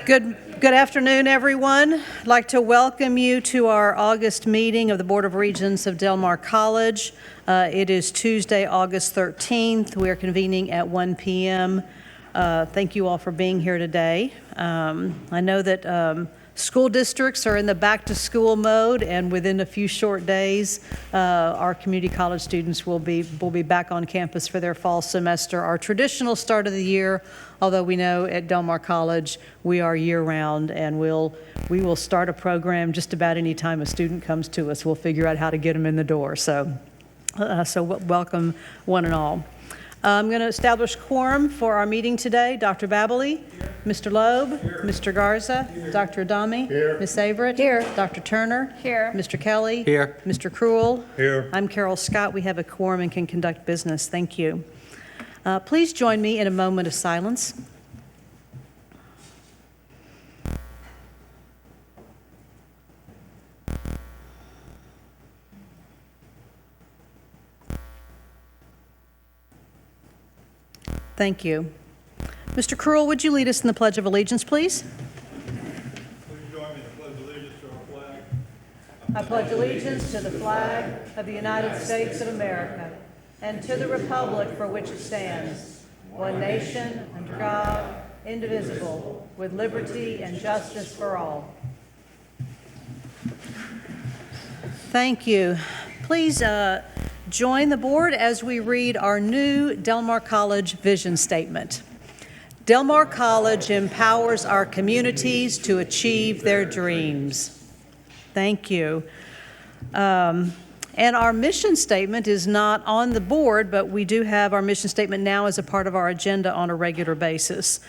Good afternoon, everyone. I'd like to welcome you to our August meeting of the Board of Regents of Del Mar College. It is Tuesday, August 13th. We are convening at 1 p.m. Thank you all for being here today. I know that school districts are in the back-to-school mode, and within a few short days, our community college students will be back on campus for their fall semester, our traditional start of the year, although we know at Del Mar College we are year-round, and we will start a program just about any time a student comes to us. We'll figure out how to get them in the door. So welcome one and all. I'm going to establish quorum for our meeting today. Dr. Babley, here. Mr. Loeb, here. Mr. Garza, here. Dr. Adami, here. Ms. Averett, here. Dr. Turner, here. Mr. Kelly, here. Mr. Cruel, here. I'm Carol Scott. We have a quorum and can conduct business. Thank you. Please join me in a moment of silence. Thank you. Mr. Cruel, would you lead us in the Pledge of Allegiance, please? Please join me in the Pledge of Allegiance to our flag. I pledge allegiance to the flag of the United States of America and to the republic for which it stands, one nation, under God, indivisible, with liberty and justice for all. Thank you. Please join the board as we read our new Del Mar College vision statement. Del Mar College empowers our communities to achieve their dreams. Thank you. And our mission statement is not on the board, but we do have our mission statement now as a part of our agenda on a regular basis.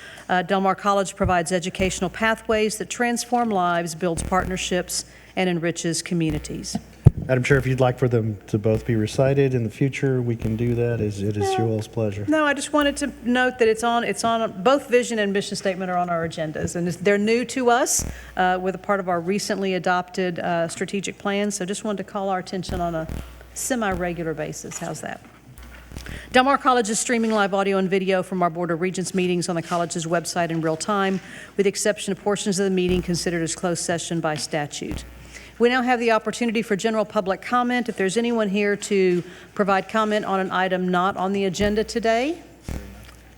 Del Mar College provides educational pathways that transform lives, builds partnerships, and enriches communities. Madam Chair, if you'd like for them to both be recited in the future, we can do that. It is your all's pleasure. No, I just wanted to note that it's on both vision and mission statement are on our agendas, and they're new to us with a part of our recently adopted strategic plan. So just wanted to call our attention on a semi-regular basis. How's that? Del Mar College is streaming live audio and video from our Board of Regents meetings on the college's website in real time, with the exception of portions of the meeting considered as closed session by statute. We now have the opportunity for general public comment. If there's anyone here to provide comment on an item not on the agenda today,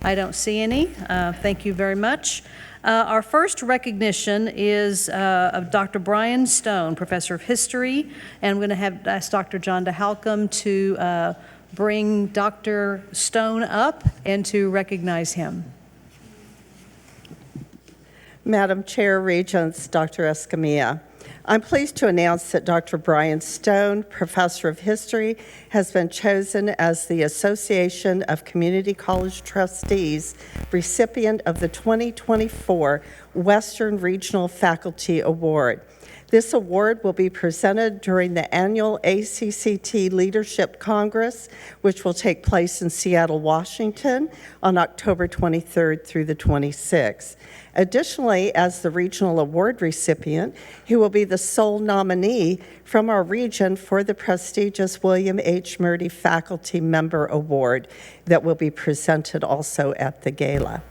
I don't see any. Thank you very much. Our first recognition is of Dr. Bryan Stone, Professor of History, and I'm going to ask Dr. John DeHalcom to bring Dr. Stone up and to recognize him. Madam Chair, Regents, Dr. Escamilla, I'm pleased to announce that Dr. Bryan Stone, Professor of History, has been chosen as the Association of Community College Trustees recipient of the 2024 Western Regional Faculty Award. This award will be presented during the annual ACCT Leadership Congress, which will take place in Seattle, Washington on October 23rd through the 26th. Additionally, as the regional award recipient, he will be the sole nominee from our region for the prestigious William H. Murdy Faculty Member Award that will be presented also at the gala.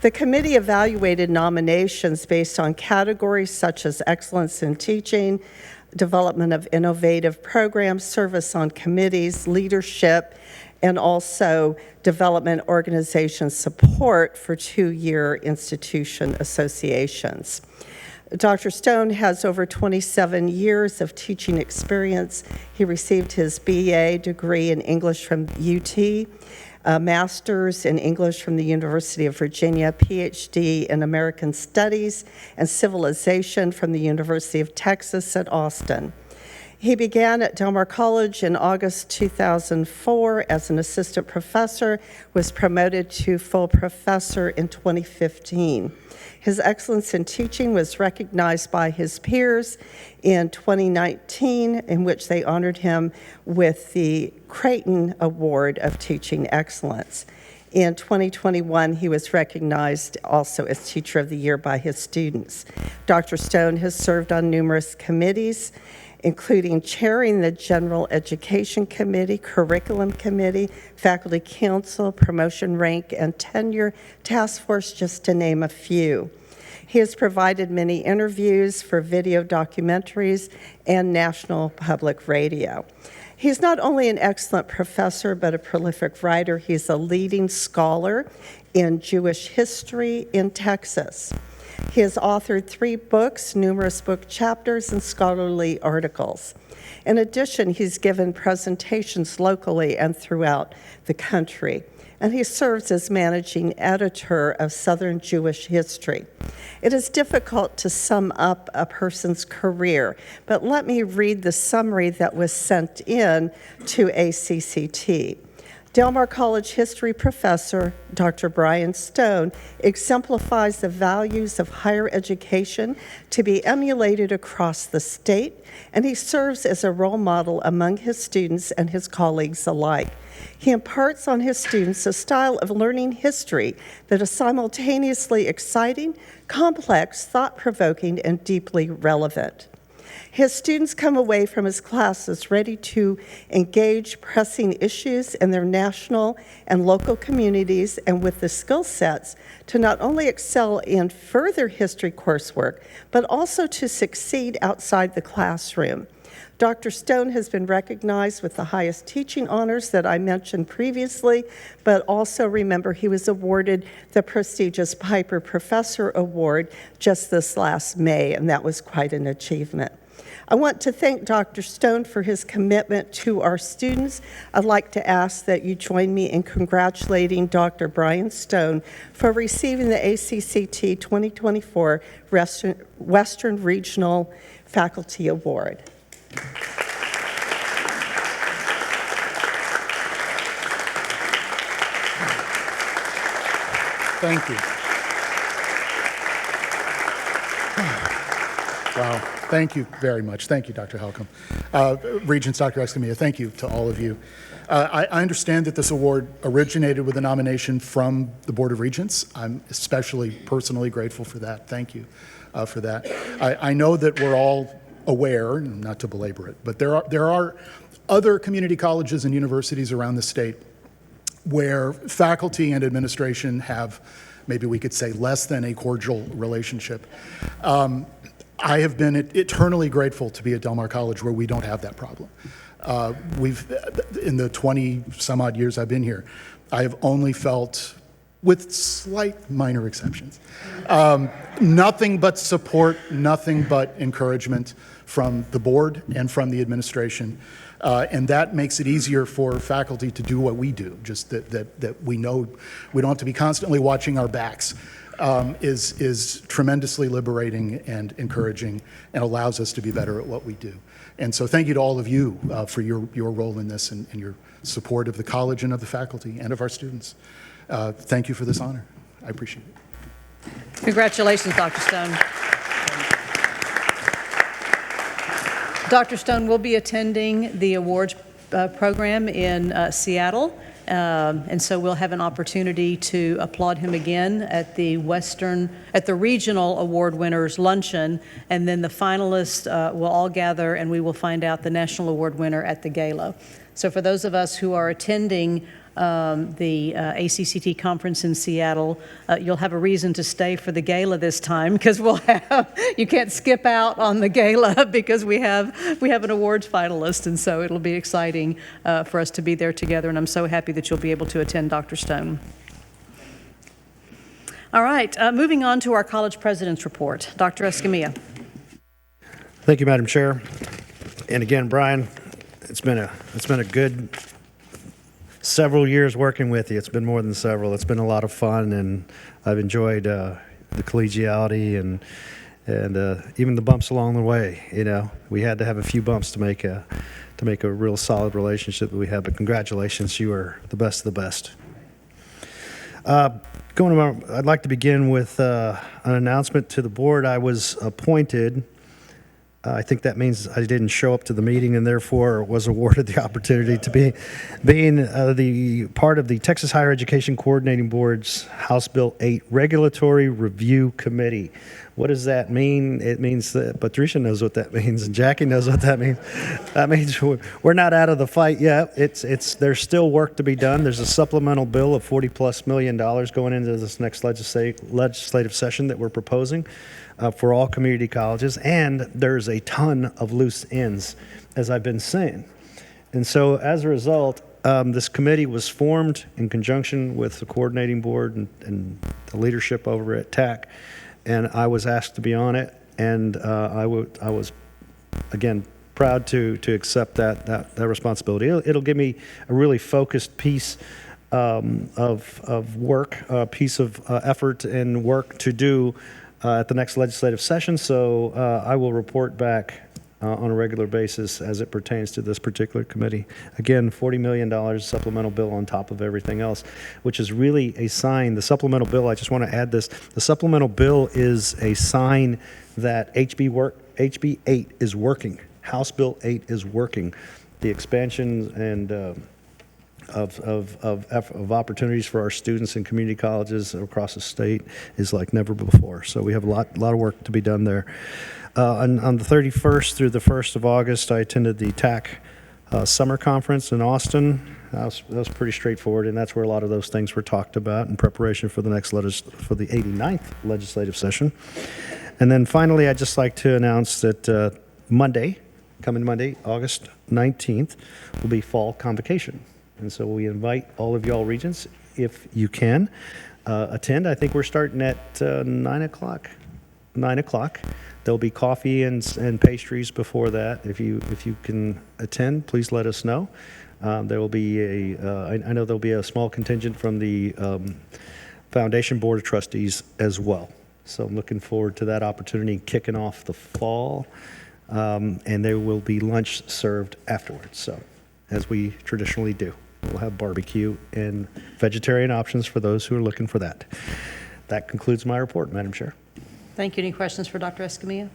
The committee evaluated nominations based on categories such as excellence in teaching, development of innovative programs, service on committees, leadership, and also development organization support for two-year institution associations. Dr. Stone has over 27 years of teaching experience. He received his BA degree in English from UT, a master's in English from the University of Virginia, PhD in American Studies and Civilization from the University of Texas at Austin. He began at Del Mar College in August 2004 as an assistant professor, was promoted to full professor in 2015. His excellence in teaching was recognized by his peers in 2019, in which they honored him with the Creighton Award of Teaching Excellence. In 2021, he was recognized also as Teacher of the Year by his students. Dr. Stone has served on numerous committees, including chairing the General Education Committee, Curriculum Committee, Faculty Council, Promotion Rank, and Tenure Task Force, just to name a few. He has provided many interviews for video documentaries and National Public Radio. He's not only an excellent professor, but a prolific writer. He's a leading scholar in Jewish history in Texas. He has authored 3 books, numerous book chapters, and scholarly articles. In addition, he's given presentations locally and throughout the country, and he serves as managing editor of Southern Jewish History. It is difficult to sum up a person's career, but let me read the summary that was sent in to ACCT. Del Mar College history professor, Dr. Bryan Stone, exemplifies the values of higher education to be emulated across the state, and he serves as a role model among his students and his colleagues alike. He imparts on his students a style of learning history that is simultaneously exciting, complex, thought-provoking, and deeply relevant. His students come away from his classes ready to engage pressing issues in their national and local communities and with the skill sets to not only excel in further history coursework, but also to succeed outside the classroom. Dr. Stone has been recognized with the highest teaching honors that I mentioned previously, but also remember he was awarded the prestigious Piper Professor Award just this last May, and that was quite an achievement. I want to thank Dr. Stone for his commitment to our students. I'd like to ask that you join me in congratulating Dr. Bryan Stone for receiving the ACCT 2024 Western Regional Faculty Award. Thank you. Wow, thank you very much. Thank you, Dr. Halcomb. Regents, Dr. Escamilla, thank you to all of you. I understand that this award originated with a nomination from the Board of Regents. I'm especially personally grateful for that. Thank you for that. I know that we're all aware, not to belabor it, but there are other community colleges and universities around the state where faculty and administration have, maybe we could say, less than a cordial relationship. I have been eternally grateful to be at Del Mar College where we don't have that problem. In the 20 some odd years I've been here, I have only felt, with slight minor exceptions, nothing but support, nothing but encouragement from the board and from the administration. And that makes it easier for faculty to do what we do, just that we know we don't have to be constantly watching our backs, is tremendously liberating and encouraging and allows us to be better at what we do. And so thank you to all of you for your role in this and your support of the college and of the faculty and of our students. Thank you for this honor. I appreciate it. Congratulations, Dr. Stone. Dr. Stone will be attending the awards program in Seattle, and so we'll have an opportunity to applaud him again at the regional award winners luncheon, and then the finalists will all gather and we will find out the national award winner at the gala. So for those of us who are attending the ACCT conference in Seattle, you'll have a reason to stay for the gala this time, because you can't skip out on the gala because we have an awards finalist, and so it'll be exciting for us to be there together, and I'm so happy that you'll be able to attend, Dr. Stone. All right, moving on to our college president's report. Dr. Escamilla. Thank you, Madam Chair. And again, Bryan, it's been a good several years working with you. It's been more than several. It's been a lot of fun, and I've enjoyed the collegiality and even the bumps along the way. You know, we had to have a few bumps to make a real solid relationship that we have. But congratulations, you are the best of the best. I'd like to begin with an announcement to the board. I was appointed I think that means I didn't show up to the meeting and therefore was awarded the opportunity to be being the part of the Texas Higher Education Coordinating Board's House Bill 8 Regulatory Review Committee. What does that mean? It means that Patricia knows what that means and Jackie knows what that means. That means we're not out of the fight yet. There's still work to be done. There's a supplemental bill of $40+ million going into this next legislative session that we're proposing for all community colleges, and there's a ton of loose ends, as I've been saying. And so as a result, this committee was formed in conjunction with the coordinating board and the leadership over at TAC, and I was asked to be on it, and I was, again, proud to accept that responsibility. It'll give me a really focused piece of work, a piece of effort and work to do at the next legislative session, so I will report back on a regular basis as it pertains to this particular committee. Again, $40 million supplemental bill on top of everything else, which is really a sign. The supplemental bill, I just want to add this, the supplemental bill is a sign that HB 8 is working. House Bill 8 is working. The expansion and of opportunities for our students in community colleges across the state is like never before. So we have a lot of work to be done there. On the 31st through the 1st of August, I attended the TAC summer conference in Austin. That was pretty straightforward, and that's where a lot of those things were talked about in preparation for the next for the 89th legislative session. And then finally, I'd just like to announce that coming Monday, August 19th, will be fall convocation. And so we invite all of y'all regents, if you can, attend. I think we're starting at 9 o'clock. 9 o'clock. There'll be coffee and pastries before that. If you can attend, please let us know. There will be I know there'll be a small contingent from the Foundation Board of Trustees as well. So I'm looking forward to that opportunity kicking off the fall. And there will be lunch served afterwards. So as we traditionally do. We'll have barbecue and vegetarian options for those who are looking for that. That concludes my report, Madam Chair. Thank you. Any questions for Dr. Escamilla?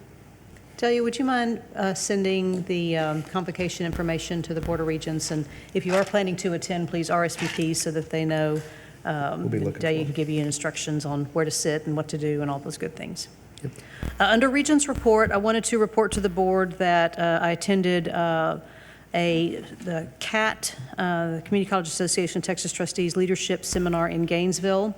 Delia, would you mind sending the convocation information to the Board of Regents? And if you are planning to attend, please RSVP so that they know. Delia can give you instructions on where to sit and what to do and all those good things. Yep. Under Regents report, I wanted to report to the board that I attended the CAT, the Community College Association of Texas Trustees Leadership Seminar in Gainesville.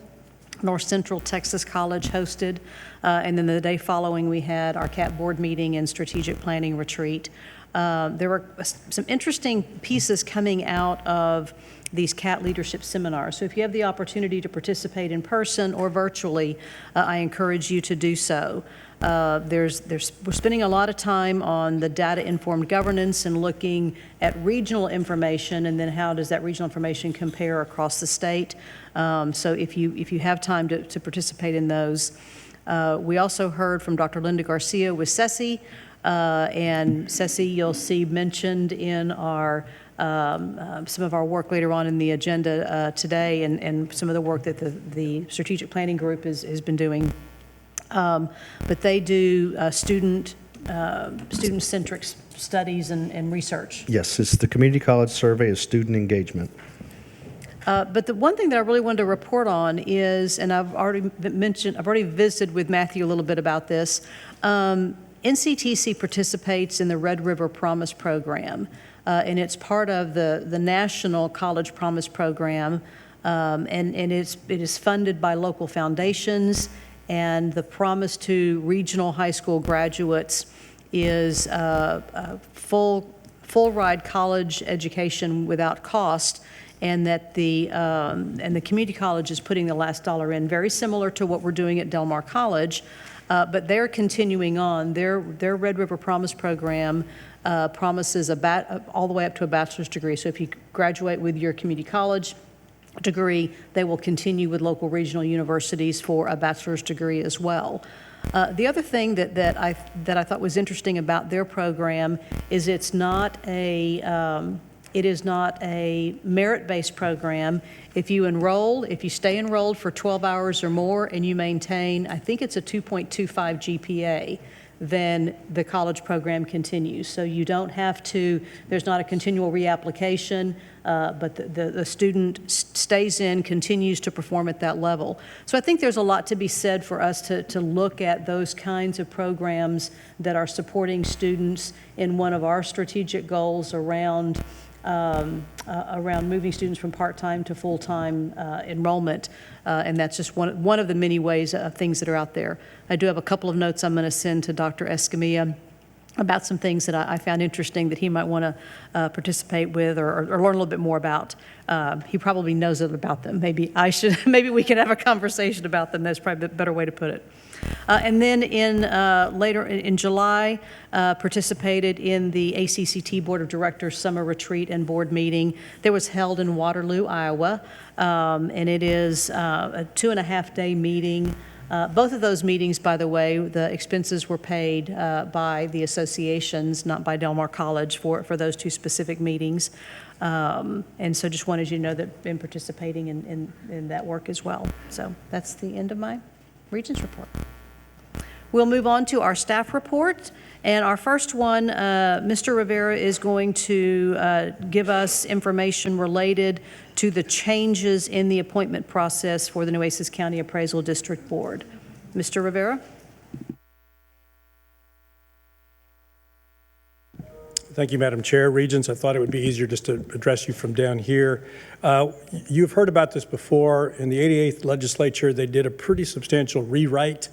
North Central Texas College hosted, and then the day following we had our CAT board meeting and strategic planning retreat. There were some interesting pieces coming out of these CAT leadership seminars. So if you have the opportunity to participate in person or virtually, I encourage you to do so. We're spending a lot of time on the data-informed governance and looking at regional information, and then how does that regional information compare across the state. So if you have time to participate in those. We also heard from Dr. Linda Garcia with CESI, and CESI you'll see mentioned in our some of our work later on in the agenda today, and some of the work that the strategic planning group has been doing. But they do student-centric studies and research. Yes, it's the Community College Survey of Student Engagement. But the one thing that I really wanted to report on is, and I've already visited with Matthew a little bit about this, NCTC participates in the Red River Promise Program, and it's part of the National College Promise Program, and it is funded by local foundations. And the promise to regional high school graduates is a full ride college education without cost, and that the community college is putting the last dollar in, very similar to what we're doing at Del Mar College, but they're continuing on. Their Red River Promise program promises all the way up to a bachelor's degree. So if you graduate with your community college degree, they will continue with local regional universities for a bachelor's degree as well. The other thing that I thought was interesting about their program is it is not a merit-based program. If you stay enrolled for 12 hours or more and you maintain, I think it's a 2.25 GPA, then the college program continues. So you don't have to, there's not a continual reapplication, but the student stays in, continues to perform at that level. So I think there's a lot to be said for us to look at those kinds of programs that are supporting students in one of our strategic goals around moving students from part-time to full-time enrollment. And that's just one of the many ways of things that are out there. I do have a couple of notes I'm going to send to Dr. Escamilla about some things that I found interesting that he might want to participate with or learn a little bit more about. He probably knows about them. Maybe maybe we can have a conversation about them. That's probably a better way to put it. And then later in July, participated in the ACCT Board of Directors Summer Retreat and Board Meeting that was held in Waterloo, Iowa. And it is a 2.5-day meeting. Both of those meetings, by the way, the expenses were paid by the associations, not by Del Mar College for those two specific meetings. And so just wanted you to know that I've been participating in that work as well. So that's the end of my Regents report. We'll move on to our staff report. And our first one, Mr. Rivera is going to give us information related to the changes in the appointment process for the Nueces County Appraisal District Board. Mr. Rivera? Thank you, Madam Chair. Regents, I thought it would be easier just to address you from down here. You've heard about this before. In the 88th legislature, they did a pretty substantial rewrite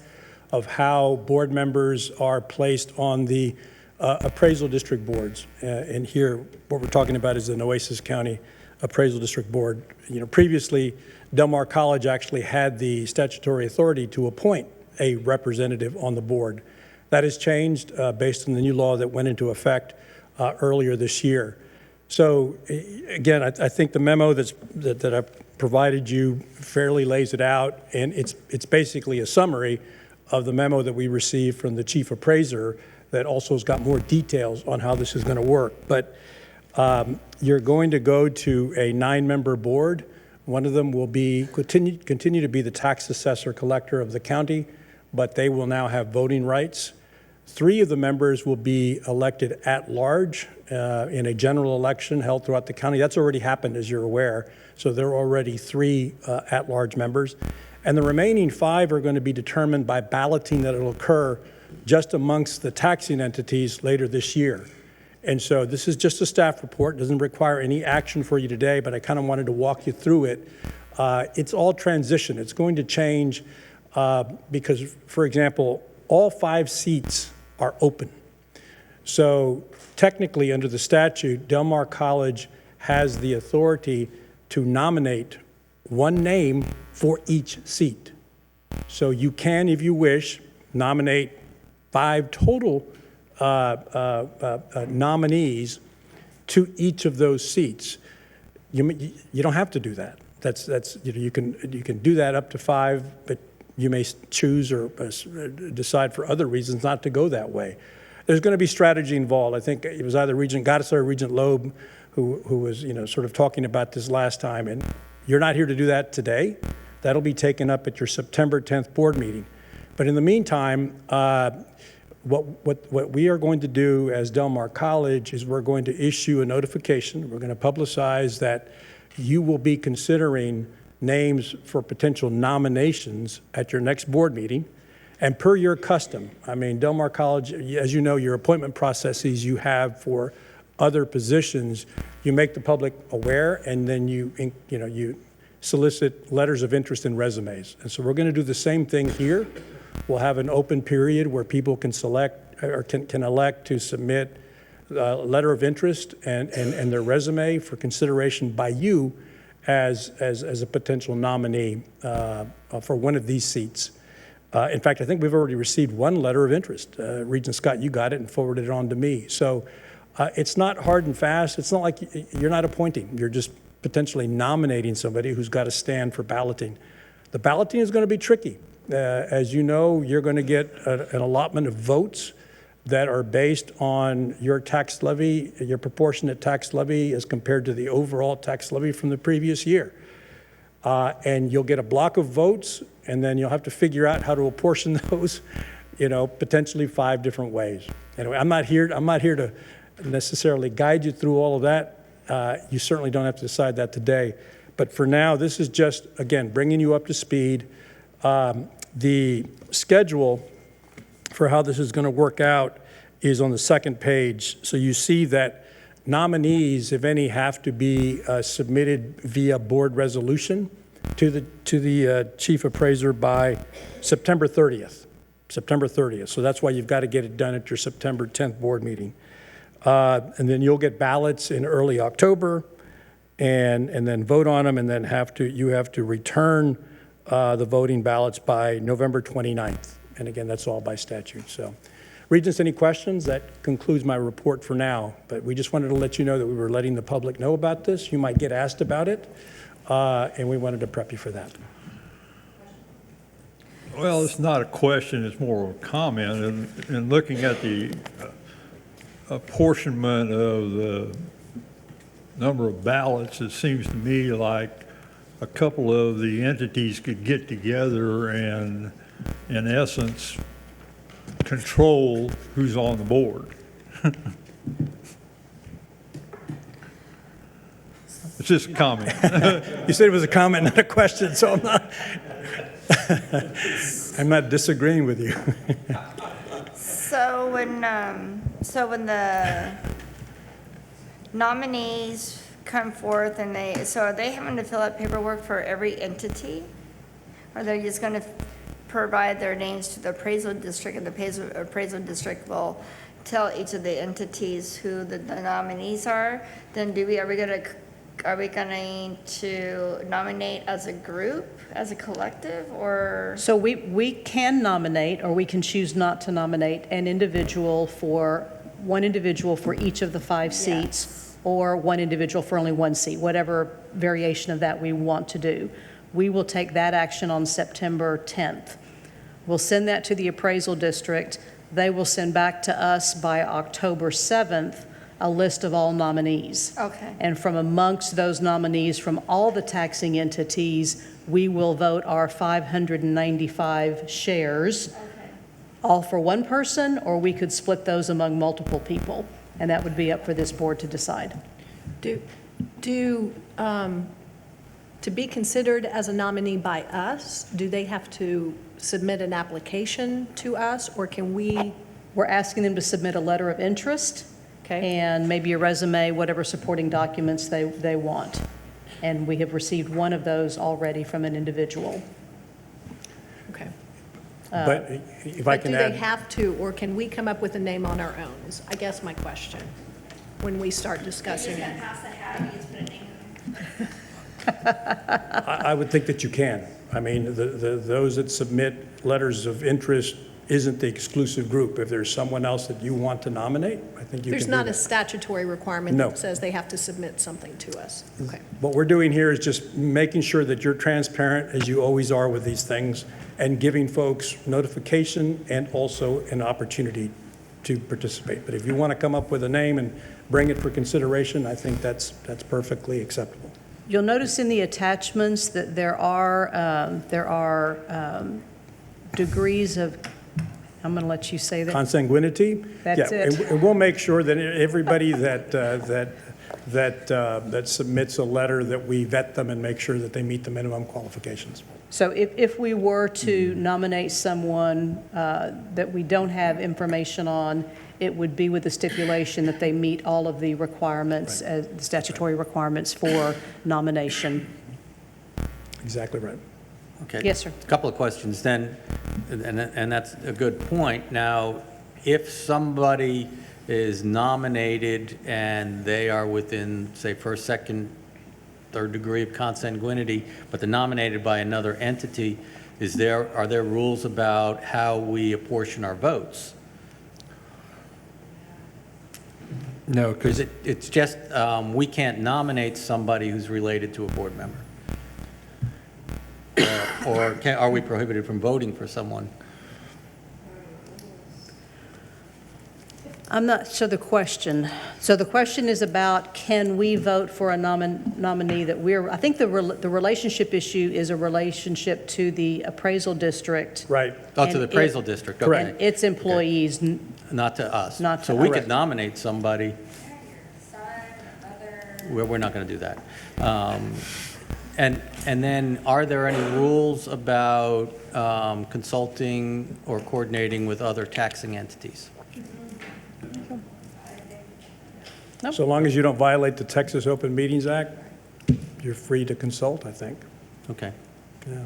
of how board members are placed on the appraisal district boards. And here, what we're talking about is the Nueces County Appraisal District Board. You know, previously, Del Mar College actually had the statutory authority to appoint a representative on the board. That has changed based on the new law that went into effect earlier this year. So again, I think the memo that I provided you fairly lays it out, and it's basically a summary of the memo that we received from the chief appraiser that also has got more details on how this is going to work. But you're going to go to a 9-member board. One of them will be continue to be the tax assessor collector of the county, but they will now have voting rights. 3 of the members will be elected at large in a general election held throughout the county. That's already happened, as you're aware. So there are already 3 at-large members. And the remaining 5 are going to be determined by balloting that will occur just amongst the taxing entities later this year. And so this is just a staff report. It doesn't require any action for you today, but I kind of wanted to walk you through it. It's all transition. It's going to change because, for example, all 5 seats are open. So technically, under the statute, Del Mar College has the authority to nominate 1 name for each seat. So you can, if you wish, nominate 5 total nominees to each of those seats. You don't have to do that. That's you can do that up to 5, but you may choose or decide for other reasons not to go that way. There's going to be strategy involved. I think it was either Regent Gaddis or Regent Loeb who was sort of talking about this last time. And you're not here to do that today. That'll be taken up at your September 10th board meeting. But in the meantime, what we are going to do as Del Mar College is we're going to issue a notification. We're going to publicize that you will be considering names for potential nominations at your next board meeting. And per your custom, I mean, Del Mar College, as you know, your appointment processes you have for other positions, you make the public aware, and then you solicit letters of interest and resumes. And so we're going to do the same thing here. We'll have an open period where people can select or can elect to submit a letter of interest and their resume for consideration by you as a potential nominee for one of these seats. In fact, I think we've already received 1 letter of interest. Regent Scott, you got it and forwarded it on to me. So it's not hard and fast. It's not like you're not appointing. You're just potentially nominating somebody who's got to stand for balloting. The balloting is going to be tricky. As you know, you're going to get an allotment of votes that are based on your tax levy, your proportionate tax levy as compared to the overall tax levy from the previous year. And you'll get a block of votes, and then you'll have to figure out how to apportion those potentially 5 different ways. Anyway, I'm not here to necessarily guide you through all of that. You certainly don't have to decide that today. But for now, this is just, again, bringing you up to speed. The schedule for how this is going to work out is on the second page. So you see that nominees, if any, have to be submitted via board resolution to the chief appraiser by September 30th. September 30th. So that's why you've got to get it done at your September 10th board meeting. And then you'll get ballots in early October and then vote on them, and then you have to return the voting ballots by November 29th. And again, that's all by statute. So, Regents, any questions? That concludes my report for now. But we just wanted to let you know that we were letting the public know about this. You might get asked about it, and we wanted to prep you for that. Well, it's not a question, it's more of a comment. In looking at the apportionment of the number of ballots, it seems to me like a couple of the entities could get together and, in essence, control who's on the board. It's just a comment. You said it was a comment, not a question, so I'm not I'm not disagreeing with you. So when the nominees come forth and are they having to fill out paperwork for every entity? Or they're just going to provide their names to the appraisal district, and the appraisal district will tell each of the entities who the nominees are? Then are we going to nominate as a group, as a collective, or? So we can nominate, or we can choose not to nominate one individual for each of the 5 seats, Yes. or one individual for only 1 seat, whatever variation of that we want to do. We will take that action on September 10th. We'll send that to the appraisal district. They will send back to us by October 7th a list of all nominees. Okay. And from amongst those nominees from all the taxing entities, we will vote our 595 shares, all for one person, or we could split those among multiple people. And that would be up for this board to decide. To be considered as a nominee by us, do they have to submit an application to us, or can we? We're asking them to submit a letter of interest. Okay. And maybe a resume, whatever supporting documents they want. And we have received one of those already from an individual. Okay. But if I But can do add. they have to, or can we come up with a name on our own, is I guess my question, when we start discussing it? I would think that you can. I mean, those that submit letters of interest isn't the exclusive group. If there's someone else that you want to nominate, I think you can do that. There's not a statutory requirement No. that says they have to submit something to us? Okay. What we're doing here is just making sure that you're transparent, as you always are with these things, and giving folks notification and also an opportunity to participate. But if you want to come up with a name and bring it for consideration, I think that's perfectly acceptable. You'll notice in the attachments that there are degrees of, I'm going to let you say that. Consanguinity? That's Yeah, it. and we'll make sure that everybody that submits a letter, that we vet them and make sure that they meet the minimum qualifications. So if we were to nominate someone that we don't have information on, it would be with the stipulation that they meet all of the requirements, the statutory requirements for nomination. Exactly right. Okay. Yes, sir. A couple of questions then, and that's a good point. Now, if somebody is nominated and they are within, say, first, second, third degree of consanguinity, but they're nominated by another entity, are there rules about how we apportion our votes? No, Because it's just, we can't nominate somebody who's related to a board member. Are we prohibited from voting for someone? I'm not, so the question is about, can we vote for a nominee that I think the relationship issue is a relationship to the appraisal district. Right. Oh, to the And appraisal district, okay. Correct. And its employees, Not to us. Not to So we us. could nominate somebody. We're not going to do that. And then, are there any rules about consulting or coordinating with other taxing entities? So long as you don't violate the Texas Open Meetings Act, you're free to consult, I think. Okay. Yeah.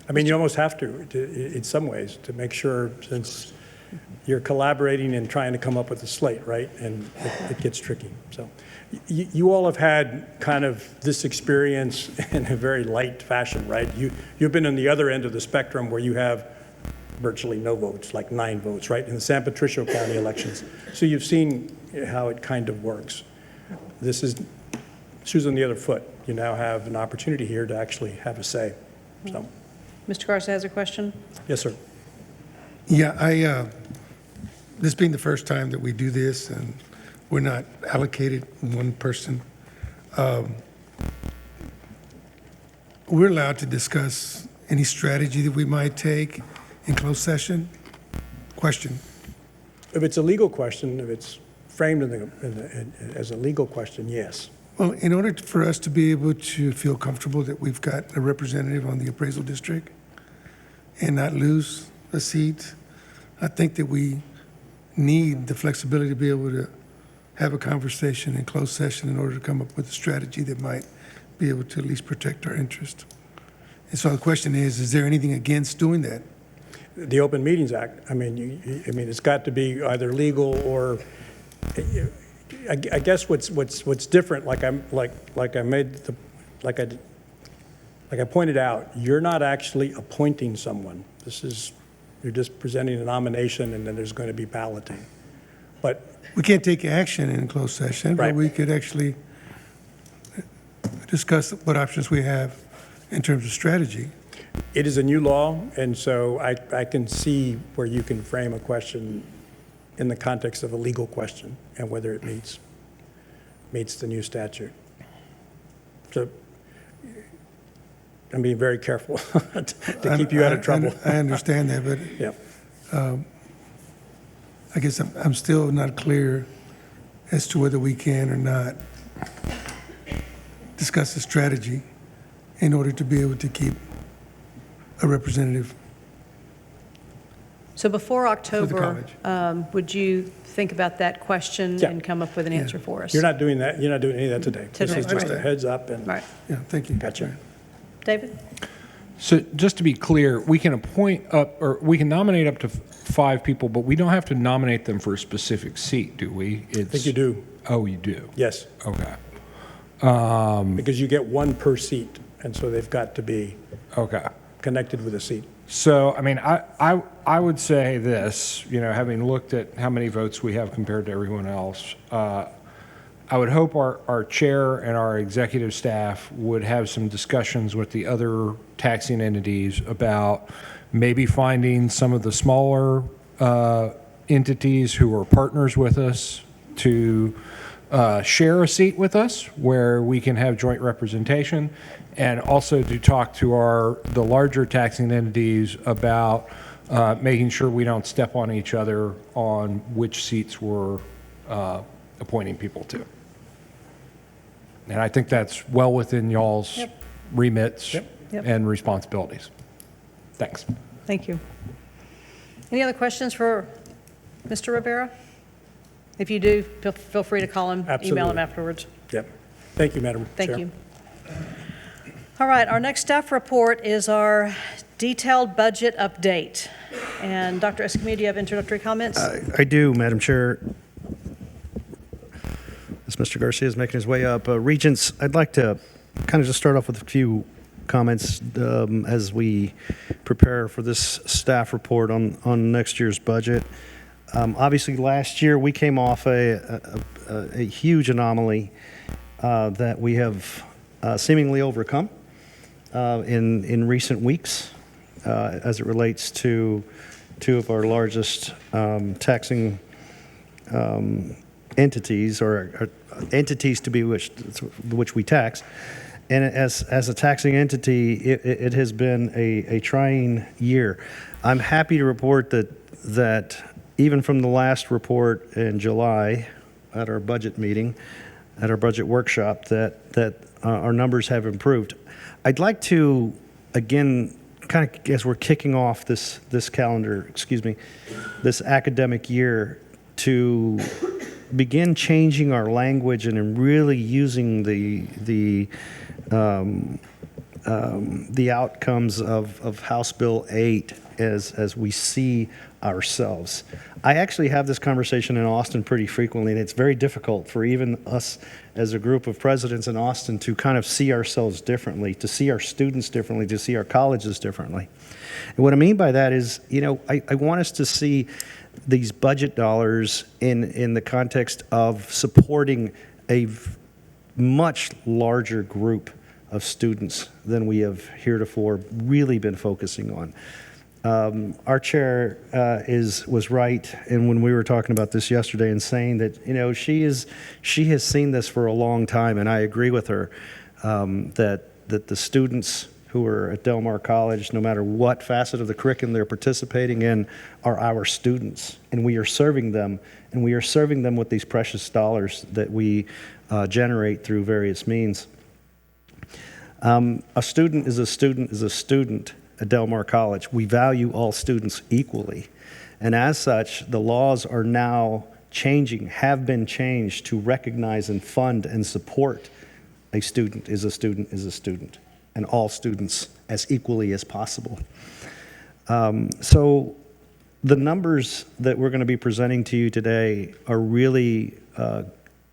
I mean, you almost have to, in some ways, to make sure, since you're collaborating and trying to come up with a slate, right? And it gets tricky. So you all have had kind of this experience in a very light fashion, right? You've been on the other end of the spectrum where you have virtually no votes, like 9 votes, right, in the San Patricio County elections. So you've seen how it kind of works. This is shoes on the other foot. You now have an opportunity here to actually have a say. So, Mr. Garza has a question? yes, sir. Yeah, this being the first time that we do this and we're not allocated one person, we're allowed to discuss any strategy that we might take in closed session? Question. If it's a legal question, if it's framed as a legal question, yes. Well, in order for us to be able to feel comfortable that we've got a representative on the appraisal district and not lose a seat, I think that we need the flexibility to be able to have a conversation in closed session in order to come up with a strategy that might be able to at least protect our interest. And so the question is there anything against doing that? The Open Meetings Act, I mean, it's got to be either legal or, I guess what's different, like I pointed out, you're not actually appointing someone. You're just presenting a nomination, and then there's going to be balloting. But We can't take action in closed session, Right. but we could actually discuss what options we have in terms of strategy. it is a new law, and so I can see where you can frame a question in the context of a legal question and whether it meets the new statute. So I'm being very careful to keep you out of trouble. I understand that, but Yeah. I guess I'm still not clear as to whether we can or not discuss a strategy in order to be able to keep a representative. So before October, college. would you think about that question Yeah. and come up with an answer for us? You're not doing that, you're not doing any of that today. This Today, is just a right. heads up and. Right. Yeah, thank you. Gotcha. David? So just to be clear, we can we can nominate up to 5 people, but we don't have to nominate them for a specific seat, do we? I think you do, Oh, you do? yes, Okay. because you get one per seat, and so they've got to be Okay. connected with a seat. So, I mean, I would say this, having looked at how many votes we have compared to everyone else, I would hope our chair and our executive staff would have some discussions with the other taxing entities about maybe finding some of the smaller entities who are partners with us to share a seat with us where we can have joint representation, and also to talk to the larger taxing entities about making sure we don't step on each other on which seats we're appointing people to. And I think that's well within y'all's remits Yep. and responsibilities. Thanks. Thank you. Any other questions for Mr. Rivera? If you do, feel free to call him, email Absolutely. him afterwards. Yep. Thank you, Madam Chair. Thank you. All right, our next staff report is our detailed budget update. And Dr. Escamilla, do you have introductory comments? I do, Madam Chair. As Mr. Garcia is making his way up, Regents, I'd like to kind of just start off with a few comments as we prepare for this staff report on next year's budget. Obviously, last year we came off a huge anomaly that we have seemingly overcome in recent weeks as it relates to two of our largest taxing entities or entities to be which we tax. And as a taxing entity, it has been a trying year. I'm happy to report that even from the last report in July at our budget meeting, at our budget workshop, that our numbers have improved. I'd like to, again, kind of as we're kicking off this calendar, this academic year, to begin changing our language and really using the outcomes of House Bill 8 as we see ourselves. I actually have this conversation in Austin pretty frequently, and it's very difficult for even us as a group of presidents in Austin to kind of see ourselves differently, to see our students differently, to see our colleges differently. And what I mean by that is, I want us to see these budget dollars in the context of supporting a much larger group of students than we have heretofore really been focusing on. Our chair was right, and when we were talking about this yesterday, and saying that she has seen this for a long time, and I agree with her that the students who are at Del Mar College, no matter what facet of the curriculum they're participating in, are our students, and we are serving them, and we are serving them with these precious dollars that we generate through various means. A student is a student is a student at Del Mar College. We value all students equally. And as such, the laws are now changing, have been changed to recognize and fund and support a student is a student is a student, and all students as equally as possible. So the numbers that we're going to be presenting to you today are really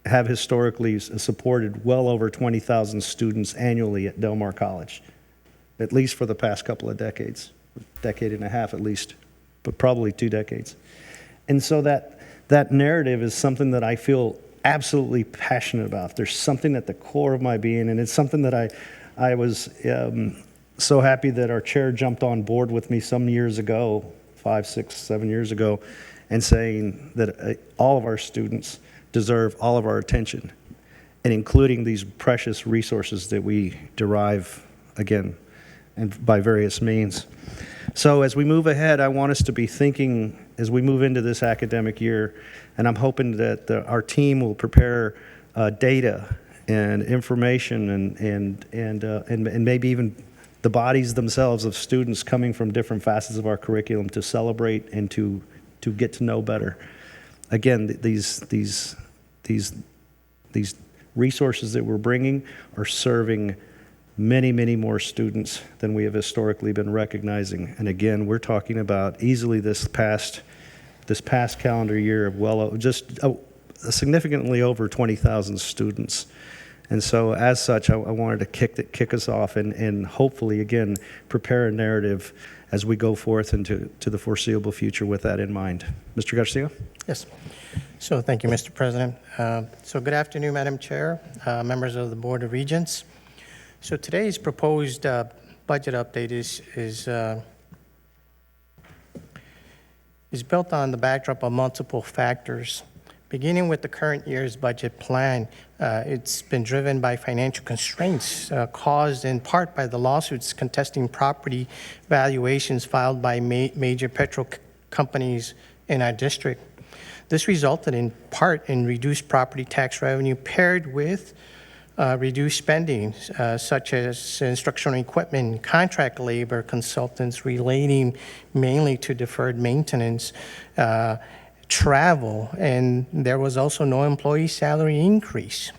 have historically supported well over 20,000 students annually at Del Mar College, at least for the past couple of decades, decade and a half at least, but probably 2 decades. And so that narrative is something that I feel absolutely passionate about. There's something at the core of my being, and it's something that I was so happy that our chair jumped on board with me some years ago, 5, 6, 7 years ago, and saying that all of our students deserve all of our attention, and including these precious resources that we derive, again, and by various means. So as we move ahead, I want us to be thinking, as we move into this academic year, and I'm hoping that our team will prepare data and information and maybe even the bodies themselves of students coming from different facets of our curriculum to celebrate and to get to know better. Again, these resources that we're bringing are serving many, many more students than we have historically been recognizing. And again, we're talking about easily this past calendar year of just significantly over 20,000 students. And so as such, I wanted to kick us off and hopefully, again, prepare a narrative as we go forth into the foreseeable future with that in mind. Mr. Garcia? Yes. So thank you, Mr. President. So good afternoon, Madam Chair, members of the Board of Regents. So today's proposed budget update is built on the backdrop of multiple factors. Beginning with the current year's budget plan, it's been driven by financial constraints caused in part by the lawsuits contesting property valuations filed by major petrol companies in our district. This resulted in part in reduced property tax revenue paired with reduced spending, such as instructional equipment, contract labor, consultants relating mainly to deferred maintenance, travel, and there was also no employee salary increase.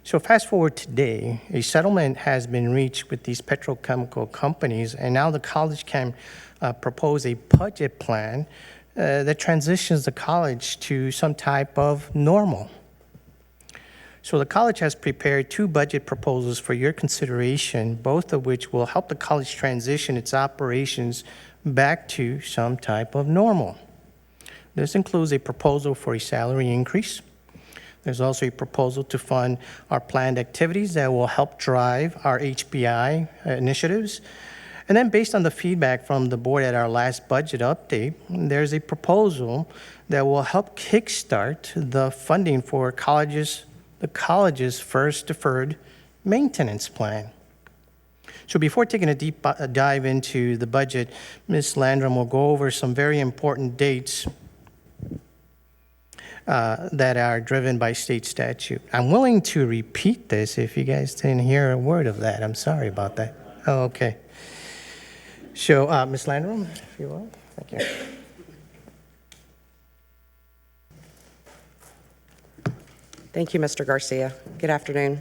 So fast forward today, a settlement has been reached with these petrochemical companies, and now the college can propose a budget plan that transitions the college to some type of normal. So the college has prepared 2 budget proposals for your consideration, both of which will help the college transition its operations back to some type of normal. This includes a proposal for a salary increase. There's also a proposal to fund our planned activities that will help drive our HBI initiatives, And then based on the feedback from the board at our last budget update, there's a proposal that will help kickstart the funding for the college's first deferred maintenance plan. So before taking a deep dive into the budget, Ms. Landrum will go over some very important dates that are driven by state statute. I'm willing to repeat this if you guys didn't hear a word of that. I'm sorry about that. Oh, okay. So, Ms. Landrum, if you will. Thank you. Thank you, Mr. Garcia. Good afternoon.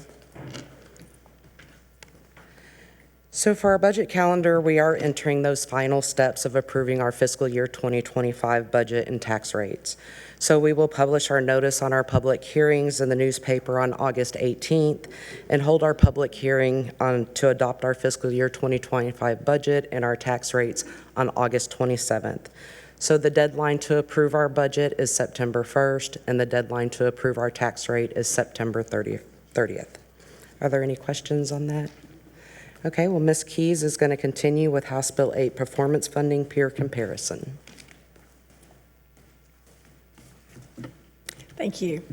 So for our budget calendar, we are entering those final steps of approving our fiscal year 2025 budget and tax rates. So we will publish our notice on our public hearings in the newspaper on August 18th and hold our public hearing to adopt our fiscal year 2025 budget and our tax rates on August 27th. So the deadline to approve our budget is September 1st, and the deadline to approve our tax rate is September 30th. Are there any questions on that? Okay, well, Ms. Keys is going to continue with House Bill 8, Performance Funding Peer Comparison. Thank you.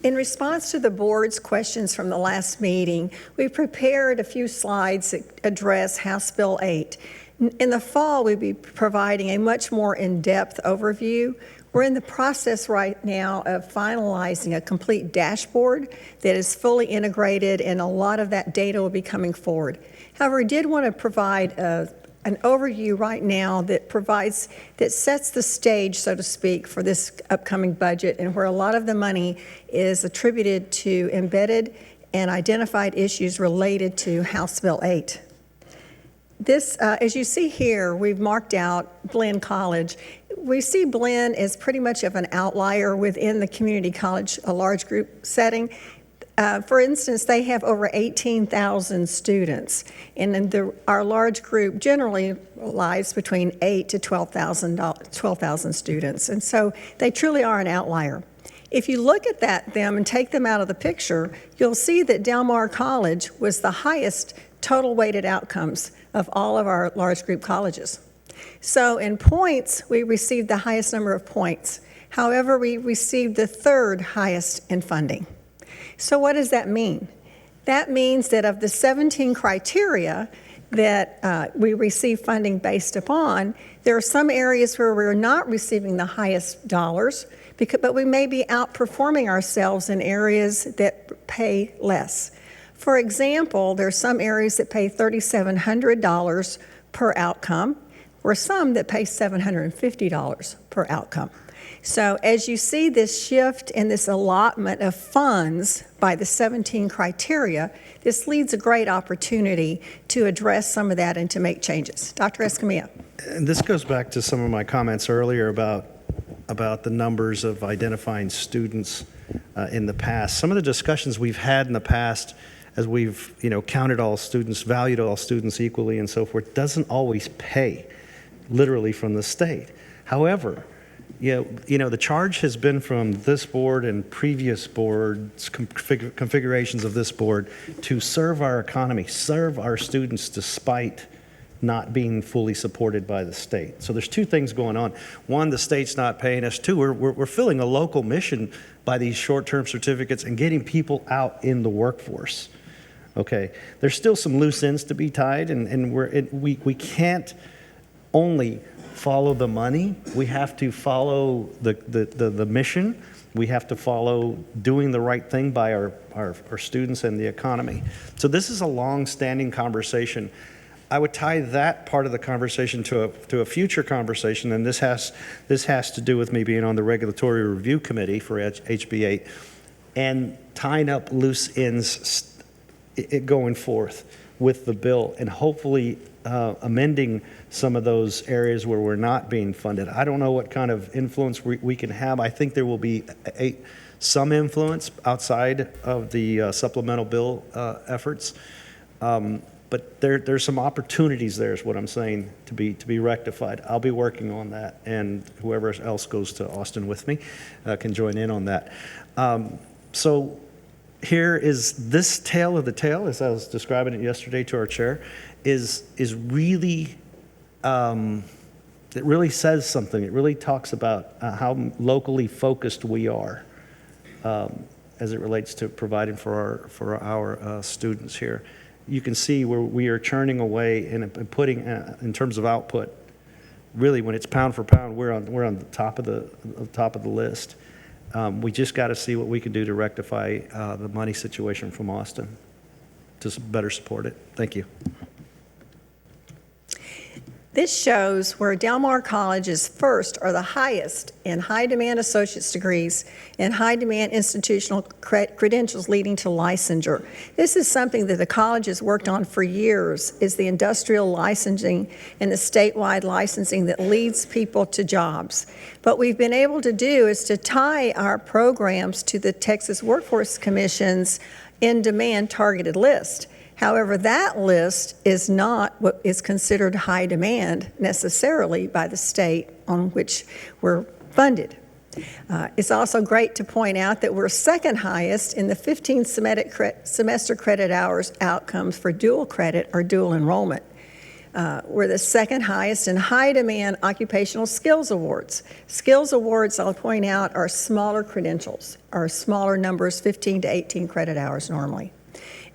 In response to the board's questions from the last meeting, we prepared a few slides that address House Bill 8. In the fall, we'll be providing a much more in-depth overview. We're in the process right now of finalizing a complete dashboard that is fully integrated, and a lot of that data will be coming forward. However, we did want to provide an overview right now that sets the stage, so to speak, for this upcoming budget, and where a lot of the money is attributed to embedded and identified issues related to House Bill 8. This, as you see here, we've marked out Blinn College. We see Blinn as pretty much of an outlier within the community college, a large group setting. For instance, they have over 18,000 students, and our large group generally lies between 8,000 to 12,000 students, and so they truly are an outlier. If you look at them and take them out of the picture, you'll see that Del Mar College was the highest total weighted outcomes of all of our large group colleges. So in points, we received the highest number of points. However, we received the third highest in funding. So what does that mean? That means that of the 17 criteria that we receive funding based upon, there are some areas where we're not receiving the highest dollars, but we may be outperforming ourselves in areas that pay less. For example, there are some areas that pay $3,700 per outcome, or some that pay $750 per outcome. So as you see this shift in this allotment of funds by the 17 criteria, this leads a great opportunity to address some of that and to make changes. Dr. Escamilla. And this goes back to some of my comments earlier about the numbers of identifying students in the past. Some of the discussions we've had in the past, as we've counted all students, valued all students equally and so forth, doesn't always pay literally from the state. However, the charge has been from this board and previous boards, configurations of this board, to serve our economy, serve our students despite not being fully supported by the state. So there's two things going on. One, the state's not paying us. Two, we're filling a local mission by these short-term certificates and getting people out in the workforce. Okay, there's still some loose ends to be tied, and we can't only follow the money. We have to follow the mission. We have to follow doing the right thing by our students and the economy. So this is a long-standing conversation. I would tie that part of the conversation to a future conversation, and this has to do with me being on the Regulatory Review Committee for HB 8 and tying up loose ends going forth with the bill and hopefully amending some of those areas where we're not being funded. I don't know what kind of influence we can have. I think there will be some influence outside of the supplemental bill efforts. But there's some opportunities there, is what I'm saying, to be rectified. I'll be working on that, and whoever else goes to Austin with me can join in on that. So here is this tale of the tail, as I was describing it yesterday to our chair, is really, it really says something. It really talks about how locally focused we are as it relates to providing for our students here. You can see where we are churning away and putting, in terms of output, really when it's pound for pound, we're on the top of the list. We just got to see what we can do to rectify the money situation from Austin to better support it. Thank you. This shows where Del Mar College's first or the highest in high-demand associate's degrees and high-demand institutional credentials leading to licensure. This is something that the college has worked on for years, is the industrial licensing and the statewide licensing that leads people to jobs. What we've been able to do is to tie our programs to the Texas Workforce Commission's in-demand targeted list. However, that list is not what is considered high demand necessarily by the state on which we're funded. It's also great to point out that we're second highest in the 15 semester credit hours outcomes for dual credit or dual enrollment. We're the second highest in high demand occupational skills awards. Skills awards, I'll point out, are smaller credentials, are smaller numbers, 15 to 18 credit hours normally.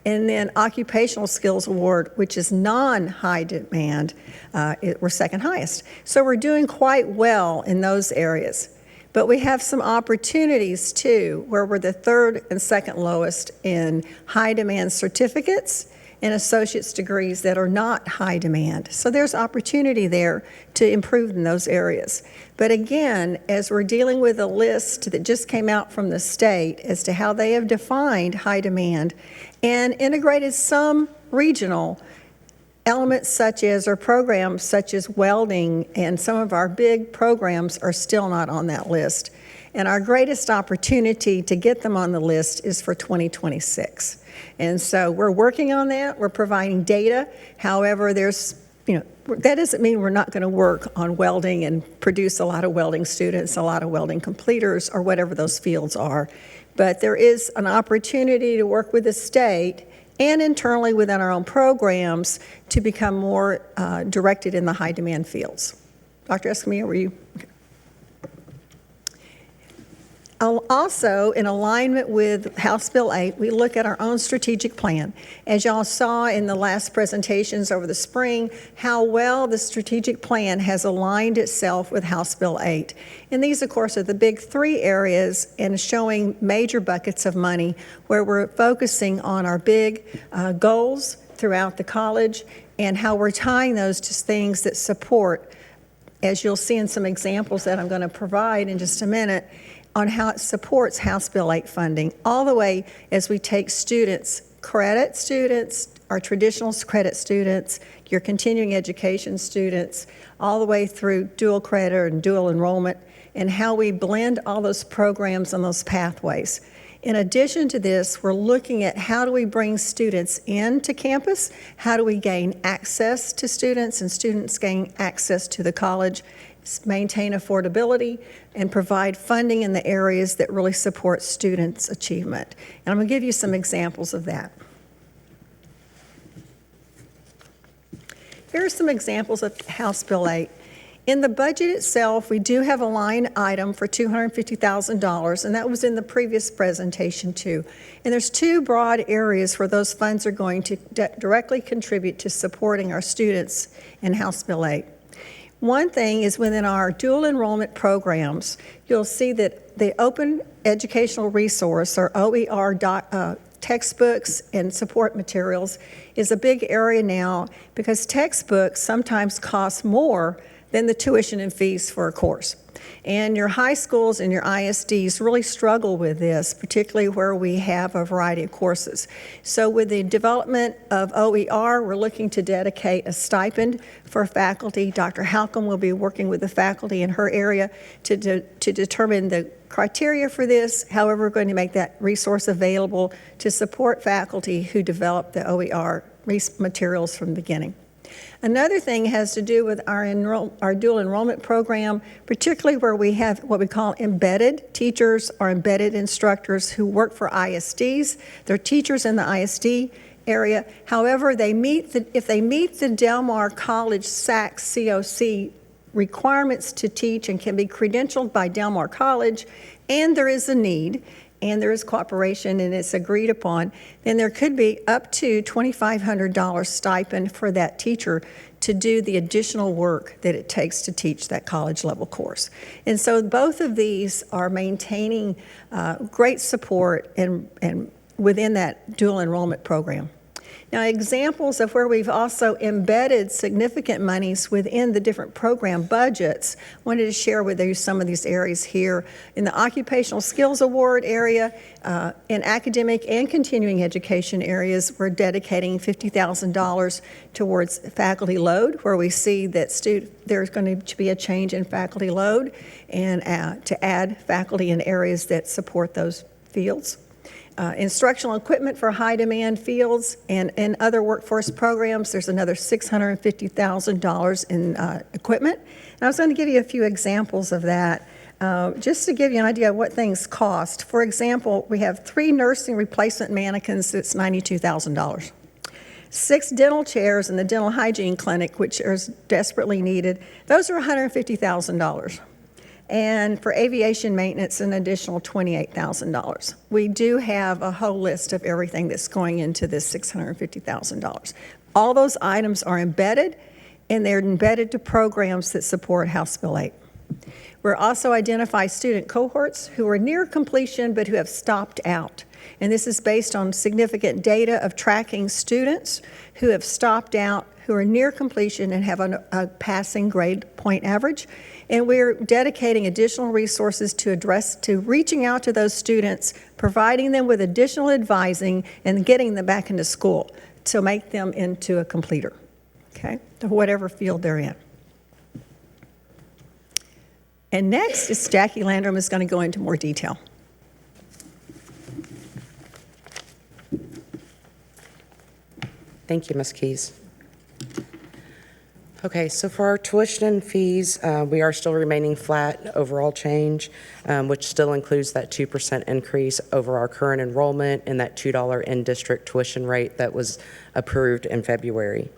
And then Occupational Skills Award, which is non-high demand, we're second highest. So we're doing quite well in those areas. But we have some opportunities too, where we're the third and second lowest in high demand certificates and associate's degrees that are not high demand. So there's opportunity there to improve in those areas. But again, as we're dealing with a list that just came out from the state as to how they have defined high demand and integrated some regional elements such as, or programs such as welding, and some of our big programs are still not on that list. And our greatest opportunity to get them on the list is for 2026. And so we're working on that. We're providing data. However, that doesn't mean we're not going to work on welding and produce a lot of welding students, a lot of welding completers, or whatever those fields are. But there is an opportunity to work with the state and internally within our own programs to become more directed in the high demand fields. Dr. Escamilla, were you? Okay. Also, in alignment with House Bill 8, we look at our own strategic plan. As y'all saw in the last presentations over the spring, how well the strategic plan has aligned itself with House Bill 8. And these, of course, are the big three areas and showing major buckets of money where we're focusing on our big goals throughout the college and how we're tying those to things that support, as you'll see in some examples that I'm going to provide in just a minute, on how it supports House Bill 8 funding, all the way as we take students, credit students, our traditional credit students, your continuing education students, all the way through dual credit and dual enrollment, and how we blend all those programs and those pathways. In addition to this, we're looking at how do we bring students into campus, how do we gain access to students, and students gain access to the college, maintain affordability, and provide funding in the areas that really support students' achievement. And I'm going to give you some examples of that. Here are some examples of House Bill 8. In the budget itself, we do have a line item for $250,000, and that was in the previous presentation too. And there's two broad areas where those funds are going to directly contribute to supporting our students in House Bill 8. One thing is within our dual enrollment programs, you'll see that the Open Educational Resource, or OER textbooks and support materials, is a big area now because textbooks sometimes cost more than the tuition and fees for a course. And your high schools and your ISDs really struggle with this, particularly where we have a variety of courses. So with the development of OER, we're looking to dedicate a stipend for faculty. Dr. Halcomb will be working with the faculty in her area to determine the criteria for this. However, we're going to make that resource available to support faculty who develop the OER materials from the beginning. Another thing has to do with our dual enrollment program, particularly where we have what we call embedded teachers or embedded instructors who work for ISDs. They're teachers in the ISD area. However, if they meet the Del Mar College SAC COC requirements to teach and can be credentialed by Del Mar College, and there is a need, and there is cooperation and it's agreed upon, then there could be up to $2,500 stipend for that teacher to do the additional work that it takes to teach that college level course. And so both of these are maintaining great support and within that dual enrollment program. Now, examples of where we've also embedded significant monies within the different program budgets, wanted to share with you some of these areas here. In the Occupational Skills Award area, in academic and continuing education areas, we're dedicating $50,000 towards faculty load, where we see that there's going to be a change in faculty load, and to add faculty in areas that support those fields. Instructional equipment for high demand fields and other workforce programs, there's another $650,000 in equipment. And I was going to give you a few examples of that, just to give you an idea of what things cost. For example, we have 3 nursing replacement mannequins, that's $92,000. 6 dental chairs in the dental hygiene clinic, which are desperately needed, those are $150,000. And for aviation maintenance, an additional $28,000. We do have a whole list of everything that's going into this $650,000. All those items are embedded, and they're embedded to programs that support House Bill 8. We're also identify student cohorts who are near completion but who have stopped out. And this is based on significant data of tracking students who have stopped out, who are near completion and have a passing grade point average. And we're dedicating additional resources to reaching out to those students, providing them with additional advising, and getting them back into school to make them into a completer, okay, to whatever field they're in. And next is Jackie Landrum is going to go into more detail. Thank you, Ms. Keys. Okay, so for our tuition and fees, we are still remaining flat overall change, which still includes that 2% increase over our current enrollment and that $2 in-district tuition rate that was approved in February.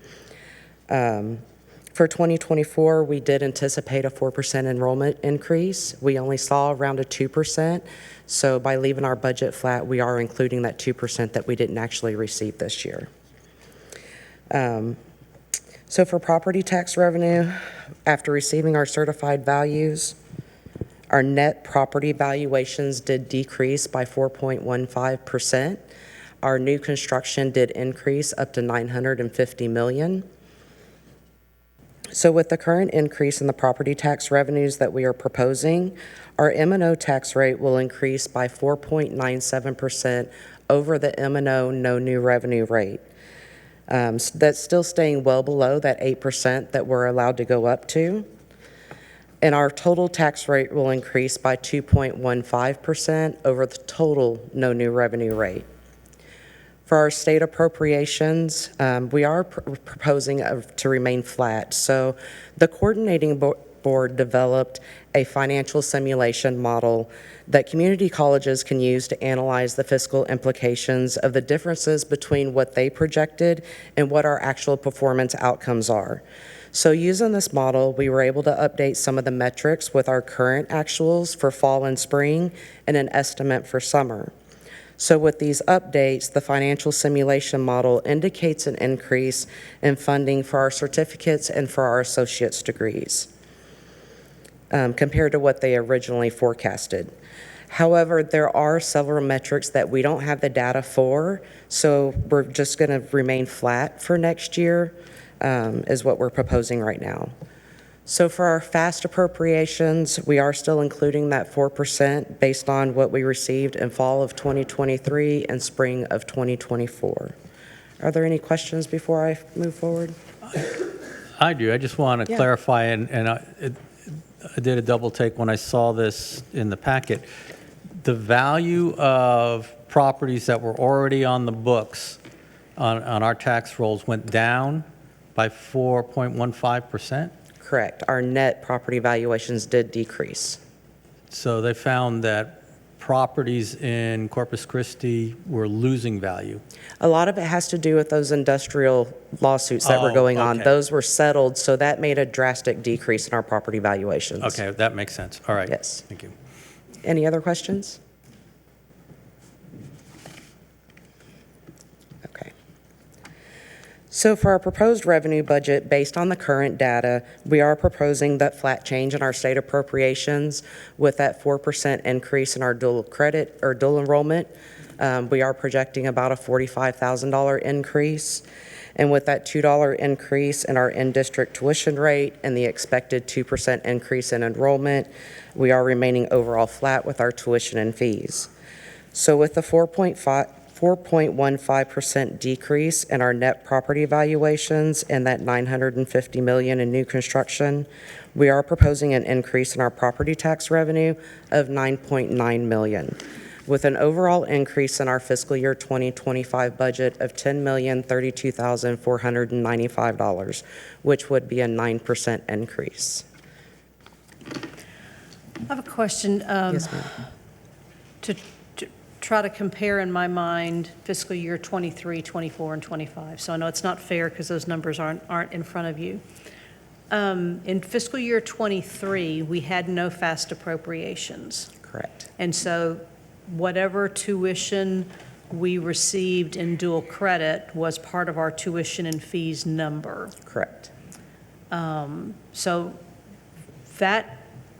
For 2024, we did anticipate a 4% enrollment increase. We only saw around a 2%, so by leaving our budget flat, we are including that 2% that we didn't actually receive this year. So for property tax revenue, after receiving our certified values, our net property valuations did decrease by 4.15%. Our new construction did increase up to $950 million. So with the current increase in the property tax revenues that we are proposing, our M&O tax rate will increase by 4.97% over the M&O no new revenue rate. That's still staying well below that 8% that we're allowed to go up to. And our total tax rate will increase by 2.15% over the total no new revenue rate. For our state appropriations, we are proposing to remain flat. So the coordinating board developed a financial simulation model that community colleges can use to analyze the fiscal implications of the differences between what they projected and what our actual performance outcomes are. So using this model, we were able to update some of the metrics with our current actuals for fall and spring and an estimate for summer. So with these updates, the financial simulation model indicates an increase in funding for our certificates and for our associate's degrees compared to what they originally forecasted. However, there are several metrics that we don't have the data for, so we're just going to remain flat for next year is what we're proposing right now. So for our fast appropriations, we are still including that 4% based on what we received in fall of 2023 and spring of 2024. Are there any questions before I move forward? I do. I just want to clarify, and I did a double take when I saw this in the packet. The value of properties that were already on the books on our tax rolls went down by 4.15%. Correct. Our net property valuations did decrease. So they found that properties in Corpus Christi were losing value. A lot of it has to do with those industrial lawsuits that were Oh, going on. okay. Those were settled, so that made a drastic decrease in our property valuations. Okay, that makes sense. All right. Yes. Thank you. Any other questions? Okay. So for our proposed revenue budget, based on the current data, we are proposing that flat change in our state appropriations with that 4% increase in our dual credit or dual enrollment. We are projecting about a $45,000 increase. And with that $2 increase in our in-district tuition rate and the expected 2% increase in enrollment, we are remaining overall flat with our tuition and fees. So with the 4.15% decrease in our net property valuations and that $950 million in new construction, we are proposing an increase in our property tax revenue of $9.9 million, with an overall increase in our fiscal year 2025 budget of $10,032,495, which would be a 9% increase. I have a question. Yes, ma'am. To try to compare in my mind fiscal year 23, 24, and 25. So I know it's not fair because those numbers aren't in front of you. In fiscal year 23, we had no fast appropriations. Correct. And so whatever tuition we received in dual credit was part of our tuition and fees number. Correct. So that,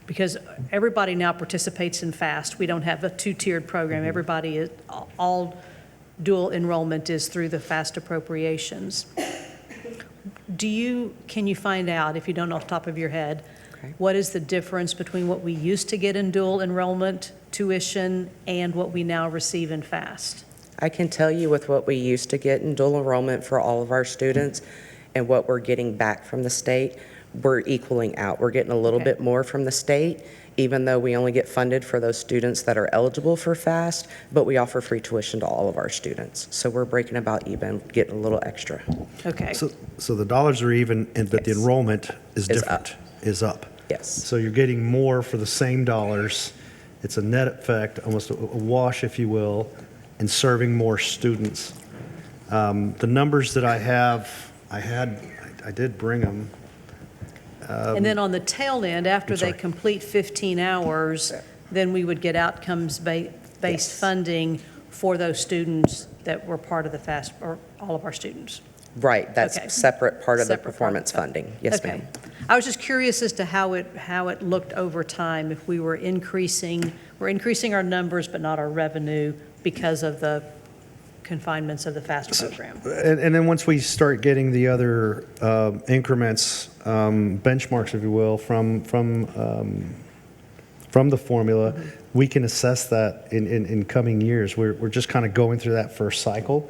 because everybody now participates in FAST, we don't have a two-tiered program. Everybody is, all dual enrollment is through the FAST appropriations. Can you find out, if you don't know off the top of your head, Okay. what is the difference between what we used to get in dual enrollment tuition and what we now receive in FAST? I can tell you with what we used to get in dual enrollment for all of our students and what we're getting back from the state, we're equaling out. We're getting a little Okay. bit more from the state, even though we only get funded for those students that are eligible for FAST, but we offer free tuition to all of our students. So we're breaking about even, getting a little extra. Okay. So the dollars are even, but the Yes. enrollment is Is different, is up. Yes. So you're getting more for the same dollars. It's a net effect, almost a wash, if you will, in serving more students. The numbers that I have, I did bring them. And then on the tail end, after I'm they sorry. complete 15 hours, then we would get outcomes-based Yes. funding for those students that were part of the FAST, or all of our students. Right, that's Okay. separate part of the Separate part performance of the- funding. Yes, Okay. ma'am. I was just curious as to how it looked over time, if we were increasing our numbers but not our revenue because of the confinements of the FAST program. And then once we start getting the other increments, benchmarks, if you will, from the formula, we can assess that in coming years. We're just kind of going through that first cycle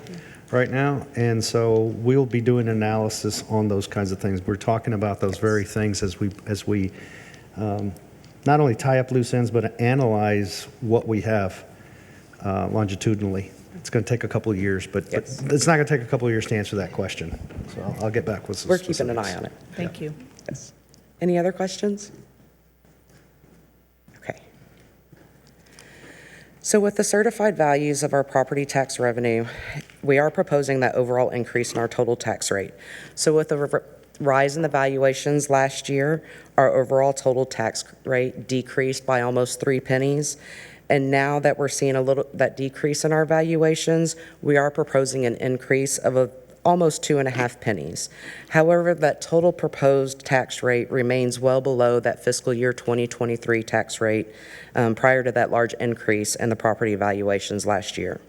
right now, and so we'll be doing analysis on those kinds of things. We're talking about those very things as we not only tie up loose ends, but analyze what we have longitudinally. It's going to take a couple of years, but Yes. it's not going to take a couple of years to answer that question. So I'll get back with some We're keeping an specifics. eye on it. Thank you. Yes. Any other questions? Okay. So with the certified values of our property tax revenue, we are proposing that overall increase in our total tax rate. So with the rise in the valuations last year, our overall total tax rate decreased by almost 3 pennies. And now that we're seeing that decrease in our valuations, we are proposing an increase of almost 2.5 pennies. However, that total proposed tax rate remains well below that fiscal year 2023 tax rate prior to that large increase in the property valuations last year.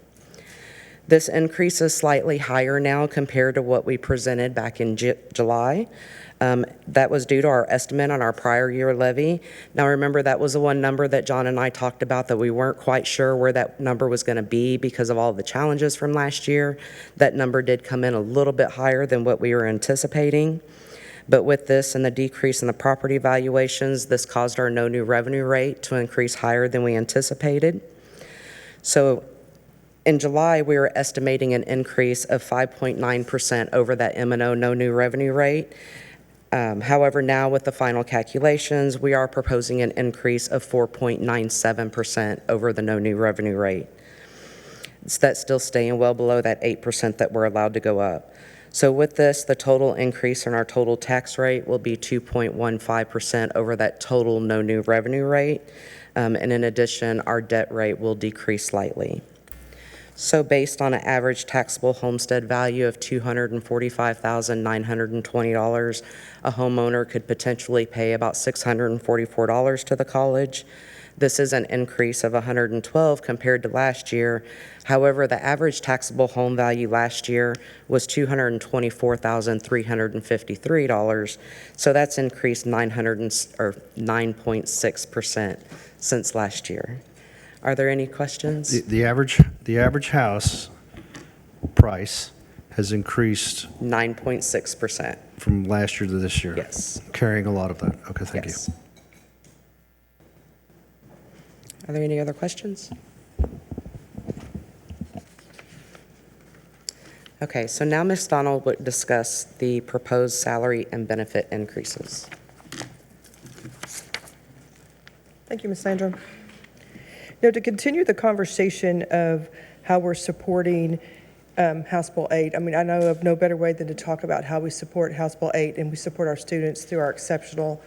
This increase is slightly higher now compared to what we presented back in July. That was due to our estimate on our prior year levy. Now remember, that was the one number that John and I talked about that we weren't quite sure where that number was going to be because of all the challenges from last year. That number did come in a little bit higher than what we were anticipating. But with this and the decrease in the property valuations, this caused our no new revenue rate to increase higher than we anticipated. So In July, we were estimating an increase of 5.9% over that M&O no new revenue rate. However, now with the final calculations, we are proposing an increase of 4.97% over the no new revenue rate. So that's still staying well below that 8% that we're allowed to go up. So with this, the total increase in our total tax rate will be 2.15% over that total no new revenue rate. And in addition, our debt rate will decrease slightly. So based on an average taxable homestead value of $245,920, a homeowner could potentially pay about $644 to the college. This is an increase of $112 compared to last year. However, the average taxable home value last year was $224,353, so that's increased 9.6% since last year. Are there any questions? The average house price has increased 9.6%. from last year to this year. Yes. Carrying a lot of that. Okay, thank you. Yes. Are there any other questions? Okay, so now Ms. Donald would discuss the proposed salary and benefit increases. Thank you, Ms. Sandra. Now, to continue the conversation of how we're supporting House Bill 8, I mean, I know of no better way than to talk about how we support House Bill 8, and we support our students through our exceptional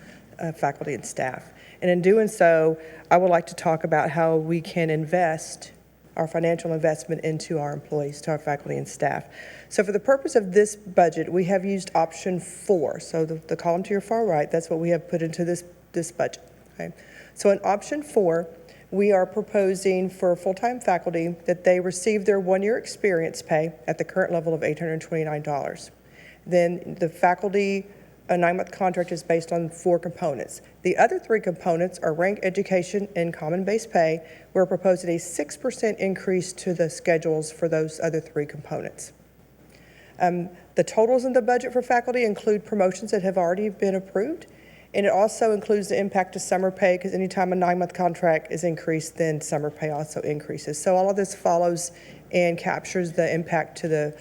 faculty and staff. And in doing so, I would like to talk about how we can invest our financial investment into our employees, to our faculty and staff. So for the purpose of this budget, we have used option 4. So the column to your far right, that's what we have put into this budget. Okay? So in option 4, we are proposing for full-time faculty that they receive their 1-year experience pay at the current level of $829. Then the faculty a 9-month contract is based on 4 components. The other 3 components are rank, education, and common base pay. We're proposing a 6% increase to the schedules for those other 3 components. The totals in the budget for faculty include promotions that have already been approved, and it also includes the impact to summer pay, because anytime a 9-month contract is increased, then summer pay also increases. So all of this follows and captures the impact to the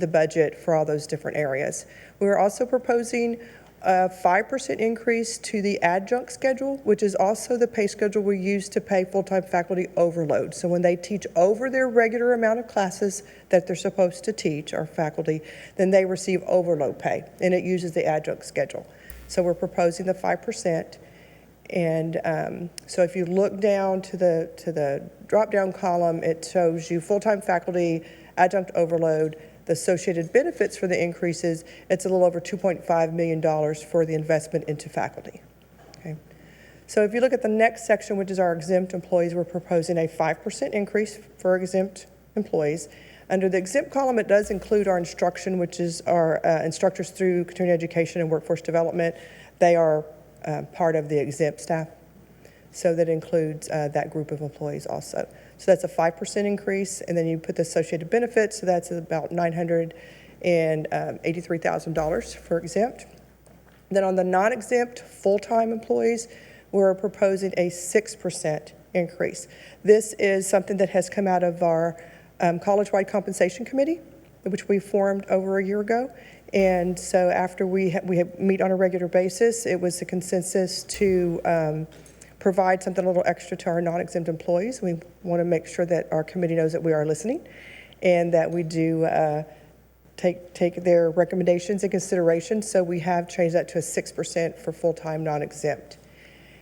budget for all those different areas. We're also proposing a 5% increase to the adjunct schedule, which is also the pay schedule we use to pay full-time faculty overload. So when they teach over their regular amount of classes that they're supposed to teach, our faculty, then they receive overload pay, and it uses the adjunct schedule. So we're proposing the 5%. And so if you look down to the drop-down column, it shows you full-time faculty, adjunct overload, the associated benefits for the increases. It's a little over $2.5 million for the investment into faculty. Okay. So if you look at the next section, which is our exempt employees, we're proposing a 5% increase for exempt employees. Under the exempt column, it does include our instruction, which is our instructors through continuing education and workforce development. They are part of the exempt staff. So that includes that group of employees also. So that's a 5% increase, and then you put the associated benefits, so that's about $983,000 for exempt. Then on the non-exempt full-time employees, we're proposing a 6% increase. This is something that has come out of our college-wide compensation committee, which we formed over a year ago. And so after we meet on a regular basis, it was the consensus to provide something a little extra to our non-exempt employees. We want to make sure that our committee knows that we are listening and that we do take their recommendations in consideration. So we have changed that to a 6% for full-time non-exempt.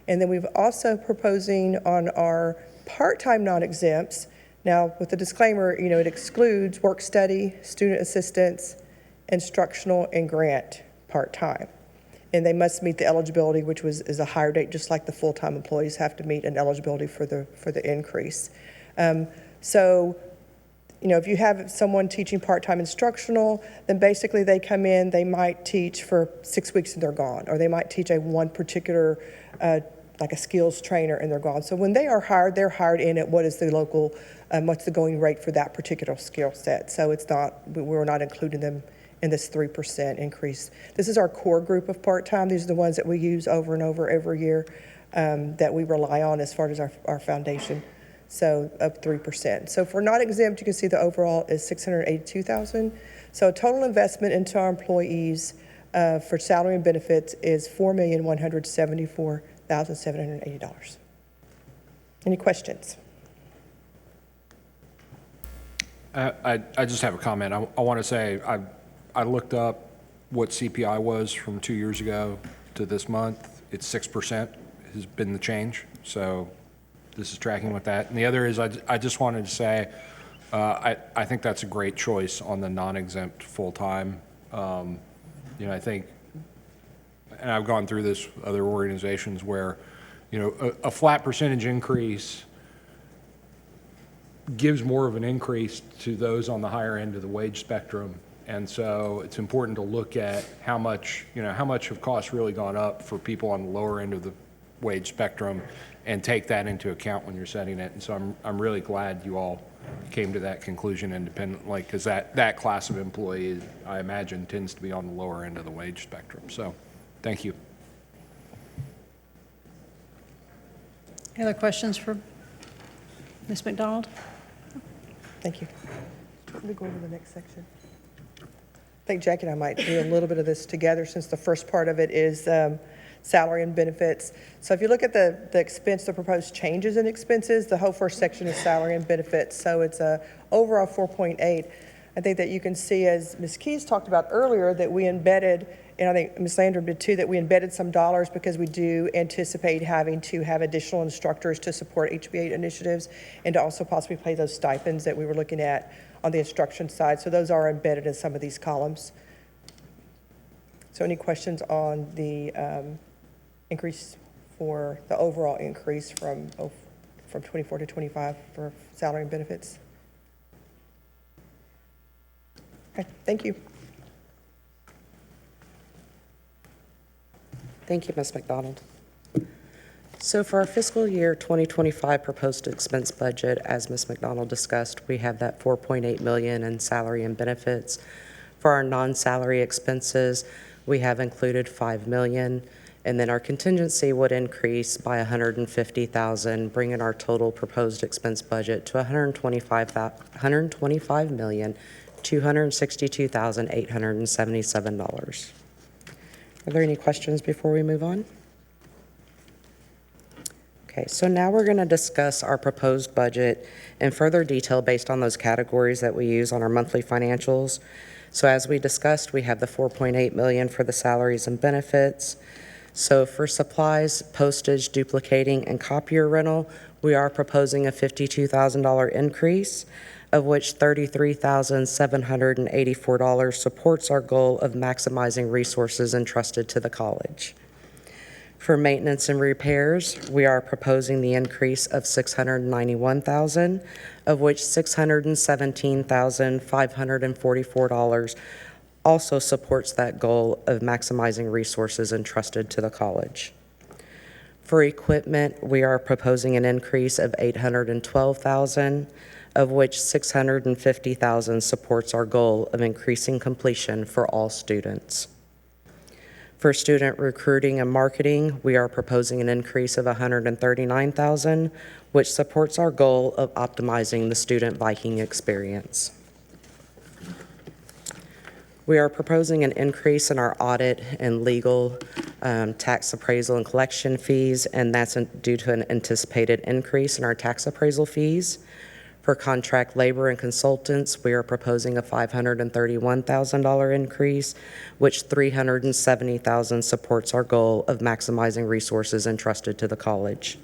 And then we've also proposing on our part-time non-exempts, now with the disclaimer, you know, it excludes work study, student assistance, instructional, and grant part-time. And they must meet the eligibility, which is a higher date, just like the full-time employees have to meet an eligibility for the increase. So, you know, if you have someone teaching part-time instructional, then basically they come in, they might teach for 6 weeks and they're gone, or they might teach one particular, like a skills trainer, and they're gone. So when they are hired, they're hired in at what is the local, what's the going rate for that particular skill set. So it's not, we're not including them in this 3% increase. This is our core group of part-time. These are the ones that we use over and over every year that we rely on as far as our foundation. so of 3%. So for non-exempt, you can see the overall is $682,000. So total investment into our employees for salary and benefits is $4,174,780. Any questions? I just have a comment. I want to say I looked up what CPI was from 2 years ago to this month. It's 6% has been the change. So this is tracking with that. And the other is I just wanted to say I think that's a great choice on the non-exempt full-time. I think, and I've gone through this with other organizations where, a flat percentage increase gives more of an increase to those on the higher end of the wage spectrum. And so it's important to look at how much have costs really gone up for people on the lower end of the wage spectrum and take that into account when you're setting it. And so I'm really glad you all came to that conclusion independently, because that class of employee, I imagine, tends to be on the lower end of the wage spectrum. So thank you. Any other questions for Ms. McDonald? Thank you. Let me go over the next section. I think Jackie and I might do a little bit of this together, since the first part of it is salary and benefits. So if you look at the expense, the proposed changes in expenses, the whole first section is salary and benefits. So it's a overall 4.8. I think that you can see, as Ms. Keys talked about earlier, that we embedded, and I think Ms. Landrum did too, that we embedded some dollars because we do anticipate having to have additional instructors to support HB8 initiatives and to also possibly pay those stipends that we were looking at on the instruction side. So those are embedded in some of these columns. So any questions on the increase, for the overall increase from 24 to 25 for salary and benefits? Okay, thank you. Thank you, Ms. McDonald. So for our fiscal year 2025 proposed expense budget, as Ms. McDonald discussed, we have that $4.8 million in salary and benefits. For our non-salary expenses, we have included $5 million, and then our contingency would increase by $150,000, bringing our total proposed expense budget to $125,262,877. Are there any questions before we move on? Okay, so now we're going to discuss our proposed budget in further detail based on those categories that we use on our monthly financials. So as we discussed, we have the $4.8 million for the salaries and benefits. So for supplies, postage, duplicating, and copier rental, we are proposing a $52,000 increase, of which $33,784 supports our goal of maximizing resources entrusted to the college. For maintenance and repairs, we are proposing the increase of $691,000, of which $617,544 also supports that goal of maximizing resources entrusted to the college. For equipment, we are proposing an increase of $812,000, of which $650,000 supports our goal of increasing completion for all students. For student recruiting and marketing, we are proposing an increase of $139,000, which supports our goal of optimizing the student Viking experience. We are proposing an increase in our audit and legal, tax appraisal and collection fees, and that's due to an anticipated increase in our tax appraisal fees. For contract labor and consultants, we are proposing a $531,000 increase, which $370,000 supports our goal of maximizing resources entrusted to the college.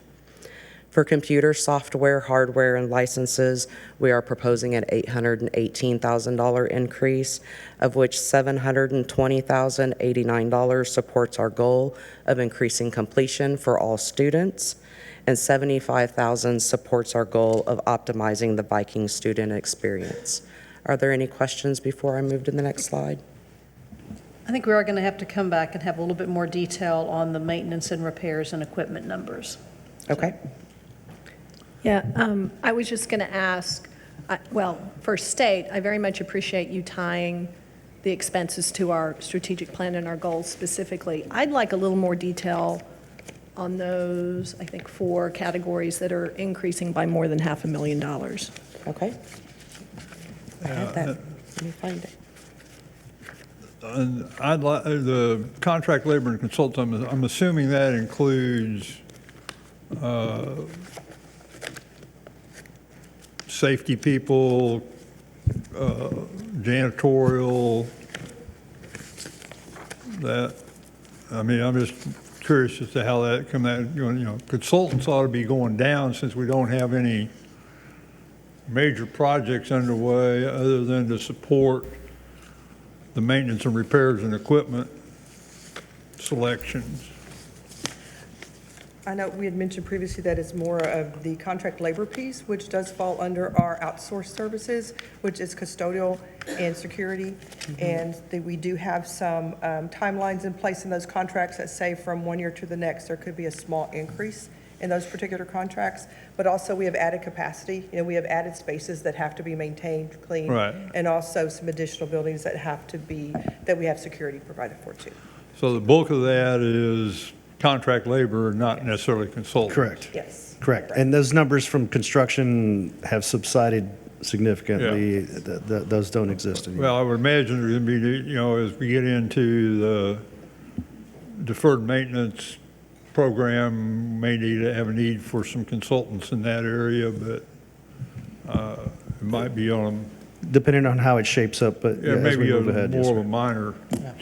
For computer software, hardware, and licenses, we are proposing an $818,000 increase, of which $720,089 supports our goal of increasing completion for all students, and $75,000 supports our goal of optimizing the Viking student experience. Are there any questions before I move to the next slide? I think we are going to have to come back and have a little bit more detail on the maintenance and repairs and equipment numbers. Okay. Yeah, I was just going to ask, for state, I very much appreciate you tying the expenses to our strategic plan and our goals specifically. I'd like a little more detail on those, I think, 4 categories that are increasing by more than $500,000. Okay. I had that. Let me find it. And I'd like, the contract labor and consultant, I'm assuming that includes safety people, janitorial, that, I mean, I'm just curious as to how that come out, you know, consultants ought to be going down since we don't have any major projects underway other than to support the maintenance and repairs and equipment selections. I know we had mentioned previously that it's more of the contract labor piece, which does fall under our outsourced services, which is custodial and security. And we do have some timelines in place in those contracts that say from one year to the next, there could be a small increase in those particular contracts. But also we have added capacity, you know, we have added spaces that have to be maintained, clean. Right. And also some additional buildings that have to be, that we have security provided for too. So the bulk of that is contract labor, not necessarily consultants. Correct. Yes. Correct. And those numbers from construction have subsided significantly. Those don't exist anymore. Well, I would imagine there's going to be, you know, as we get into the deferred maintenance program, may need to have a need for some consultants in that area, but it might be on, Depending on how it shapes up, but yeah, as we maybe a move ahead, yes, more of sir. a minor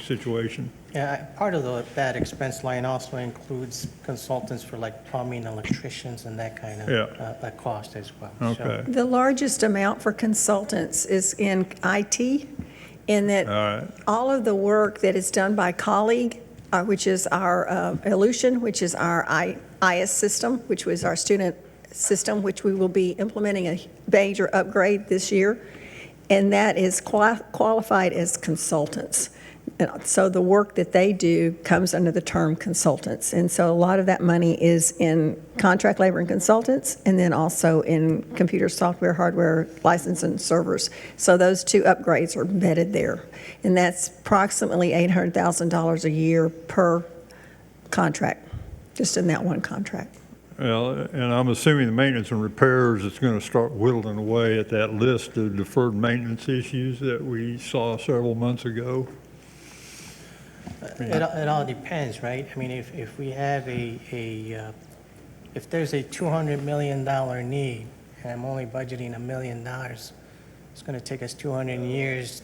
situation. Yeah, part of that expense line also includes consultants for like plumbing, electricians, and that kind of Yeah. cost as well. Okay. The largest amount for consultants is in IT, in that All right. all of the work that is done by colleague, which is our Elution, which is our IS system, which was our student system, which we will be implementing a major upgrade this year, and that is qualified as consultants. And so the work that they do comes under the term consultants. And so a lot of that money is in contract labor and consultants, and then also in computer software, hardware, license, and servers. So those 2 upgrades are embedded there. And that's approximately $800,000 a year per contract, just in that one contract. Well, and I'm assuming the maintenance and repairs is going to start whittling away at that list of deferred maintenance issues that we saw several months ago. It all depends, right? I mean, if we have if there's a $200 million need, and I'm only budgeting $1 million, it's going to take us 200 years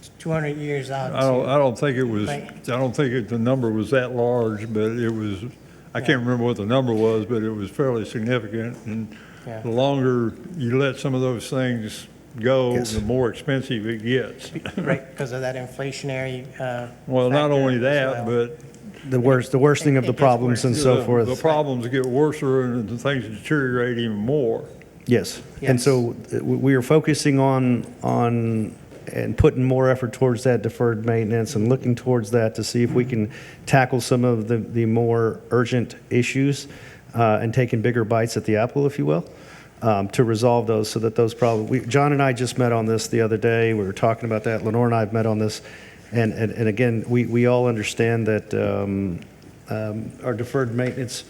out. I don't think it was, Right. I don't think the number was that large, but it was, I can't remember what the number was, but it was fairly significant. And Yeah. the longer you let some of those things go, Yes. the more expensive it gets. Right, because of that inflationary. Well, not factor only as that, well. but The worsening of It the gets problems and so the forth. problems get worse and the things deteriorate even more. Yes. And Yes. so we are focusing on and putting more effort towards that deferred maintenance and looking towards that to see if we can tackle some of the more urgent issues and taking bigger bites at the apple, if you will, to resolve those so that those problems. John and I just met on this the other day. We were talking about that. Lenore and I have met on this. And again, we all understand that our deferred maintenance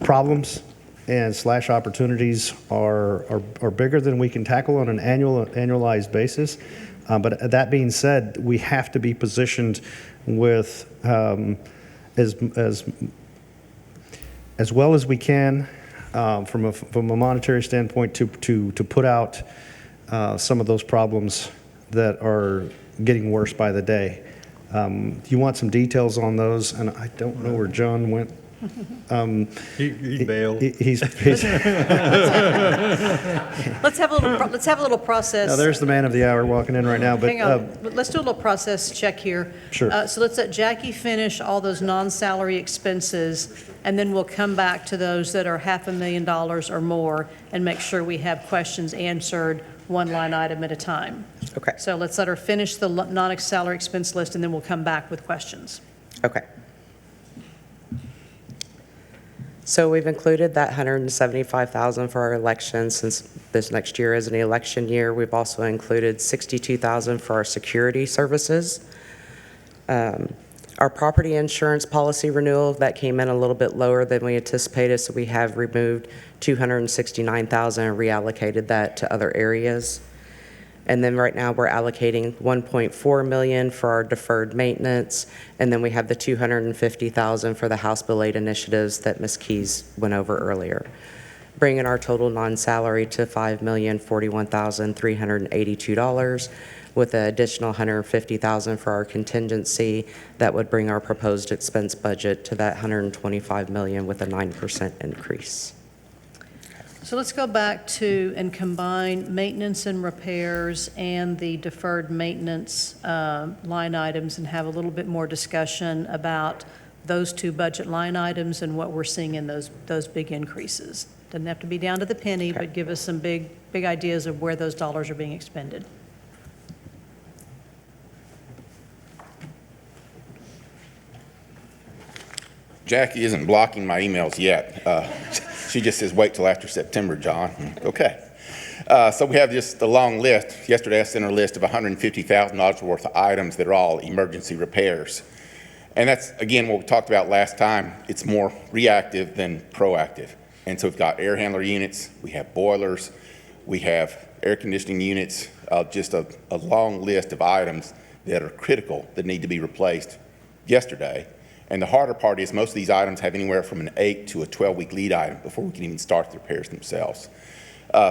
problems and / opportunities are bigger than we can tackle on an annualized basis. But that being said, we have to be positioned with as well as we can from a monetary standpoint to put out some of those problems that are getting worse by the day. You want some details on those, and I don't know where John went. He bailed. He's Let's have a little process. now there's the man of the hour walking in right now. But Hang on, let's do a little process check here. Sure. So let's let Jackie finish all those non-salary expenses, and then we'll come back to those that are $500,000 or more and make sure we have questions answered one line item at a time. Okay. So let's let her finish the non-salary expense list, and then we'll come back with questions. Okay. So we've included that $175,000 for our elections, since this next year is an election year. We've also included $62,000 for our security services. Our Our property insurance policy renewal, that came in a little bit lower than we anticipated, so we have removed $269,000 and reallocated that to other areas. And then right now, we're allocating $1.4 million for our deferred maintenance, and then we have the $250,000 for the House Bill 8 initiatives that Ms. Keys went over earlier, bringing our total non-salary to $5,041,382, with an additional $150,000 for our contingency. That would bring our proposed expense budget to that $125 million with a 9% increase. So let's go back to and combine maintenance and repairs and the deferred maintenance line items and have a little bit more discussion about those two budget line items and what we're seeing in those big increases. Doesn't have to be down to the penny, but give us some big ideas of where those dollars are being expended. Jackie isn't blocking my emails yet. She just says, wait till after September, John. Okay. So we have just a long list. Yesterday I sent her a list of $150,000 worth of items that are all emergency repairs. And that's, again, what we talked about last time. It's more reactive than proactive. And so we've got air handler units, we have boilers, we have air conditioning units, just a long list of items that are critical that need to be replaced yesterday. And the harder part is most of these items have anywhere from an 8 to a 12-week lead item before we can even start the repairs themselves.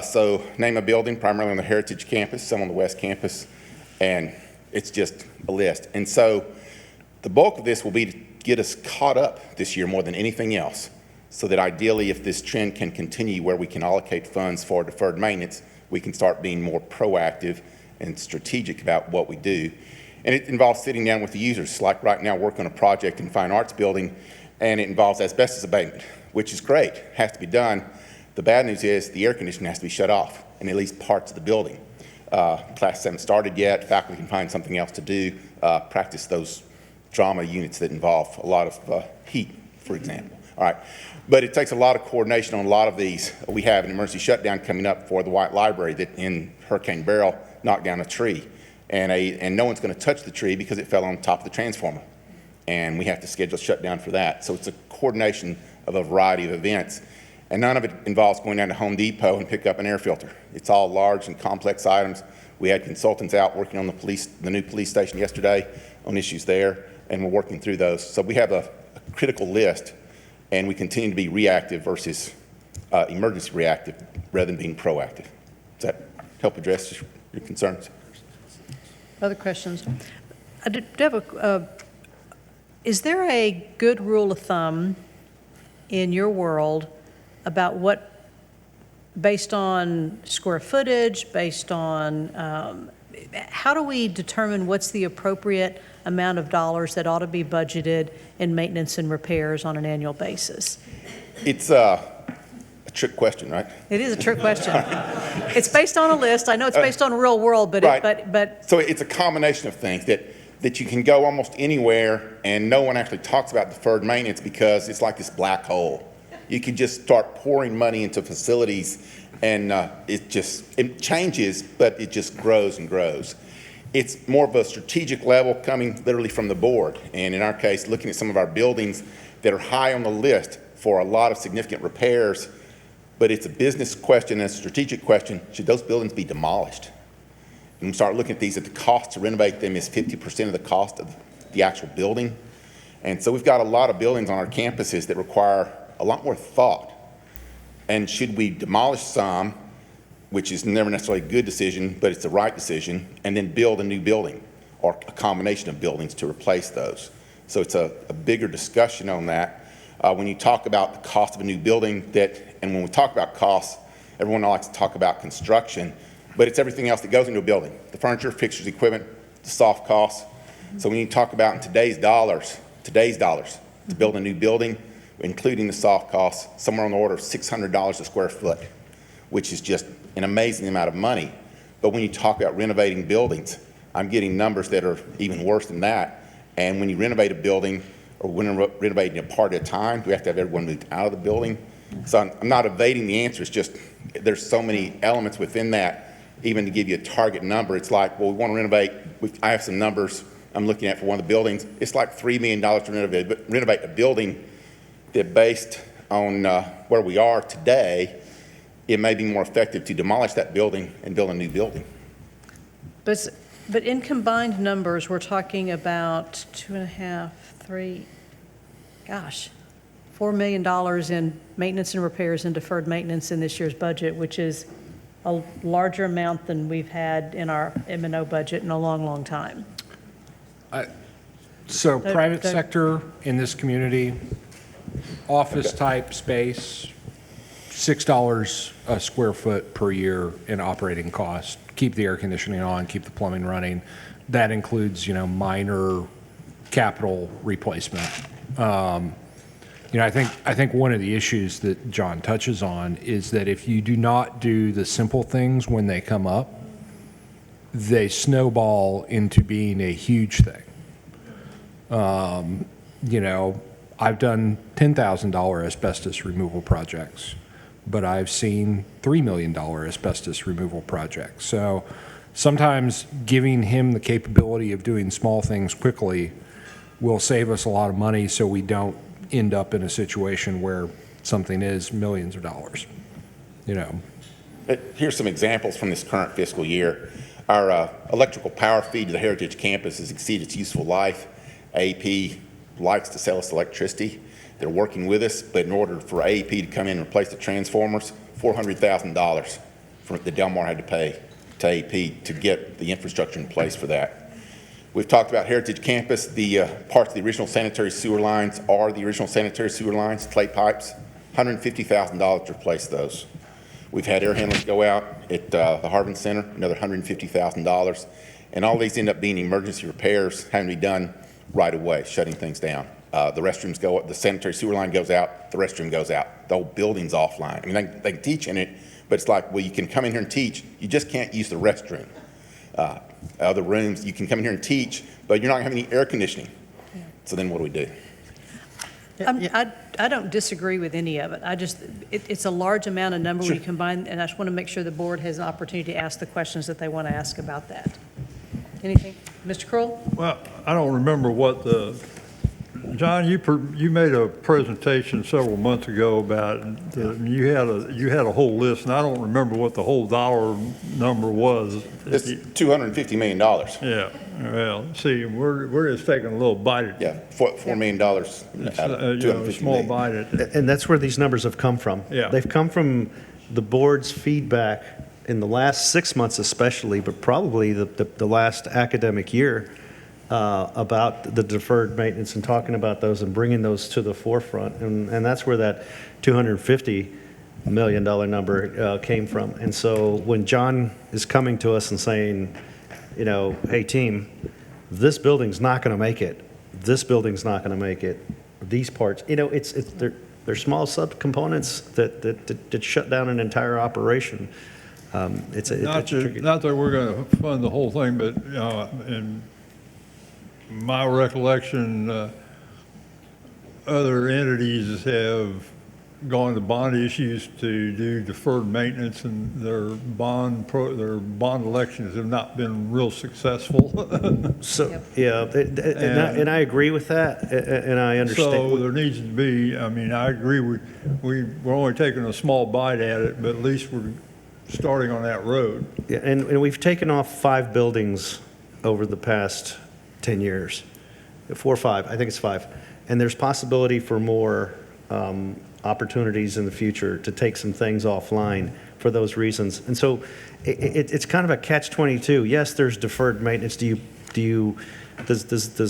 So name a building, primarily on the Heritage campus, some on the West campus, and it's just a list. And so the bulk of this will be to get us caught up this year more than anything else, so that ideally if this trend can continue where we can allocate funds for deferred maintenance, we can start being more proactive and strategic about what we do. And it involves sitting down with the users, like right now working on a project in Fine Arts Building, and it involves asbestos abatement, which is great, has to be done. The bad news is the air conditioning has to be shut off in at least parts of the building. Classes haven't started yet. Faculty can find something else to do, practice those drama units that involve a lot of heat, for example. All right, but it takes a lot of coordination on a lot of these. We have an emergency shutdown coming up for the White Library that in Hurricane Beryl knocked down a tree. And no one's going to touch the tree because it fell on top of the transformer. And we have to schedule a shutdown for that. So it's a coordination of a variety of events. And none of it involves going down to Home Depot and pick up an air filter. It's all large and complex items. We had consultants out working on the new police station yesterday on issues there, and we're working through those. So we have a critical list, and we continue to be reactive versus emergency reactive rather than being proactive. Does that help address your concerns? Other questions? I do have is there a good rule of thumb in your world about what, based on square footage, based on, how do we determine what's the appropriate amount of dollars that ought to be budgeted in maintenance and repairs on an annual basis? It's a trick question, right? It is a trick question. It's based on a list. I know it's based on real world, but right. but so it's a combination of things that you can go almost anywhere, and no one actually talks about deferred maintenance because it's like this black hole. You can just start pouring money into facilities, and it changes, but it just grows and grows. It's more of a strategic level coming literally from the board, and in our case, looking at some of our buildings that are high on the list for a lot of significant repairs. But it's a business question and a strategic question. Should those buildings be demolished? And we start looking at these, at the cost to renovate them is 50% of the cost of the actual building. And so we've got a lot of buildings on our campuses that require a lot more thought. And should we demolish some, which is never necessarily a good decision, but it's the right decision, and then build a new building or a combination of buildings to replace those? So it's a bigger discussion on that. When you talk about the cost of a new building, and when we talk about costs, everyone likes to talk about construction, but it's everything else that goes into a building. The furniture, fixtures, equipment, the soft costs. So when you talk about in today's dollars, to build a new building, including the soft costs, somewhere on the order of $600 a square foot, which is just an amazing amount of money. But when you talk about renovating buildings, I'm getting numbers that are even worse than that. And when you renovate a building, or when we're renovating a part at a time, do we have to have everyone moved out of the building? So I'm not evading the answer. It's just there's so many elements within that. Even to give you a target number, it's like, well, we want to renovate. I have some numbers I'm looking at for one of the buildings. It's like $3 million to renovate a building that, based on where we are today, it may be more effective to demolish that building and build a new building. But in combined numbers, we're talking about 2.5, 3, gosh, $4 million in maintenance and repairs and deferred maintenance in this year's budget, which is a larger amount than we've had in our M&O budget in a long, long time. So private the- sector in this community, office-type space, $6 a square foot per year in operating cost. Keep the air conditioning on, keep the plumbing running. That includes, minor capital replacement. I think one of the issues that John touches on is that if you do not do the simple things when they come up, they snowball into being a huge thing. I've done $10,000 asbestos removal projects, but I've seen $3 million asbestos removal projects. So sometimes giving him the capability of doing small things quickly will save us a lot of money, so we don't end up in a situation where something is millions of dollars. Here's some examples from this current fiscal year. Our electrical power feed to the Heritage Campus has exceeded its useful life. AEP likes to sell us electricity. They're working with us, but in order for AEP to come in and replace the transformers, $400,000 that Delmar had to pay to AEP to get the infrastructure in place for that. We've talked about Heritage Campus. The parts of the original sanitary sewer lines are the original sanitary sewer lines, clay pipes, $150,000 to replace those. We've had air handlers go out at the Harvin Center, another $150,000. And all these end up being emergency repairs having to be done right away, shutting things down. The restrooms go up, the sanitary sewer line goes out, the restroom goes out. The whole building's offline. I mean, they can teach in it, but it's like, well, you can come in here and teach. You just can't use the restroom. Other rooms, you can come in here and teach, but you're not going to have any air conditioning. So then what do we do? I don't disagree with any of it. It's a large amount of number when you combine, and I just want to make sure the board has an opportunity to ask the questions that they want to ask about that. Anything? Mr. Kroll? Well, I don't remember what John, you made a presentation several months ago about, you had a whole list, and I don't remember what the whole dollar number was. It's $250 million. Yeah, well, see, we're just taking a little bite at it. Yeah, $4 million out of $250 small million. bite at it. And that's where these numbers have come from. Yeah. They've come from the board's feedback in the last 6 months especially, but probably the last academic year, about the deferred maintenance and talking about those and bringing those to the forefront. And that's where that $250 million number came from. And so when John is coming to us and saying, hey, team, this building's not going to make it. This building's not going to make it. These parts, they're small subcomponents that shut down an entire operation. It's tricky. Not that we're going to fund the whole thing, but in my recollection, other entities have gone to bond issues to do deferred maintenance, and their bond elections have not been real successful. So, yeah, and I agree with that, and I understand. So there needs to be, I agree, we're only taking a small bite at it, but at least we're starting on that road. Yeah, and we've taken off 5 buildings over the past 10 years, 4 or 5, I think it's 5. And there's possibility for more opportunities in the future to take some things offline for those reasons. And so it's kind of a catch-22. Yes, there's deferred maintenance. Does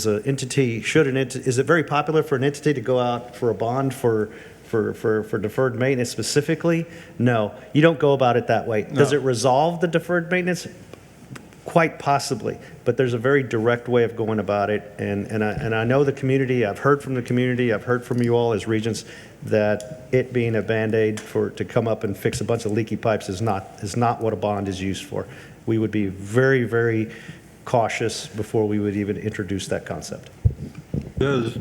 an entity, is it very popular for an entity to go out for a bond for deferred maintenance specifically? No, you don't go about it that way. No. Does it resolve the deferred maintenance? Quite possibly, but there's a very direct way of going about it, and I know the community. I've heard from the community. I've heard from you all as Regents that it being a Band-Aid to come up and fix a bunch of leaky pipes is not what a bond is used for. We would be very, very cautious before we would even introduce that concept. Does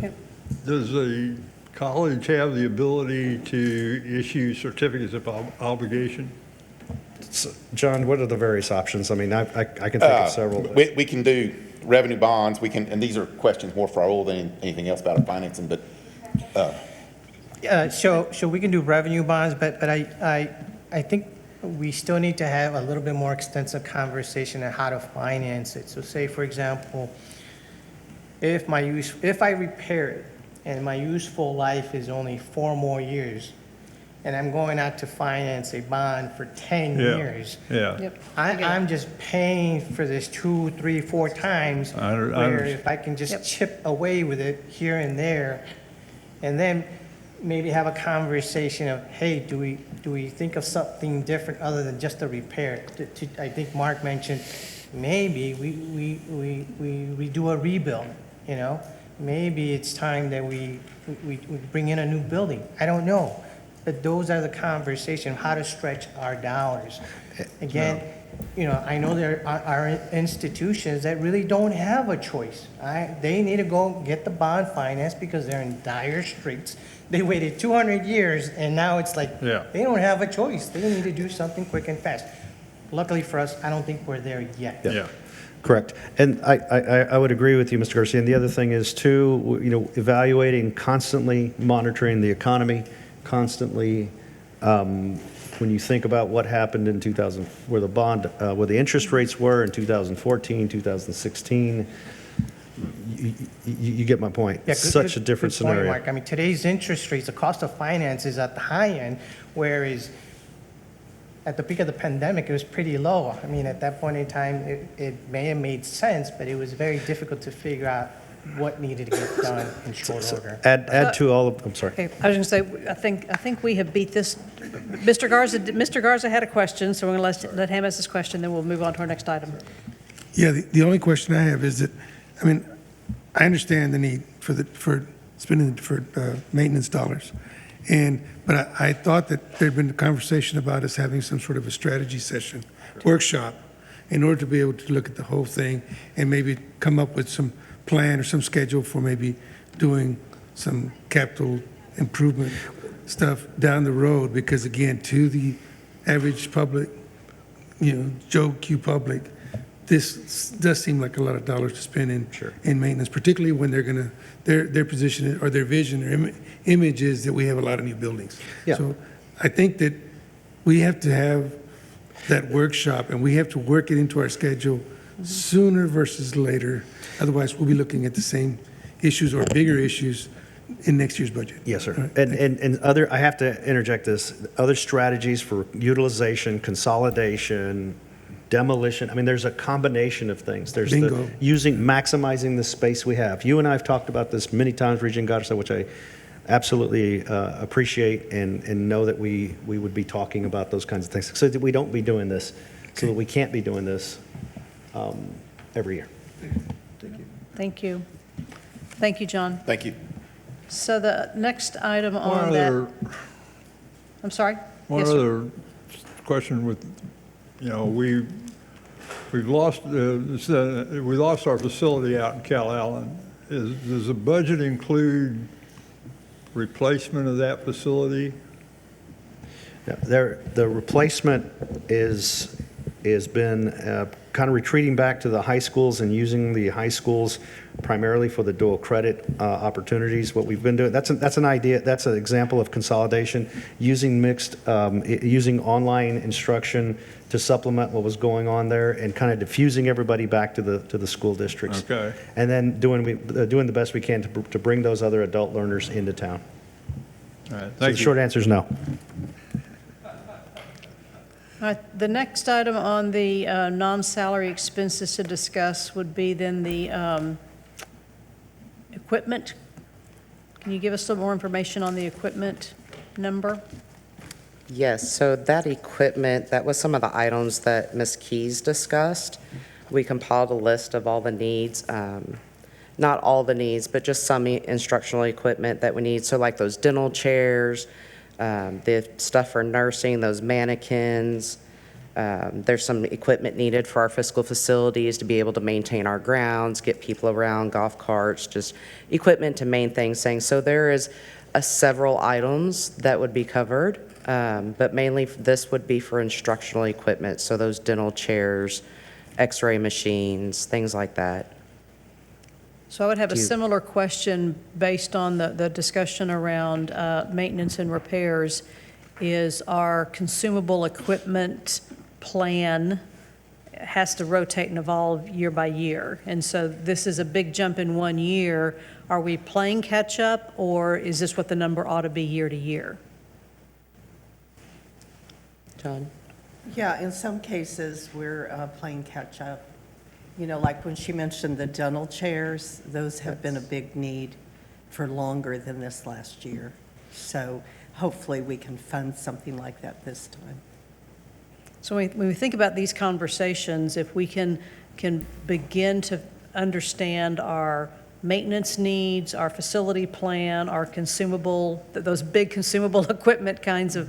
the college have the ability to issue certificates of obligation? So, John, what are the various options? I can think of several. We can do revenue bonds, we can, and these are questions more for Raul than anything else about our financing, but So we can do revenue bonds, but I think we still need to have a little bit more extensive conversation on how to finance it. So say, for example, if I repair it and my useful life is only 4 more years, and I'm going out to finance a bond for 10 Yeah. years, Yeah. Yep. I'm just paying for this 2, 3, 4 times, I where understand. if I can just Yep. chip away with it here and there, and then maybe have a conversation of, hey, do we think of something different other than just a repair? I think Mark mentioned, maybe we do a rebuild, you know? Maybe it's time that we bring in a new building. I don't know. But those are the conversations, how to stretch our dollars. Again, you know, I know there are institutions that really don't have a choice. They need to go get the bond finance because they're in dire straits. They waited 200 years, and now it's like, Yeah. they don't have a choice. They need to do something quick and fast. Luckily for us, I don't think we're there yet. Yeah. Correct. And I would agree with you, Mr. Garcia. And the other thing is too, you know, evaluating, constantly monitoring the economy, constantly, when you think about what happened in 2000, where the interest rates were in 2014, 2016, you get my point. Yeah, Such a different good point, scenario. Mark. I mean, today's interest rates, the cost of finance is at the high end, whereas at the peak of the pandemic, it was pretty low. I mean, at that point in time, it may have made sense, but it was very difficult to figure out what needed to get done in short order. Add to all of, I'm sorry. Okay, I was going to say, I think we have beat this. Mr. Garza had a question, so we're going to let him ask his question, then we'll move on to our next item. Yeah, the only question I have is that, I mean, I understand the need for spending for maintenance dollars. But I thought that there'd been a conversation about us having some sort of a strategy session, workshop, in order to be able to look at the whole thing and maybe come up with some plan or some schedule for maybe doing some capital improvement stuff down the road. Because again, to the average public, you know, Joe Q public, this does seem like a lot of dollars to spend in maintenance, particularly when they're gonna, their position or their vision or image is that we have a lot of new buildings. Yeah. So I think that we have to have that workshop and we have to work it into our schedule sooner versus later. Otherwise, we'll be looking at the same issues or bigger issues in next year's budget. Yes, sir. All right, And other, I have to interject this, other strategies for utilization, consolidation, demolition. I mean, there's a combination of things. There's Bingo. maximizing the space we have. You and I have talked about this many times, Regent Garza, which I absolutely appreciate and know that we would be talking about those kinds of things so that we don't be doing this, so that we can't be doing this every year. Thank you. Thank you, John. thank you. So the next item One on other, that, I'm sorry? one Yes, sir. other question with, you know, we lost our facility out in Cal Allen. Does the budget include replacement of that facility? Yeah, the replacement has been kind of retreating back to the high schools and using the high schools primarily for the dual credit opportunities. What we've been doing, that's an idea, that's an example of consolidation, using using online instruction to supplement what was going on there and kind of diffusing everybody back to the school districts. Okay. And then doing the best we can to bring those other adult learners into town. All right, So the thank you. short answer is no. All right, the next item on the non-salary expenses to discuss would be then the equipment. Can you give us some more information on the equipment number? Yes, so that equipment, that was some of the items that Ms. Keys discussed. We compiled a list of all the needs, not all the needs, but just some instructional equipment that we need. So like those dental chairs, the stuff for nursing, those mannequins. There's some equipment needed for our fiscal facilities to be able to maintain our grounds, get people around, golf carts, just equipment to main things. So there is several items that would be covered, but mainly this would be for instructional equipment. So those dental chairs, x-ray machines, things like that. So I would have a Do you- similar question based on the discussion around maintenance and repairs. Is our consumable equipment plan has to rotate and evolve year by year? And so this is a big jump in 1 year. Are we playing catch-up, or is this what the number ought to be year to year? John? Yeah, in some cases, we're playing catch-up. You know, like when she mentioned the dental chairs, those have been a big need for longer than this last year. So hopefully we can fund something like that this time. So when we think about these conversations, if we can begin to understand our maintenance needs, our facility plan, our consumable, those big consumable equipment kinds of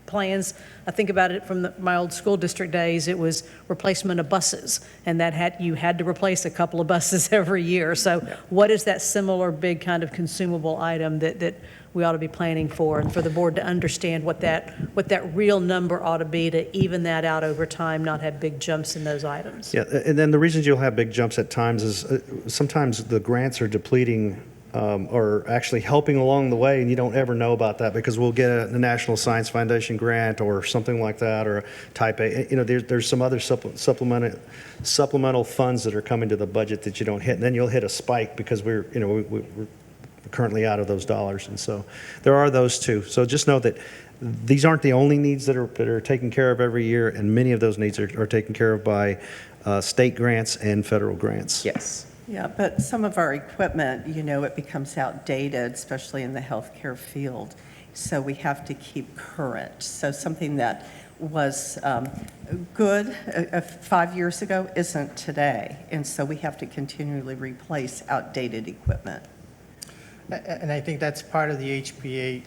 plans. I think about it from my old school district days. It was replacement of buses, and you had to replace a couple of buses every year. So what is that similar big kind of consumable item that we ought to be planning for, and for the board to understand what that real number ought to be to even that out over time, not have big jumps in those items? Yeah, and then the reasons you'll have big jumps at times is sometimes the grants are depleting or actually helping along the way, and you don't ever know about that because we'll get a National Science Foundation grant or something like that, or a type A. You know, there's some other supplemental funds that are coming to the budget that you don't hit, and then you'll hit a spike because we're currently out of those dollars, and so there are those too. So just know that these aren't the only needs that are taken care of every year, and many of those needs are taken care of by state grants and federal grants. Yes. Yeah, but some of our equipment, you know, it becomes outdated, especially in the healthcare field. So we have to keep current. So something that was good 5 years ago isn't today. And so we have to continually replace outdated equipment. And I think that's part of the HPA,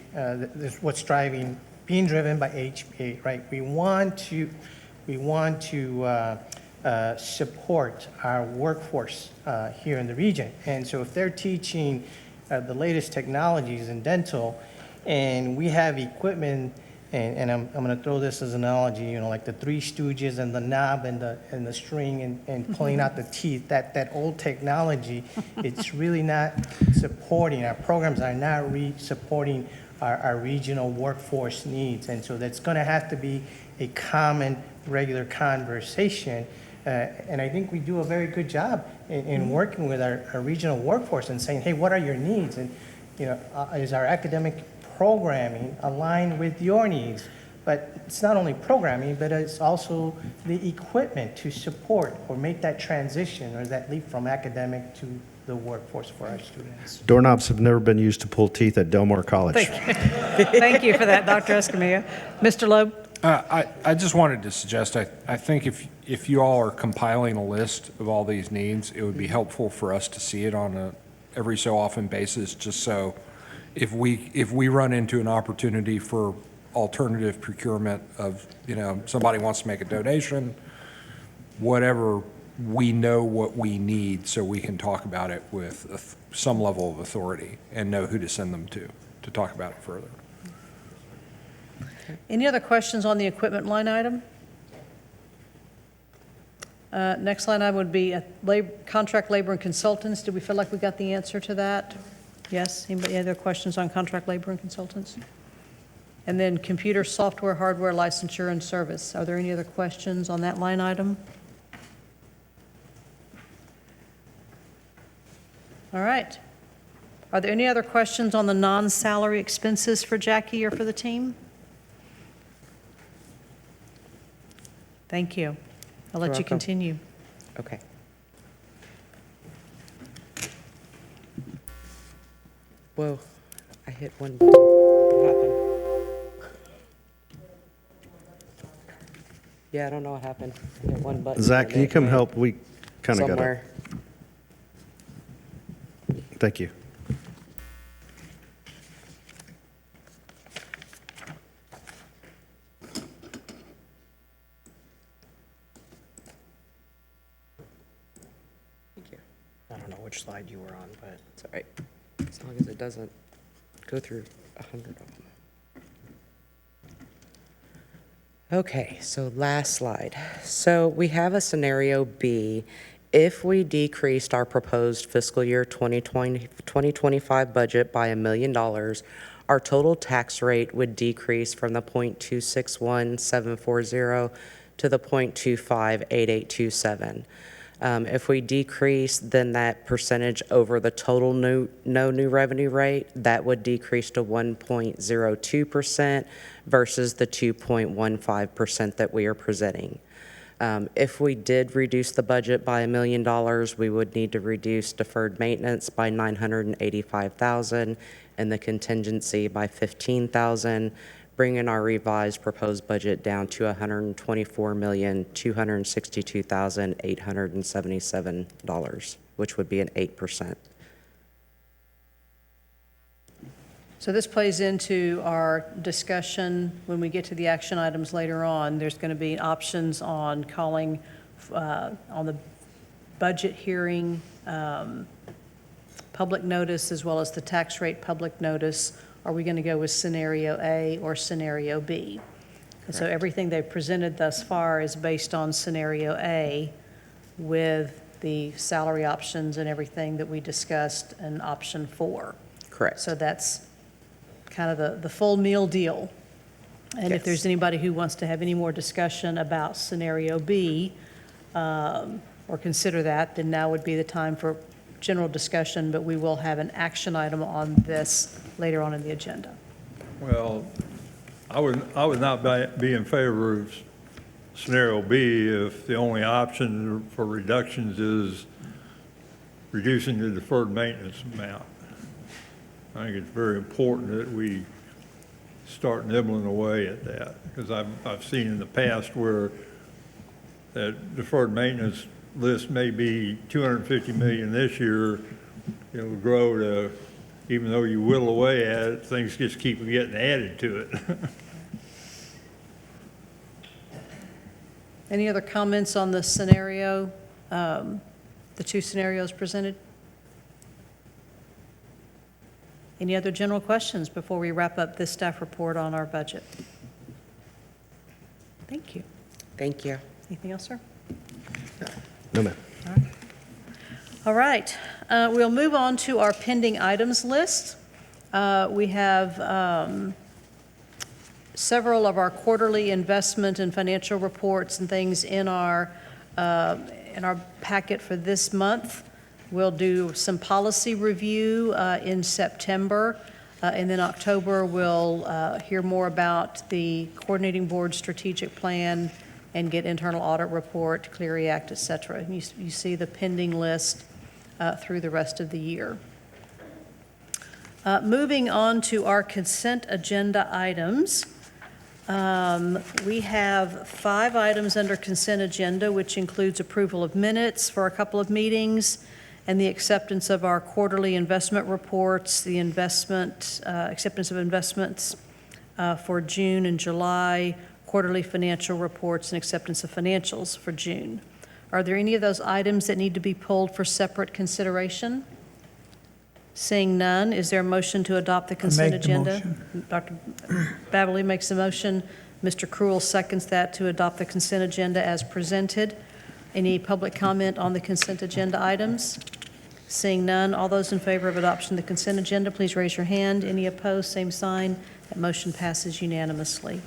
what's being driven by HPA, right? We want to support our workforce here in the region. And so if they're teaching the latest technologies in dental, and we have equipment, and I'm going to throw this as an analogy, you know, like the Three Stooges and the knob and the string and pulling out the teeth, that old technology, it's really not supporting, our programs are not supporting our regional workforce needs. And so that's going to have to be a common, regular conversation. And I think we do a very good job in working with our regional workforce and saying, hey, what are your needs? And, you know, is our academic programming aligned with your needs? But it's not only programming, but it's also the equipment to support or make that transition or that leap from academic to the workforce for our students. Doorknobs have never been used to pull teeth at Del Mar College. Thank you for that, Dr. Escamilla. Mr. Loeb? I just wanted to suggest, I think if you all are compiling a list of all these needs, it would be helpful for us to see it on a every so often basis, just so if we run into an opportunity for alternative procurement of, you know, somebody wants to make a donation, whatever, we know what we need so we can talk about it with some level of authority and know who to send them to talk about it further. Any other questions on the equipment line item? Next line item would be contract labor and consultants. Do we feel like we got the answer to that? Yes? Anybody other questions on contract labor and consultants? And then computer, software, hardware, licensure, and service. Are there any other questions on that line item? All right. Are there any other questions on the non-salary expenses for Jackie or for the team? Thank you. I'll let you continue. Okay. Whoa, I hit one button. What happened? Yeah, I don't know what happened. I hit one button. Zach, can you come help? We kind of got it. Somewhere. Thank you. Thank you. I don't know which slide you were on, but It's all right. As long as it doesn't go through 100 of them. Okay, so last slide. So we have a scenario B If we decreased our proposed fiscal year 2025 budget by $1 million, our total tax rate would decrease from the 0.261740 to the 0.258827. If we decrease, then that percentage over the total no new revenue rate, that would decrease to 1.02% versus the 2.15% that we are presenting. If we did reduce the budget by $1 million, we would need to reduce deferred maintenance by $985,000 and the contingency by $15,000, bringing our revised proposed budget down to $124,262,877, which would be an 8%. So this plays into our discussion when we get to the action items later on. There's going to be options on calling on the budget hearing, public notice, as well as the tax rate public notice. Are we going to go with scenario A or scenario B? And so everything they've presented thus far is based on scenario A with the salary options and everything that we discussed in option 4. Correct. So that's kind of the full meal deal. And if there's anybody who wants to have any more discussion about scenario B or consider that, then now would be the time for general discussion, but we will have an action item on this later on in the agenda. Well, I would not be in favor of scenario B if the only option for reductions is reducing the deferred maintenance amount. I think it's very important that we start nibbling away at that, because I've seen in the past where that deferred maintenance list may be $250 million this year. It'll grow to, even though you whittle away at it, things just keep getting added to it. Any other comments on the scenario, the two scenarios presented? Any other general questions before we wrap up this staff report on our budget? Thank you. Thank you. Anything else, sir? No, ma'am. All right. We'll move on to our pending items list. We have several of our quarterly investment and financial reports and things in our packet for this month. We'll do some policy review in September, and then October we'll hear more about the coordinating board strategic plan and get internal audit report, Clery Act, et cetera. You see the pending list through the rest of the year. Moving on to our consent agenda items. We have 5 items under consent agenda, which includes approval of minutes for a couple of meetings and the acceptance of our quarterly investment reports, the acceptance of investments for June and July, quarterly financial reports, and acceptance of financials for June. Are there any of those items that need to be pulled for separate consideration? Seeing none, is there a motion to adopt the consent agenda? Dr. Babley makes a motion. Mr. Cruel seconds that to adopt the consent agenda as presented. Any public comment on the consent agenda items? Seeing none, all those in favor of adoption of the consent agenda, please raise your hand. Any opposed, same sign. That motion passes unanimously.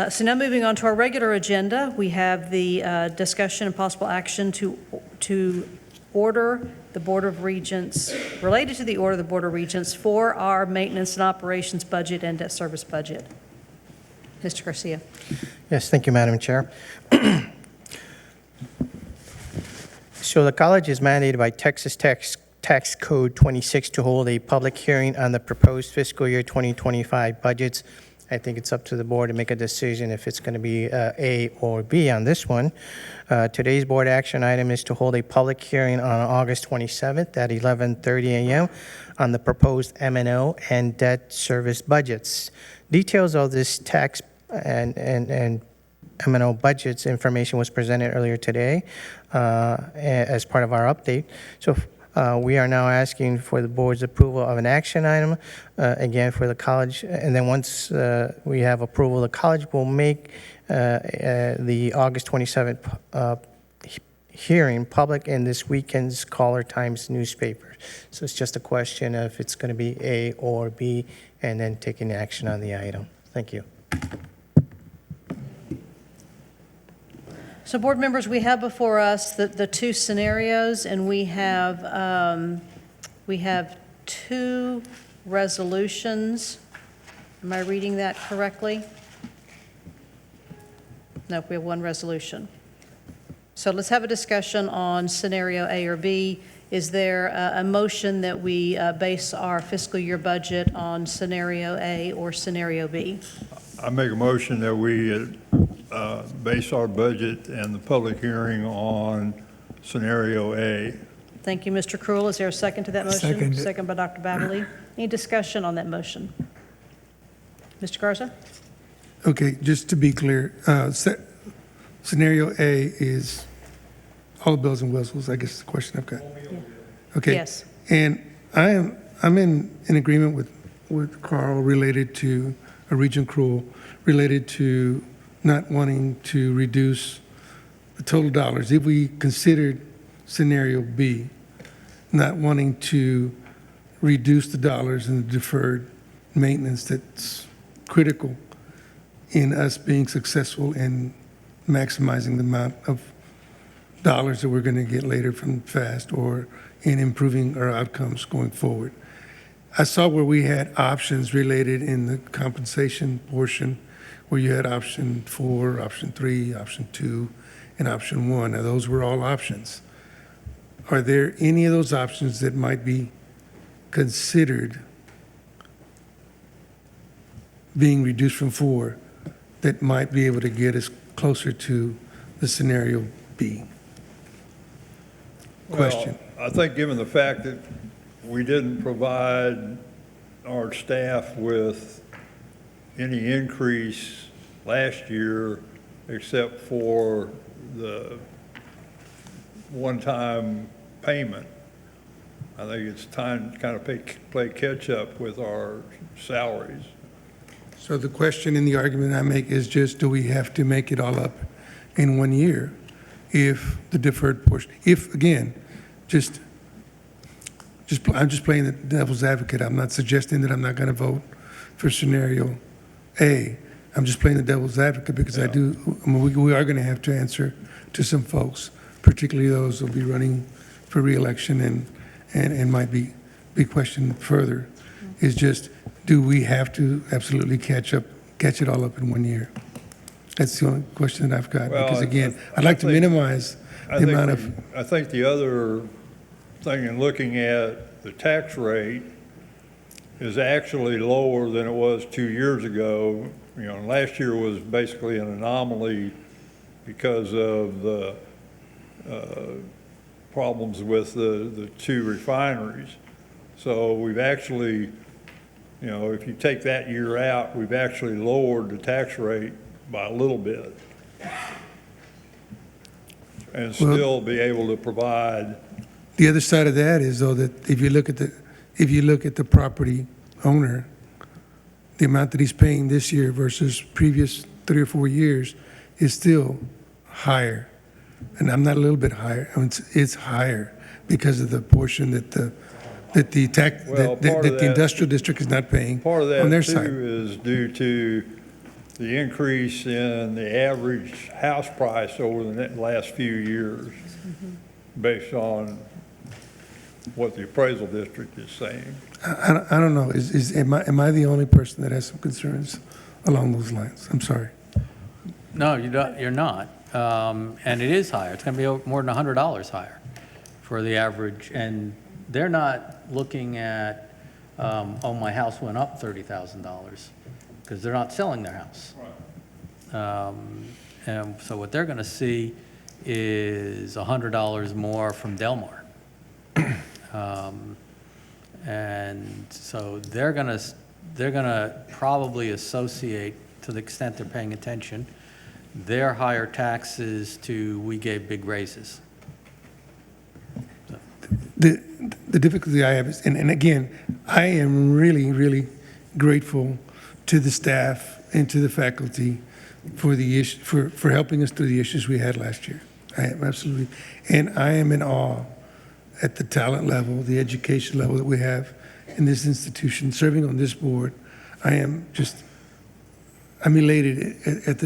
So now moving on to our regular agenda, we have the discussion and possible action to order the Board of Regents, related to the order of the Board of Regents for our maintenance and operations budget and debt service budget. Mr. Garcia. Yes, thank you, Madam Chair. So the college is mandated by Texas Tax Code 26 to hold a public hearing on the proposed fiscal year 2025 budgets. I think it's up to the board to make a decision if it's going to be A or B on this one. Today's board action item is to hold a public hearing on August 27th at 11:30 a.m. on the proposed M&O and debt service budgets. Details of this tax and M&O budgets information was presented earlier today as part of our update. So we are now asking for the board's approval of an action item, again, for the college. And then once we have approval, the college will make the August 27th hearing, public in this weekend's Caller Times newspaper. So it's just a question of it's going to be A or B, and then taking action on the item. Thank you. So board members, we have before us the two scenarios, and we have two resolutions. Am I reading that correctly? No, we have one resolution. So let's have a discussion on scenario A or B. Is there a motion that we base our fiscal year budget on scenario A or scenario B? I make a motion that we base our budget and the public hearing on scenario A. Thank you, Mr. Cruel. Is there a second to that motion? Second. Second by Dr. Babbly. Any discussion on that motion? Mr. Garza? Okay, just to be clear, scenario A is all the bells and whistles, I guess is the question I've got. Okay. Yes. And I'm in agreement with Carl related to a Regent Cruel, related to not wanting to reduce the total dollars. If we considered scenario B, not wanting to reduce the dollars in the deferred maintenance that's critical in us being successful in maximizing the amount of dollars that we're going to get later from FAST or in improving our outcomes going forward. I saw where we had options related in the compensation portion, where you had option 4, option 3, option 2, and option 1. Now, those were all options. Are there any of those options that might be considered being reduced from 4 that might be able to get us closer to the scenario B? Question. Well, I think given the fact that we didn't provide our staff with any increase last year except for the one-time payment, I think it's time to kind of play catch-up with our salaries. So the question in the argument I make is just, do we have to make it all up in 1 year if the deferred portion, if, again, I'm just playing the devil's advocate. I'm not suggesting that I'm not going to vote for scenario A. I'm just playing the devil's advocate because we are going to have to answer to some folks, particularly those who will be running for reelection and might be questioned further, is just, do we have to absolutely catch it all up in 1 year? That's the only question that I've got. Well, because again, I'd like to minimize the amount of. I think the other thing in looking at the tax rate is actually lower than it was 2 years ago. You know, last year was basically an anomaly because of the problems with the two refineries. So we've actually, you know, if you take that year out, we've actually lowered the tax rate by a little bit and still be able to provide. The other side of that is, though, that if you look at the property owner, the amount that he's paying this year versus previous 3 or 4 years is still higher. And I'm not a little bit higher. I mean, it's higher because of the portion that the industrial district is not paying on their side. Part of that too is due to the increase in the average house price over the last few years, based on what the appraisal district is saying. I don't know. Am I the only person that has some concerns along those lines? I'm sorry. No, you're not. And it is higher. It's going to be more than $100 higher for the average. And they're not looking at, oh, my house went up $30,000, because they're not selling their house. And so what they're going to see is $100 more from Delmar. And so they're going to probably associate, to the extent they're paying attention, their higher taxes to we gave big raises. The difficulty I have is, and again, I am really, really grateful to the staff and to the faculty for the issue, for helping us through the issues we had last year. I am, absolutely. And I am in awe at the talent level, the education level that we have in this institution, serving on this board. I'm elated at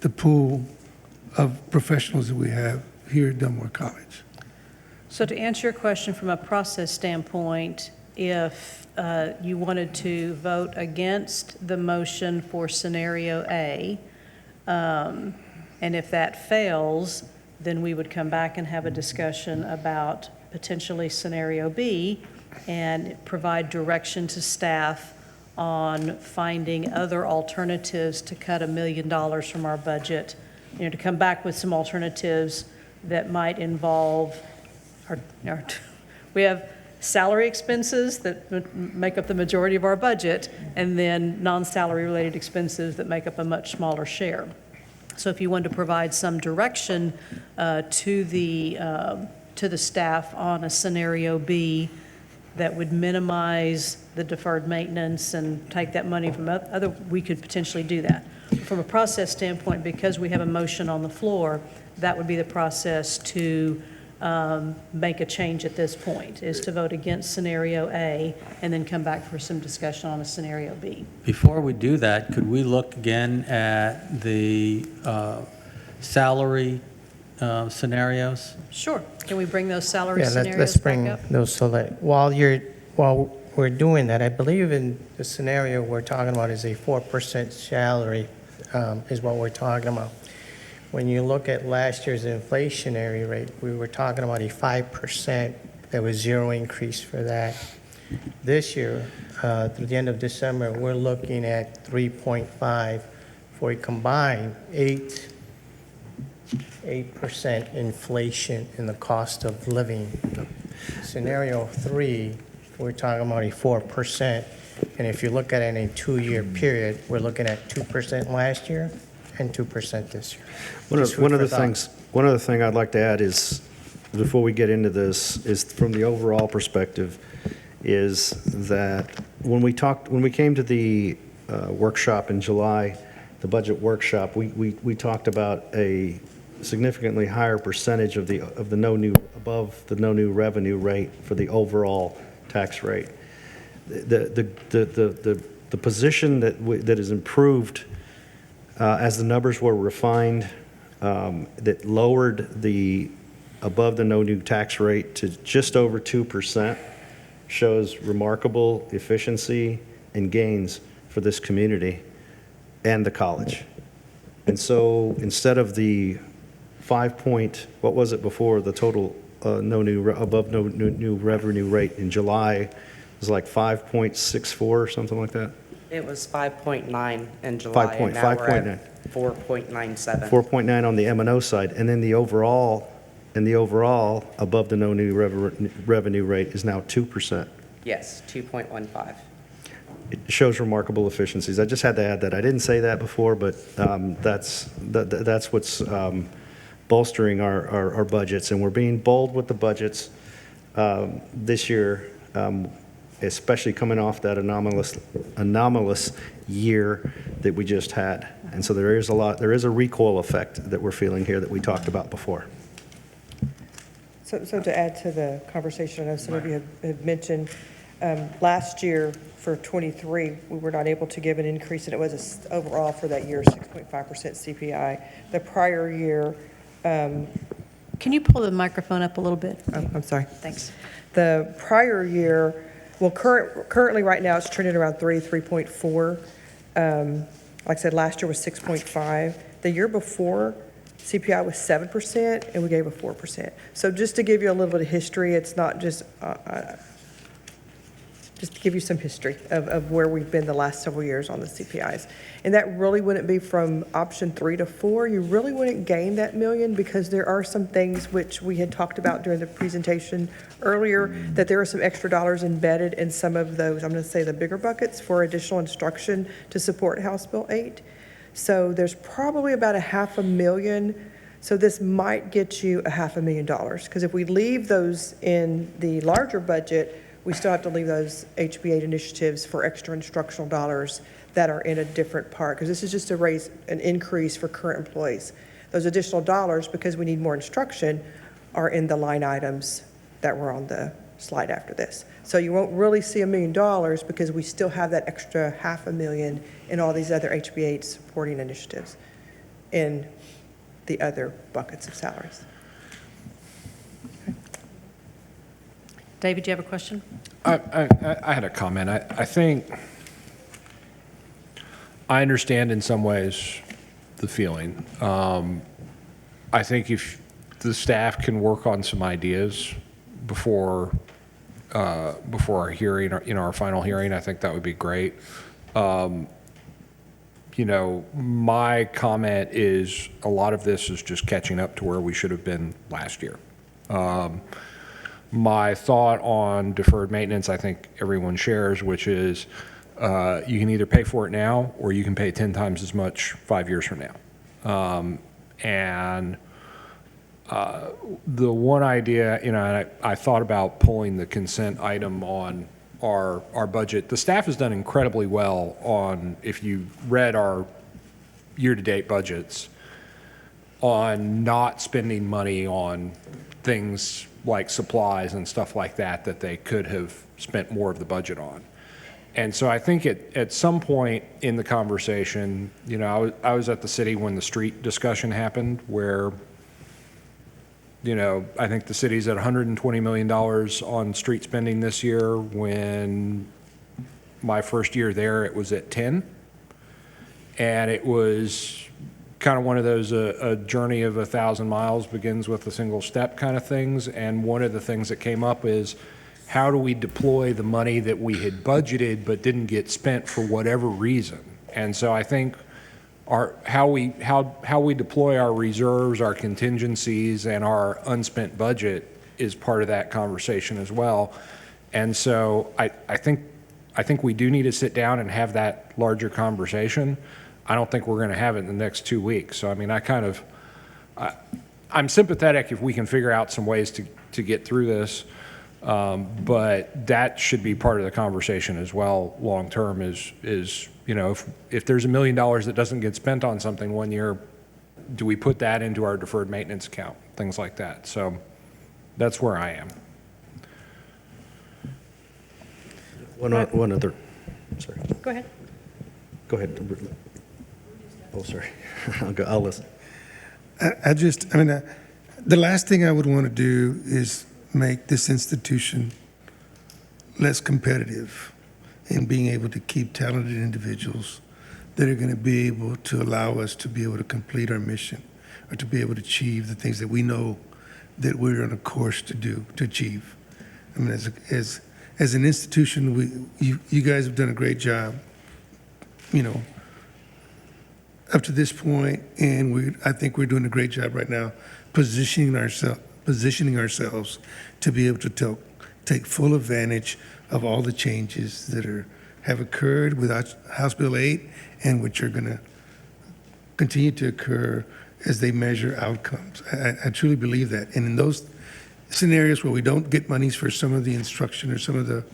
the pool of professionals that we have here at Del Mar College. So to answer your question from a process standpoint, if you wanted to vote against the motion for scenario A, and if that fails, then we would come back and have a discussion about potentially scenario B and provide direction to staff on finding other alternatives to cut $1 million from our budget, to come back with some alternatives that might involve we have salary expenses that make up the majority of our budget, and then non-salary related expenses that make up a much smaller share. So if you wanted to provide some direction to the staff on a scenario B that would minimize the deferred maintenance and take that money from other, we could potentially do that. From a process standpoint, because we have a motion on the floor, that would be the process to make a change at this point, is to vote against scenario A and then come back for some discussion on a scenario B. Before we do that, could we look again at the salary scenarios? Sure. Can we bring those salary Yeah, scenarios let's bring back up? those. So that while we're doing that, I believe in the scenario we're talking about is a 4% salary is what we're talking about. When you look at last year's inflationary rate, we were talking about a 5%. There was zero increase for that. This year, through the end of December, we're looking at 3.5 for a combined 8% inflation in the cost of living. Scenario 3, we're talking about a 4%. And if you look at it in a 2-year period, we're looking at 2% last year and 2% this year. One of the thing I'd like to add is, before we get into this, is from the overall perspective, is that when we came to the workshop in July, the budget workshop, we talked about a significantly higher percentage of the above the no new revenue rate for the overall tax rate. The position that is improved as the numbers were refined, that lowered the above the no new tax rate to just over 2%, shows remarkable efficiency and gains for this community and the college. And so instead of the what was it before, the total above no new revenue rate in July was like 5.64 or something like that? It was 5.9 in July, and now we're at 4.97. 4.9 on the M&O side, and then the overall above the no new revenue rate is now 2%. Yes, 2.15. It shows remarkable efficiencies. I just had to add that. I didn't say that before, but that's what's bolstering our budgets, and we're being bold with the budgets this year, especially coming off that anomalous year that we just had. And so there is a recoil effect that we're feeling here that we talked about before. So to add to the conversation, I know some of you have mentioned, last year for 23, we were not able to give an increase, and it was overall for that year 6.5% CPI. The prior year. Can you pull the microphone up a little bit? Oh, I'm sorry. Thanks. The prior year, well, currently right now it's trending around 3.4. Like I said, last year was 6.5. The year before, CPI was 7%, and we gave a 4%. So just to give you a little bit of history, it's not just to give you some history of where we've been the last several years on the CPIs. And that really wouldn't be from option 3 to 4. You really wouldn't gain that million, because there are some things which we had talked about during the presentation earlier, that there are some extra dollars embedded in some of those, I'm going to say the bigger buckets, for additional instruction to support House Bill 8. So there's probably about $500,000. So this might get you $500,000, because if we leave those in the larger budget, we still have to leave those HB8 initiatives for extra instructional dollars that are in a different part, because this is just to raise an increase for current employees. Those additional dollars, because we need more instruction, are in the line items that were on the slide after this. So you won't really see $1 million because we still have that extra $500,000 in all these other HB8 supporting initiatives in the other buckets of salaries. David, do you have a question? I had a comment. I think I understand in some ways the feeling. I think if the staff can work on some ideas before our hearing, our final hearing, I think that would be great. My comment is a lot of this is just catching up to where we should have been last year. My thought on deferred maintenance, I think everyone shares, which is you can either pay for it now or you can pay 10 times as much 5 years from now. The one idea, and I thought about pulling the consent item on our budget. The staff has done incredibly well on, if you read our year-to-date budgets, on not spending money on things like supplies and stuff like that they could have spent more of the budget on. And so I think at some point in the conversation, I was at the city when the street discussion happened, where I think the city's at $120 million on street spending this year. When my first year there, it was at 10. And it was kind of one of those, a journey of 1,000 miles begins with a single step kind of things. And one of the things that came up is, how do we deploy the money that we had budgeted but didn't get spent for whatever reason? And so I think how we deploy our reserves, our contingencies, and our unspent budget is part of that conversation as well. And so I think we do need to sit down and have that larger conversation. I don't think we're going to have it in the next 2 weeks. So I mean, I'm sympathetic if we can figure out some ways to get through this. But that should be part of the conversation as well, long term, is if there's $1 million that doesn't get spent on something one year, do we put that into our deferred maintenance account, things like that. So that's where I am. One other, sorry. Go ahead. Go ahead. Oh, sorry. I'll listen. The last thing I would want to do is make this institution less competitive in being able to keep talented individuals that are going to be able to allow us to be able to complete our mission, or to be able to achieve the things that we know that we're on a course to achieve. I mean, as an institution, you guys have done a great job, up to this point, and I think we're doing a great job right now positioning ourselves to be able to take full advantage of all the changes that have occurred with House Bill 8 and which are going to continue to occur as they measure outcomes. I truly believe that. And in those scenarios where we don't get monies for some of the instruction or some of the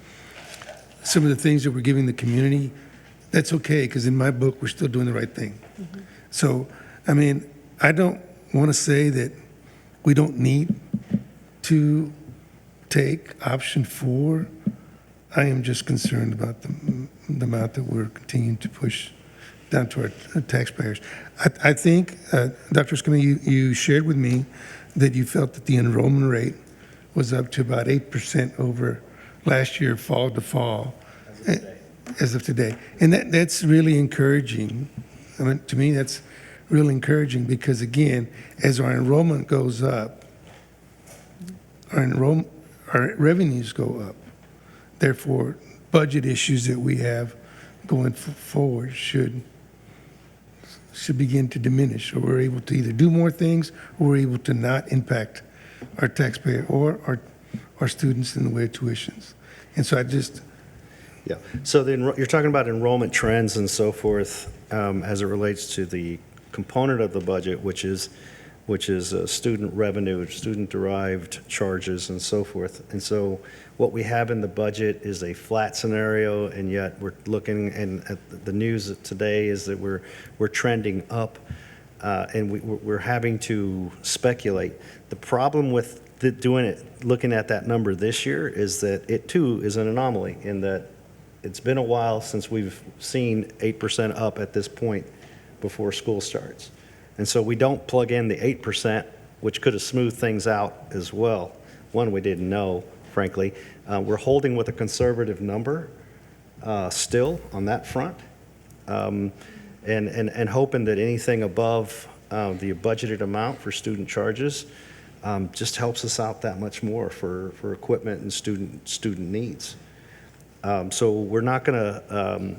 things that we're giving the community, that's okay, because in my book, we're still doing the right thing. Mm-hmm. So, I mean, I don't want to say that we don't need to take option 4. I am just concerned about the amount that we're continuing to push down to our taxpayers. I think, Dr. Escamilla, you shared with me that you felt that the enrollment rate was up to about 8% over last year, fall to fall. As of today. And that's really encouraging. I mean, to me, that's really encouraging because, again, as our enrollment goes up, our revenues go up. Therefore, budget issues that we have going forward should begin to diminish, or we're able to either do more things or we're able to not impact our taxpayer or our students in the way of tuitions. And so Yeah. So you're talking about enrollment trends and so forth as it relates to the component of the budget, which is which is student revenue, student-derived charges, and so forth. And so what we have in the budget is a flat scenario, and yet we're looking, and at the news today is that we're trending up, and we're having to speculate. The problem with looking at that number this year is that it too is an anomaly in that it's been a while since we've seen 8% up at this point before school starts. And so we don't plug in the 8%, which could have smoothed things out as well. One, we didn't know, frankly. We're holding with a conservative number still on that front, and hoping that anything above the budgeted amount for student charges just helps us out that much more for equipment and student needs. So we're not going to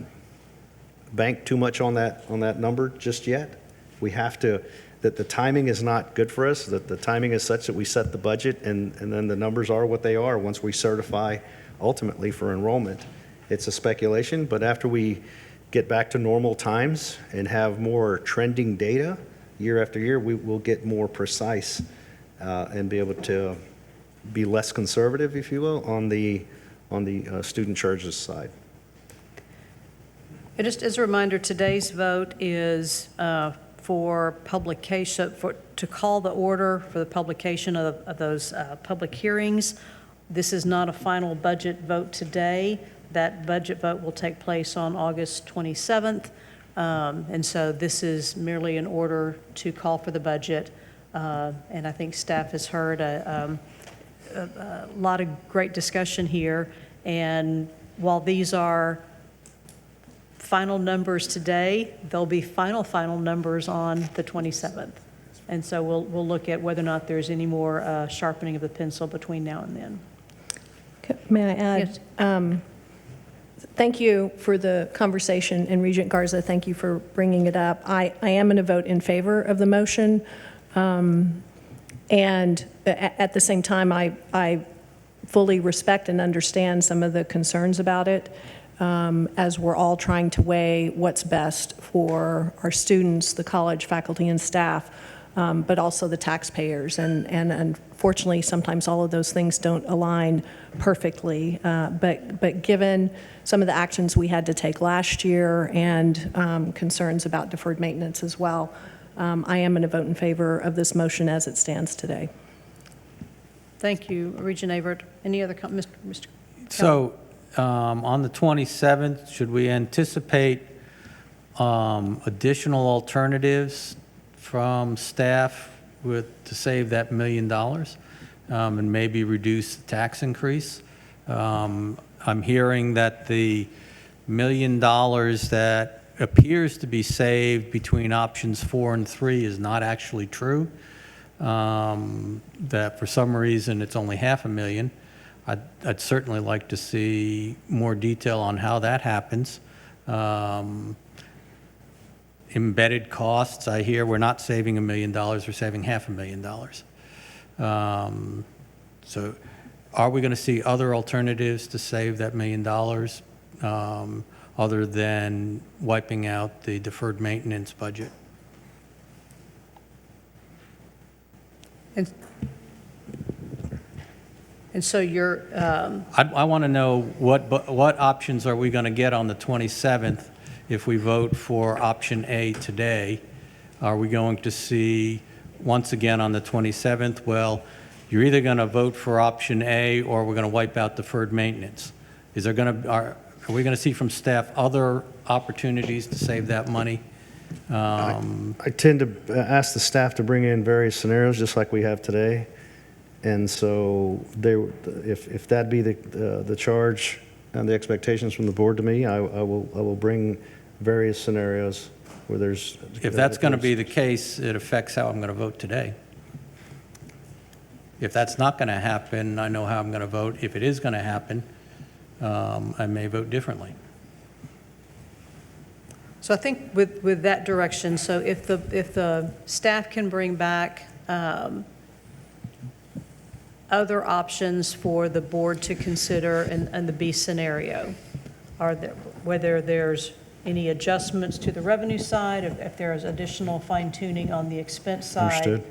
bank too much on that number just yet. We have to, that the timing is not good for us, that the timing is such that we set the budget and then the numbers are what they are once we certify ultimately for enrollment. It's a speculation, but after we get back to normal times and have more trending data year after year, we will get more precise and be able to be less conservative, if you will, on the student charges side. And just as a reminder, today's vote is for publication, to call the order for the publication of those public hearings. This is not a final budget vote today. That budget vote will take place on August 27th. And so this is merely an order to call for the budget. And I think staff has heard a lot of great discussion here. And while these are final numbers today, there'll be final numbers on the 27th. And so we'll look at whether or not there's any more sharpening of the pencil between now and then. May I add? Yes. Thank you for the conversation, and Regent Garza, thank you for bringing it up. I am going to vote in favor of the motion, and at the same time, I fully respect and understand some of the concerns about it, as we're all trying to weigh what's best for our students, the college faculty and staff, but also the taxpayers. And unfortunately, sometimes all of those things don't align perfectly. But given some of the actions we had to take last year and concerns about deferred maintenance as well, I am going to vote in favor of this motion as it stands today. Thank you, Regent Avert. Any other comments, Mr. So on the 27th, should we anticipate additional alternatives from staff to save that $1 million and maybe reduce the tax increase? I'm hearing that the $1 million that appears to be saved between options 4 and 3 is not actually true, that for some reason it's only $500,000. I'd certainly like to see more detail on how that happens. Embedded costs, I hear we're not saving $1 million, we're saving $500,000. So are we going to see other alternatives to save that $1 million other than wiping out the deferred maintenance budget? And so you're... I want to know what options are we going to get on the 27th if we vote for option A today. Are we going to see, once again on the 27th, well, you're either going to vote for option A or we're going to wipe out deferred maintenance? Are we going to see from staff other opportunities to save that money? I tend to ask the staff to bring in various scenarios just like we have today. And so if that be the charge and the expectations from the board to me, I will bring various scenarios where there's... If that's going to be the case, it affects how I'm going to vote today. If that's not going to happen, I know how I'm going to vote. If it is going to happen, I may vote differently. So I think with that direction, so if the staff can bring back other options for the board to consider in the B scenario, whether there's any adjustments to the revenue side, if there's additional fine tuning on the expense side. Understood.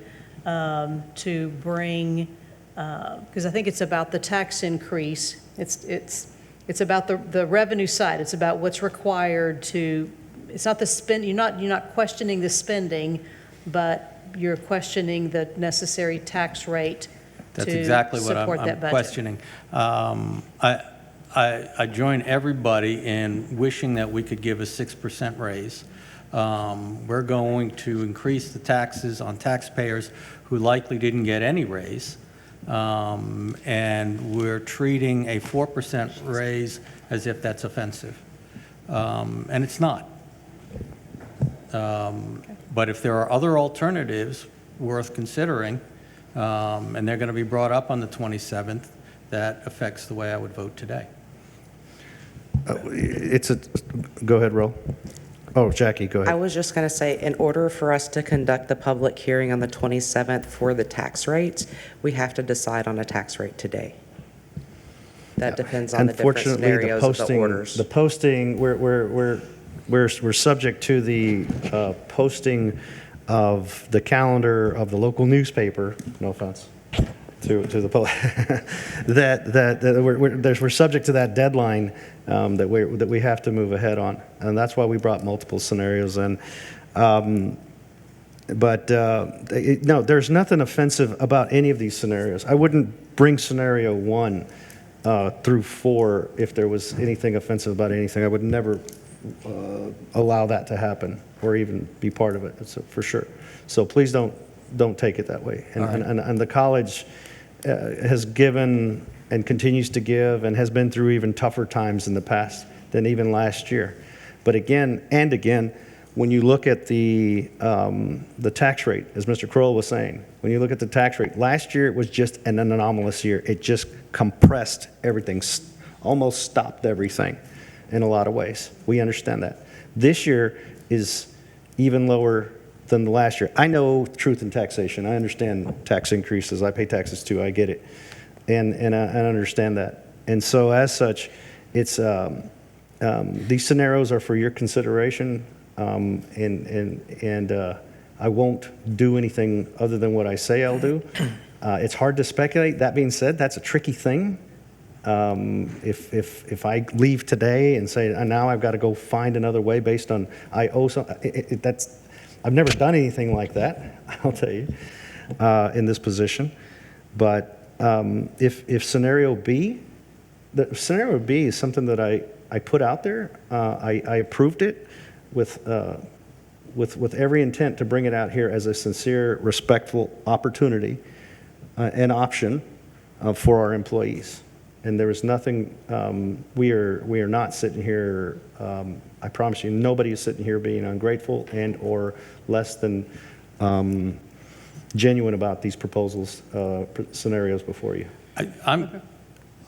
to bring, because I think it's about the tax increase. It's about the revenue side. It's about what's required to, it's not the spend, you're not questioning the spending, but you're questioning the necessary tax rate That's to exactly what support that I'm budget. questioning. I join everybody in wishing that we could give a 6% raise. We're going to increase the taxes on taxpayers who likely didn't get any raise. And we're treating a 4% raise as if that's offensive. And it's not. But if there are other alternatives worth considering, and they're going to be brought up on the 27th, that affects the way I would vote today. Go ahead, Ro. Oh, Jackie, go I ahead. was just going to say, in order for us to conduct the public hearing on the 27th for the tax rates, we have to decide on a tax rate today. That depends on the different Unfortunately, scenarios of the orders. the posting, we're subject to the posting of the calendar of the local newspaper, no offense to the public, we're subject to that deadline that we have to move ahead on. And that's why we brought multiple scenarios in. No, there's nothing offensive about any of these scenarios. I wouldn't bring scenario 1 through 4 if there was anything offensive about anything. I would never allow that to happen or even be part of it, for sure. So please don't take it that way. And the college has given and continues to give and has been through even tougher times in the past than even last year. But again, when you look at the tax rate, as Mr. Crowell was saying, when you look at the tax rate, last year it was just an anomalous year. It just compressed everything, almost stopped everything in a lot of ways. We understand that. This year is even lower than the last year. I know truth in taxation. I understand tax increases. I pay taxes too. I get it. And I understand that. And so as such, it's these scenarios are for your consideration. I won't do anything other than what I say I'll do. It's hard to speculate. That being said, that's a tricky thing. If I leave today and say, now I've got to go find another way based on I owe some, I've never done anything like that, I'll tell you, in this position. But if scenario B, the scenario B is something that I put out there. I approved it with every intent to bring it out here as a sincere, respectful opportunity and option for our employees. And there is nothing, we are not sitting here, I promise you, nobody is sitting here being ungrateful and or less than genuine about these proposals, scenarios before you. I'm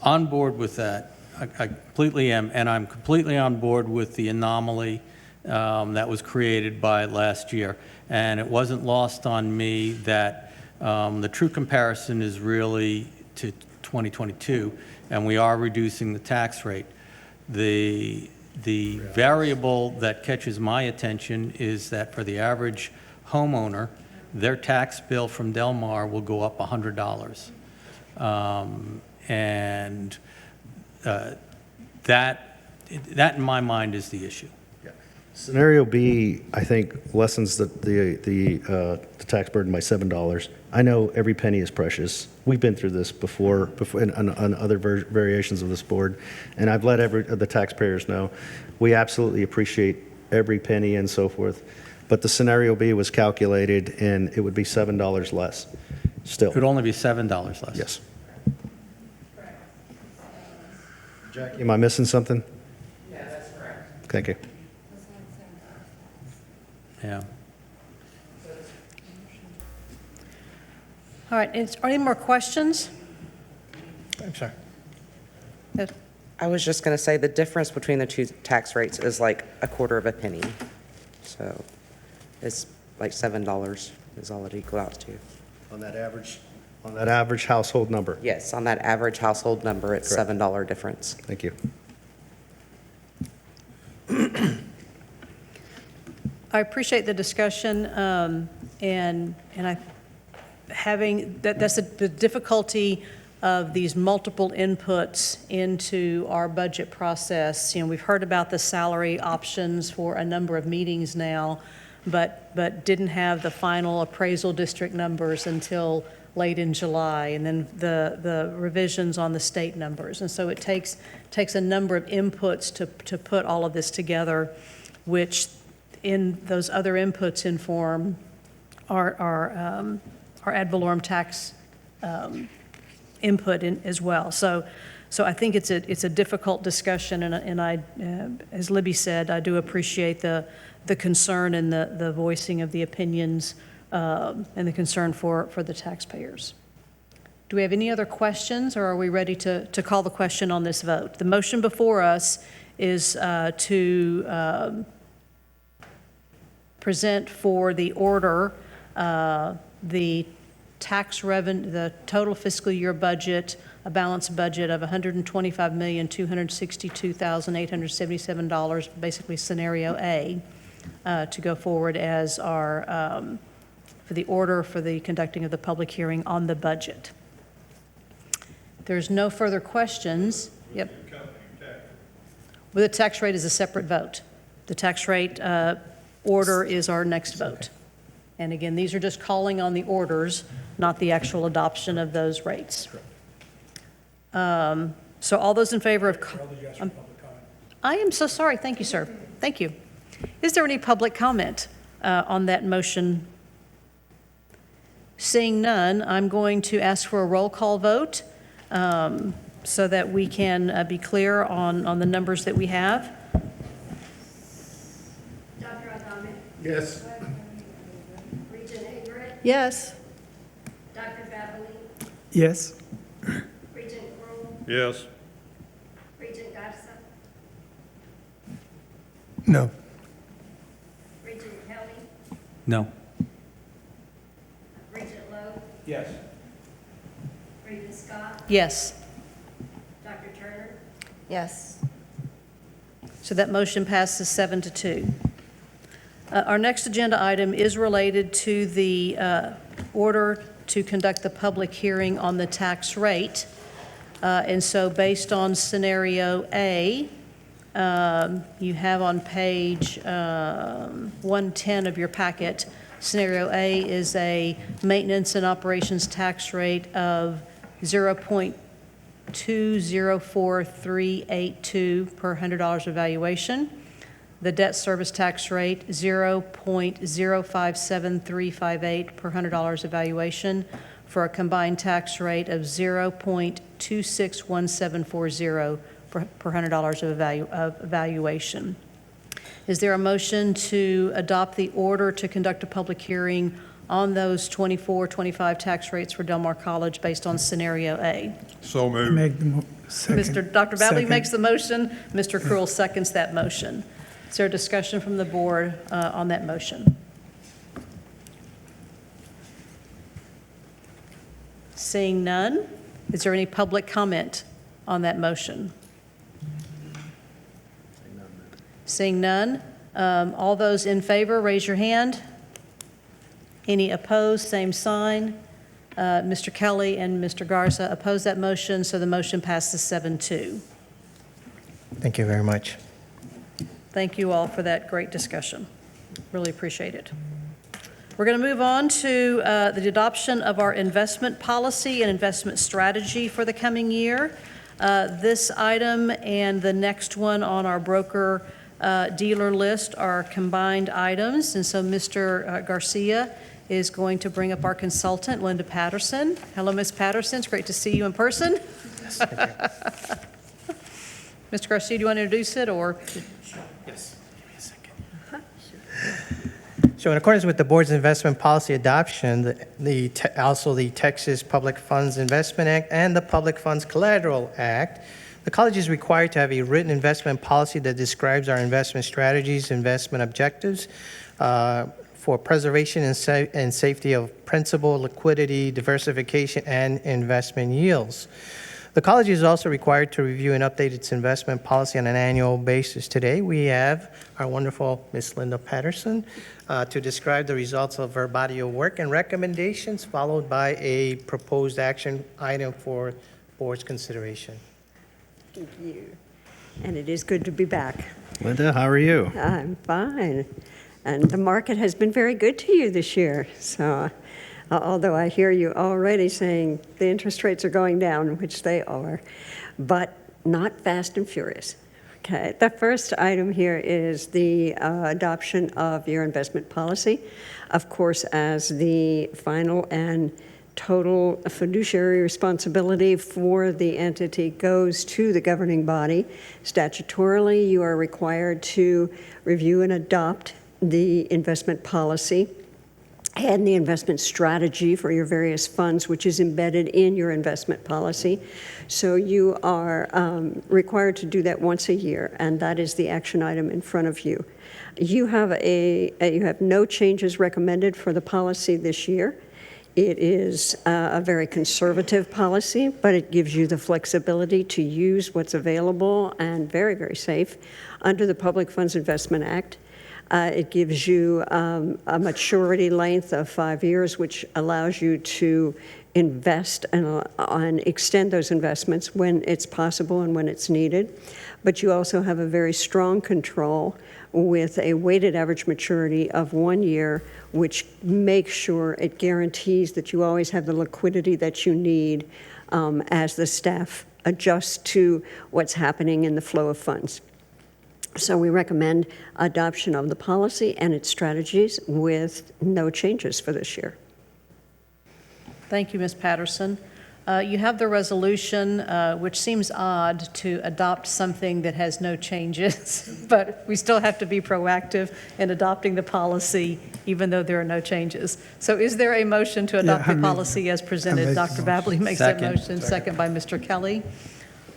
on board with that. I completely am, and I'm completely on board with the anomaly that was created by last year. And it wasn't lost on me that the true comparison is really to 2022, and we are reducing the tax rate. The variable that catches my attention is that for the average homeowner, their tax bill from Del Mar will go up $100. That in my mind is the issue. Scenario B, I think, lessens the tax burden by $7. I know every penny is precious. We've been through this before on other variations of this board, and I've let the taxpayers know. We absolutely appreciate every penny and so forth, but the scenario B was calculated, and it would be $7 less still. It would only be $7 less. Yes. Jackie, am I missing something? Yeah, that's correct. Thank you. Yeah. All right, are any more questions? I'm sorry. Yes. I was just going to say the difference between the two tax rates is like a quarter of a penny. So it's like $7 is all it equals out to. On that average household number. Yes, on that average household number, it's Correct. $7 difference. Thank you. I appreciate the discussion, and that's the difficulty of these multiple inputs into our budget process. You know, we've heard about the salary options for a number of meetings now, but didn't have the final appraisal district numbers until late in July, and then the revisions on the state numbers. And so it takes a number of inputs to put all of this together, which in those other inputs inform our ad valorem tax input in as well. So I think it's a difficult discussion, and I, as Libby said, I do appreciate the concern and the voicing of the opinions and the concern for the taxpayers. Do we have any other questions, or are we ready to call the question on this vote? The motion before us is to present for the order the tax revenue, the total fiscal year budget, a balanced budget of $125,262,877, basically scenario A, to go forward as our, for the order for the conducting of the public hearing on the budget. There's no further questions. Yep. Well, the tax rate is a separate vote. The tax rate order is our next vote. And again, these are just calling on the orders, not the actual adoption of those rates. So all those in favor of... I am so sorry. Thank you, sir. Thank you. Is there any public comment on that motion? Seeing none, I'm going to ask for a roll call vote so that we can be clear on the numbers that we have. Dr. Adame? Yes. Yes. Dr. Baboli? Yes. Regent Kroll? Yes. Regent Garza? No. Regent Kelly? No. Regent Lowe? Yes. Regent Scott? Yes. Dr. Turner? Yes. So that motion passes 7-2. Our next agenda item is related to the order to conduct the public hearing on the tax rate. And so based on scenario A, you have on page 110 of your packet, scenario A is a maintenance and operations tax rate of 0.204382 per $100 of valuation. The debt service tax rate, 0.057358 per $100 of valuation, for a combined tax rate of 0.261740 per $100 of valuation. Is there a motion to adopt the order to conduct a public hearing on those 24, 25 tax rates for Del Mar College based on scenario A? So moved. Dr. Babbley makes the motion. Mr. Kroll seconds that motion. Is there a discussion from the board on that motion? Seeing none, is there any public comment on that motion? Seeing none, all those in favor, raise your hand. Any opposed, same sign. Mr. Kelly and Mr. Garza oppose that motion, so the motion passes 7-2. Thank you very much. Thank you all for that great discussion. Really appreciate it. We're going to move on to the adoption of our investment policy and investment strategy for the coming year. This item and the next one on our broker dealer list are combined items, and so Mr. Garcia is going to bring up our consultant, Linda Patterson. Hello, Ms. Patterson. It's great to see you in person. Yes, thank you. Mr. Garcia, do you want to introduce it, or? Yes. Give me a second. So in accordance with the board's investment policy adoption, also the Texas Public Funds Investment Act and the Public Funds Collateral Act, the college is required to have a written investment policy that describes our investment strategies, investment objectives for preservation and safety of principal, liquidity, diversification, and investment yields. The college is also required to review and update its investment policy on an annual basis. Today, we have our wonderful Ms. Linda Patterson to describe the results of her body of work and recommendations, followed by a proposed action item for board's consideration. Thank you. And it is good to be back. Linda, how are you? I'm fine. And the market has been very good to you this year. So although I hear you already saying the interest rates are going down, which they are, but not fast and furious. Okay. The first item here is the adoption of your investment policy. Of course, as the final and total fiduciary responsibility for the entity goes to the governing body. Statutorily, you are required to review and adopt the investment policy and the investment strategy for your various funds, which is embedded in your investment policy. So you are required to do that once a year, and that is the action item in front of you. You have no changes recommended for the policy this year. It is a very conservative policy, but it gives you the flexibility to use what's available and very, very safe under the Public Funds Investment Act. It gives you a maturity length of 5 years, which allows you to invest and extend those investments when it's possible and when it's needed. But you also have a very strong control with a weighted average maturity of 1 year, which makes sure it guarantees that you always have the liquidity that you need as the staff adjusts to what's happening in the flow of funds. So we recommend adoption of the policy and its strategies with no changes for this year. Thank you, Ms. Patterson. You have the resolution, which seems odd to adopt something that has no changes, but we still have to be proactive in adopting the policy, even though there are no changes. So is there a motion to adopt the policy as presented? Dr. Babley makes that motion, second by Mr. Kelly.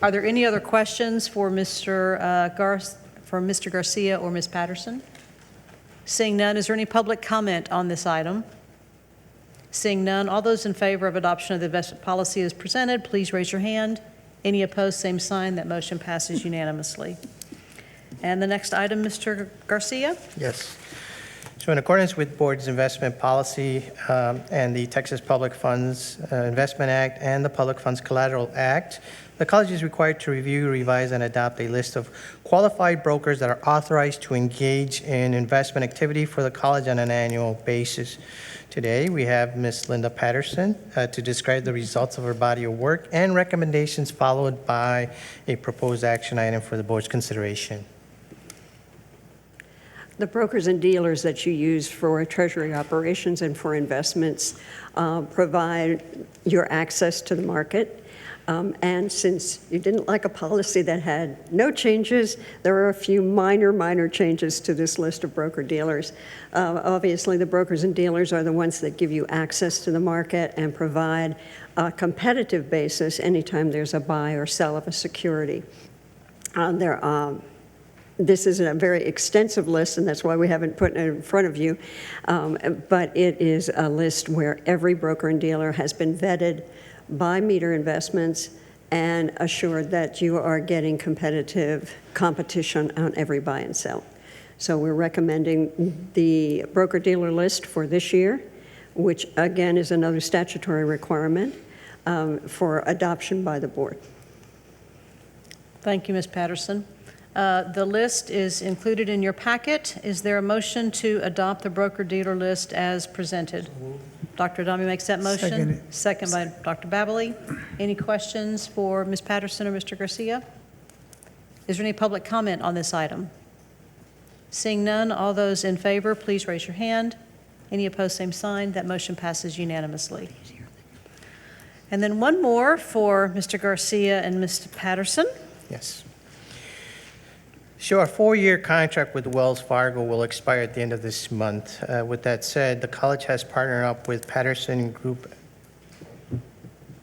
Are there any other questions for Mr. Garcia or Ms. Patterson? Seeing none, is there any public comment on this item? Seeing none, all those in favor of adoption of the investment policy as presented, please raise your hand. Any opposed, same sign. That motion passes unanimously. And the next item, Mr. Garcia? Yes. So in accordance with board's investment policy and the Texas Public Funds Investment Act and the Public Funds Collateral Act, the college is required to review, revise, and adopt a list of qualified brokers that are authorized to engage in investment activity for the college on an annual basis. Today, we have Ms. Linda Patterson to describe the results of her body of work and recommendations, followed by a proposed action item for the board's consideration. The brokers and dealers that you use for treasury operations and for investments provide your access to the market. And since you didn't like a policy that had no changes, there are a few minor changes to this list of broker-dealers. Obviously, the brokers and dealers are the ones that give you access to the market and provide a competitive basis anytime there's a buy or sell of a security. This is a very extensive list, and that's why we haven't put it in front of you. But it is a list where every broker and dealer has been vetted by Meter Investments and assured that you are getting competitive competition on every buy and sell. So we're recommending the broker-dealer list for this year, which again is another statutory requirement for adoption by the board. Thank you, Ms. Patterson. The list is included in your packet. Is there a motion to adopt the broker-dealer list as presented? Dr. Adami makes that motion. Second by Dr. Babley. Any questions for Ms. Patterson or Mr. Garcia? Is there any public comment on this item? Seeing none, all those in favor, please raise your hand. Any opposed, same sign. That motion passes unanimously. And then one more for Mr. Garcia and Ms. Patterson. Yes. So our 4-year contract with Wells Fargo will expire at the end of this month. With that said, the college has partnered up with Patterson Group,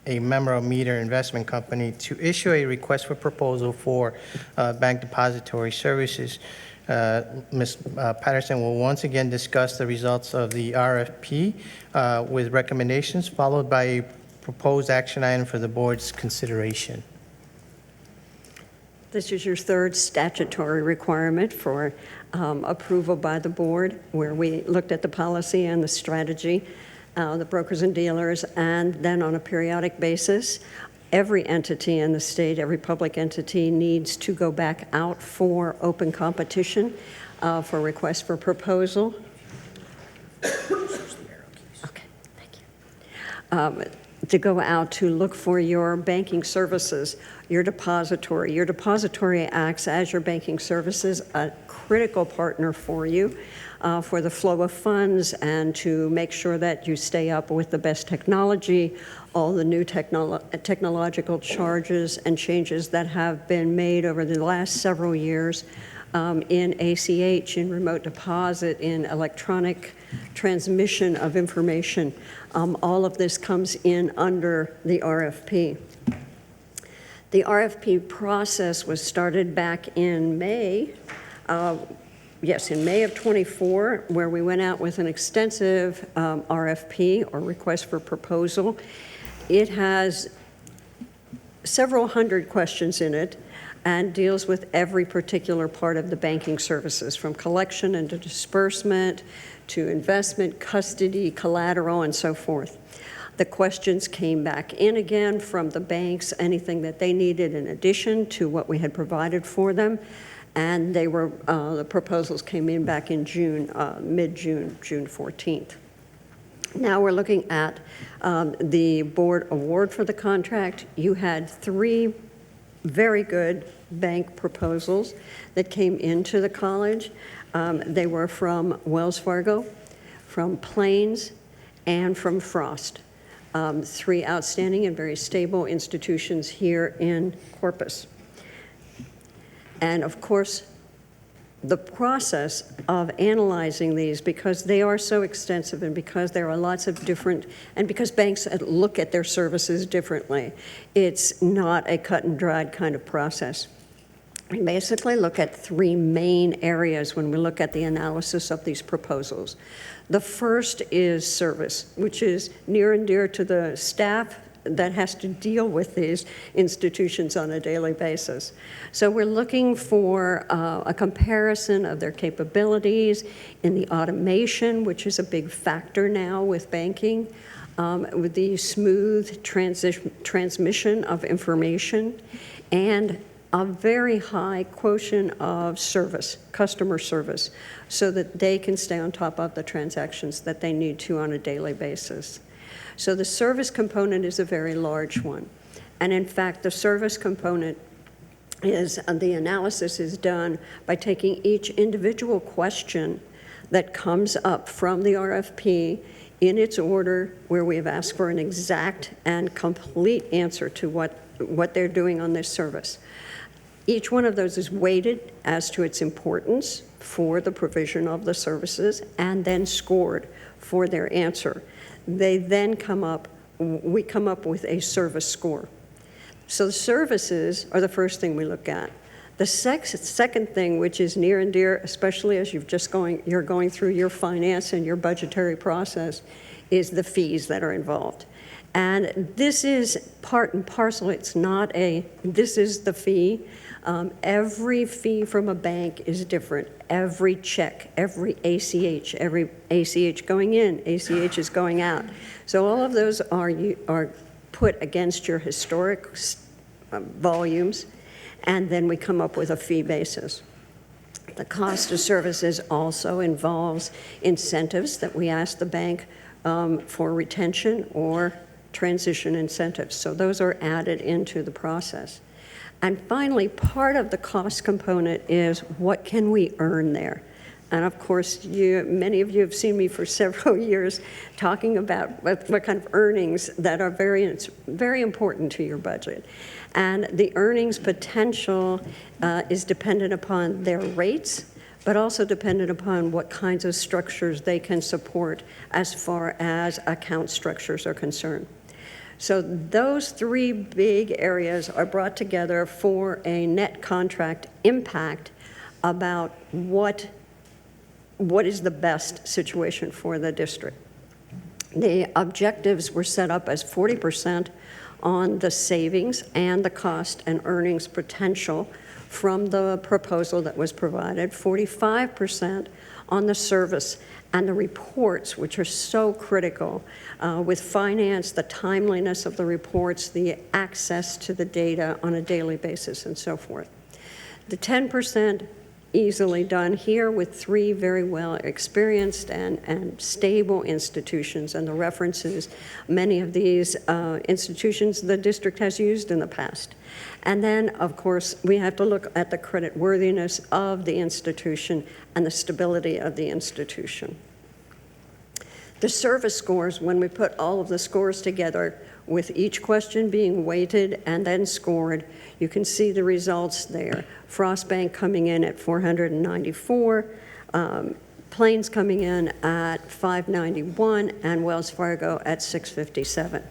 a member of Meter Investment Company, to issue a request for proposal for bank depository services. Ms. Patterson will once again discuss the results of the RFP with recommendations, followed by a proposed action item for the board's consideration. This is your third statutory requirement for approval by the board, where we looked at the policy and the strategy, the brokers and dealers, and then on a periodic basis, every entity in the state, every public entity needs to go back out for open competition for request for proposal. Okay, thank you. To go out to look for your banking services, your depository. Your depository acts as your banking services, a critical partner for you for the flow of funds and to make sure that you stay up with the best technology, all the new technological charges and changes that have been made over the last several years in ACH, in remote deposit, in electronic transmission of information. All of this comes in under the RFP. The RFP process was started back in May, in May of '24, where we went out with an extensive RFP, or request for proposal. It has several hundred questions in it and deals with every particular part of the banking services, from collection and to disbursement, to investment, custody, collateral, and so forth. The questions came back in again from the banks, anything that they needed in addition to what we had provided for them, and they were the proposals came in back in June, mid-June, June 14th. Now we're looking at the board award for the contract. You had 3 very good bank proposals that came into the college. They were from Wells Fargo, from Plains, and from Frost. 3 outstanding and very stable institutions here in Corpus. And of course, the process of analyzing these, because they are so extensive and because there are lots of different, and because banks look at their services differently, it's not a cut and dried kind of process. We basically look at 3 main areas when we look at the analysis of these proposals. The first is service, which is near and dear to the staff that has to deal with these institutions on a daily basis. So we're looking for a comparison of their capabilities in the automation, which is a big factor now with banking, with the smooth transmission of information, and a very high quotient of service, customer service, so that they can stay on top of the transactions that they need to on a daily basis. So the service component is a very large one. And in fact, the service component is, the analysis is done by taking each individual question that comes up from the RFP in its order, where we have asked for an exact and complete answer to what they're doing on this service. Each one of those is weighted as to its importance for the provision of the services and then scored for their answer. They then we come up with a service score. So the services are the first thing we look at. The second thing, which is near and dear, especially as you're going through your finance and your budgetary process, is the fees that are involved. And this is part and parcel. It's not this is the fee. Every fee from a bank is different. Every check, every ACH going in, ACH is going out. So all of those are put against your historic volumes, and then we come up with a fee basis. The cost of services also involves incentives that we ask the bank for retention or transition incentives. So those are added into the process. And finally, part of the cost component is what can we earn there? And of course, many of you have seen me for several years talking about what kind of earnings that are very important to your budget. And the earnings potential is dependent upon their rates, but also dependent upon what kinds of structures they can support as far as account structures are concerned. So those 3 big areas are brought together for a net contract impact about what is the best situation for the district. The objectives were set up as 40% on the savings and the cost and earnings potential from the proposal that was provided, 45% on the service and the reports, which are so critical with finance, the timeliness of the reports, the access to the data on a daily basis, and so forth. The 10% easily done here with 3 very well experienced and stable institutions, and the references, many of these institutions the district has used in the past. And then, of course, we have to look at the credit worthiness of the institution and the stability of the institution. The service scores, when we put all of the scores together, with each question being weighted and then scored, you can see the results there. Frost Bank coming in at 494, Plains coming in at 591, and Wells Fargo at 657.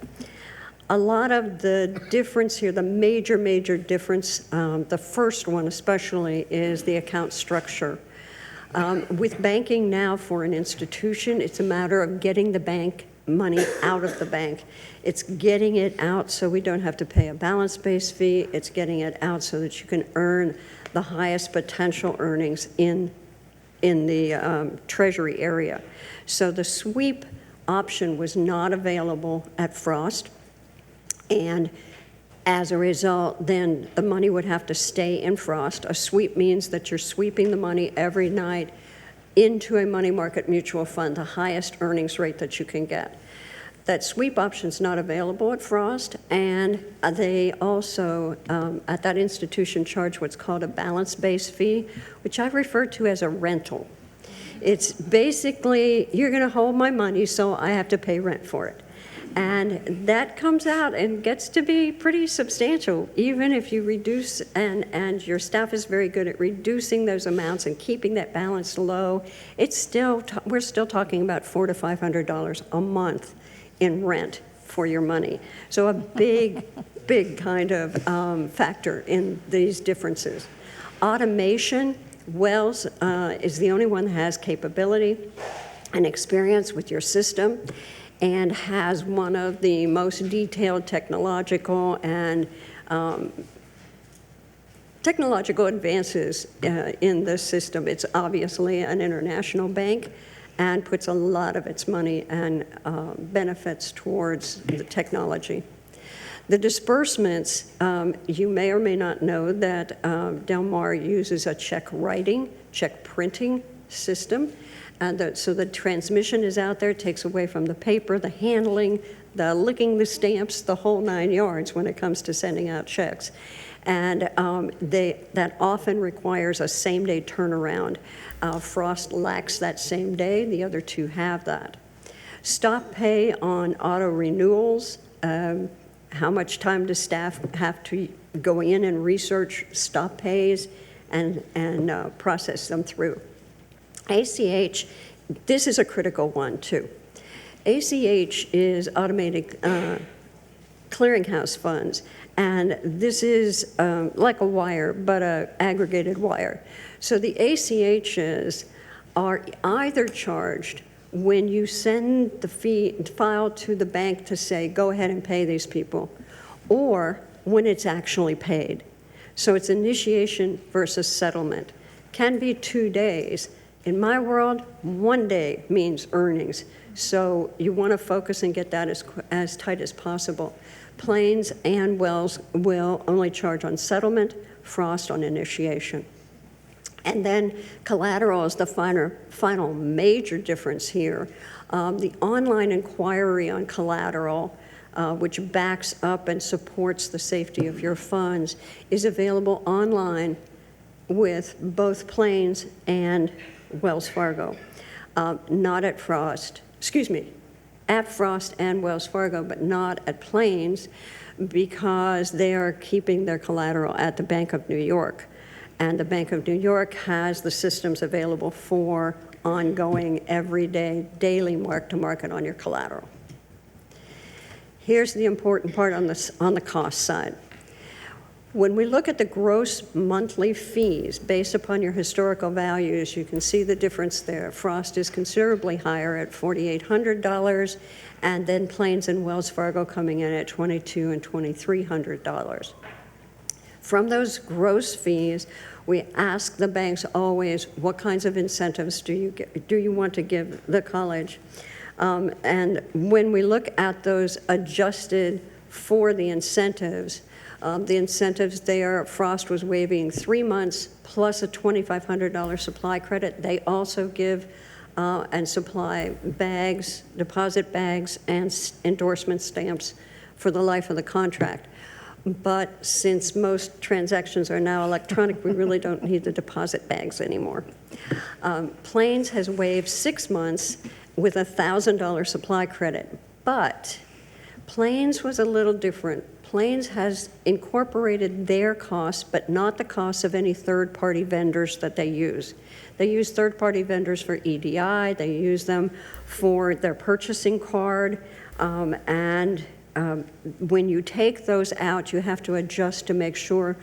A lot of the difference here, the major difference, the first one especially, is the account structure. With banking now for an institution, it's a matter of getting the bank money out of the bank. It's getting it out so we don't have to pay a balance-based fee. It's getting it out so that you can earn the highest potential earnings in the Treasury area. So the sweep option was not available at Frost, and as a result, then the money would have to stay in Frost. A sweep means that you're sweeping the money every night into a money market mutual fund, the highest earnings rate that you can get. That sweep option's not available at Frost, and they also, at that institution, charge what's called a balance-based fee, which I refer to as a rental. It's basically, you're gonna hold my money, so I have to pay rent for it. And that comes out and gets to be pretty substantial, even if you reduce, and your staff is very good at reducing those amounts and keeping that balance low. It's still, we're still talking about $400 to $500 a month in rent for your money. So a big kind of factor in these differences. Automation, Wells is the only one that has capability and experience with your system, and has one of the most detailed technological and technological advances in this system. It's obviously an international bank and puts a lot of its money and benefits towards the technology. The disbursements, you may or may not know that Del Mar uses a check writing, check printing system. And so the transmission is out there, takes away from the paper, the handling, the licking the stamps, the whole 9 yards when it comes to sending out checks. And that often requires a same-day turnaround. Frost lacks that same day. The other two have that. Stop pay on auto renewals. How much time does staff have to go in and research stop pays and process them through? ACH, this is a critical one too. ACH is automated clearinghouse funds, and this is like a wire, but an aggregated wire. So the ACHs are either charged when you send the file to the bank to say, go ahead and pay these people, or when it's actually paid. So it's initiation versus settlement. Can be 2 days. In my world, 1 day means earnings. So you want to focus and get that as tight as possible. Plains and Wells will only charge on settlement, Frost on initiation. And then collateral is the final major difference here. The online inquiry on collateral, which backs up and supports the safety of your funds, is available online with both Plains and Wells Fargo. Not at Frost, at Frost and Wells Fargo, but not at Plains, because they are keeping their collateral at the Bank of New York. And the Bank of New York has the systems available for ongoing, everyday, daily mark-to-market on your collateral. Here's the important part on the cost side. When we look at the gross monthly fees based upon your historical values, you can see the difference there. Frost is considerably higher at $4,800, and then Plains and Wells Fargo coming in at $2,200 and $2,300. From those gross fees, we ask the banks always, what kinds of incentives do you want to give the college? And when we look at those adjusted for the incentives there, Frost was waiving 3 months plus a $2,500 supply credit. They also give and supply bags, deposit bags, and endorsement stamps for the life of the contract. But since most transactions are now electronic, we really don't need the deposit bags anymore. Plains has waived 6 months with a $1,000 supply credit, but Plains was a little different. Plains has incorporated their costs, but not the costs of any third-party vendors that they use. They use third-party vendors for EDI, they use them for their purchasing card, when you take those out, you have to adjust to make sure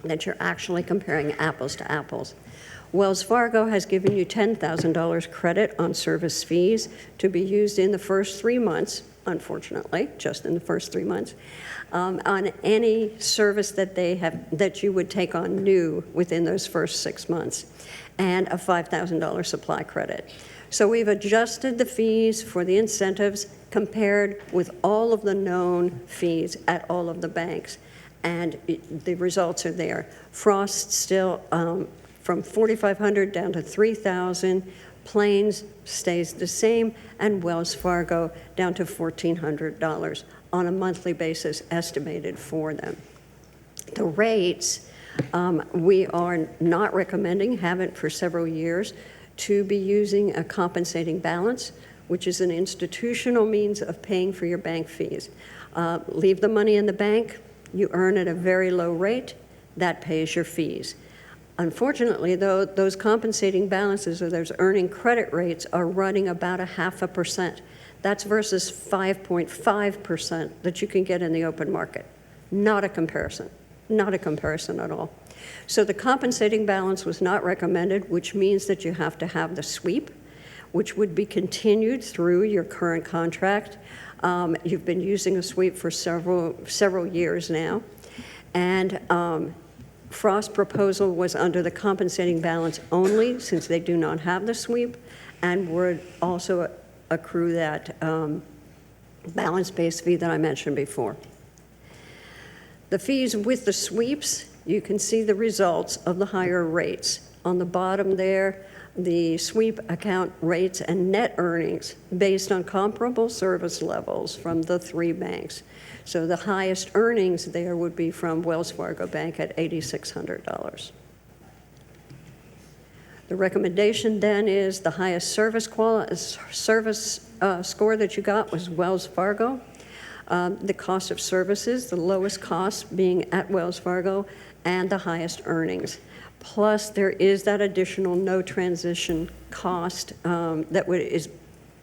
that you're actually comparing apples to apples. Wells Fargo has given you $10,000 credit on service fees to be used in the first 3 months, unfortunately, just in the first 3 months, on any service that you would take on new within those first 6 months, and a $5,000 supply credit. So we've adjusted the fees for the incentives compared with all of the known fees at all of the banks, and the results are there. Frost still from $4,500 down to $3,000. Plains stays the same, and Wells Fargo down to $1,400 on a monthly basis estimated for them. The rates, we are not recommending, haven't for several years, to be using a compensating balance, which is an institutional means of paying for your bank fees. Leave the money in the bank, you earn at a very low rate, that pays your fees. Unfortunately, though, those compensating balances or those earning credit rates are running about 0.5%. That's versus 5.5% that you can get in the open market. Not a comparison at all. So the compensating balance was not recommended, which means that you have to have the sweep, which would be continued through your current contract. You've been using a sweep for several years now. And Frost's proposal was under the compensating balance only, since they do not have the sweep, and would also accrue that balance-based fee that I mentioned before. The fees with the sweeps, you can see the results of the higher rates. On the bottom there, the sweep account rates and net earnings based on comparable service levels from the 3 banks. So the highest earnings there would be from Wells Fargo Bank at $8,600. The recommendation then is the highest service score that you got was Wells Fargo. The cost of services, the lowest cost being at Wells Fargo, and the highest earnings. Plus, there is that additional no transition cost that is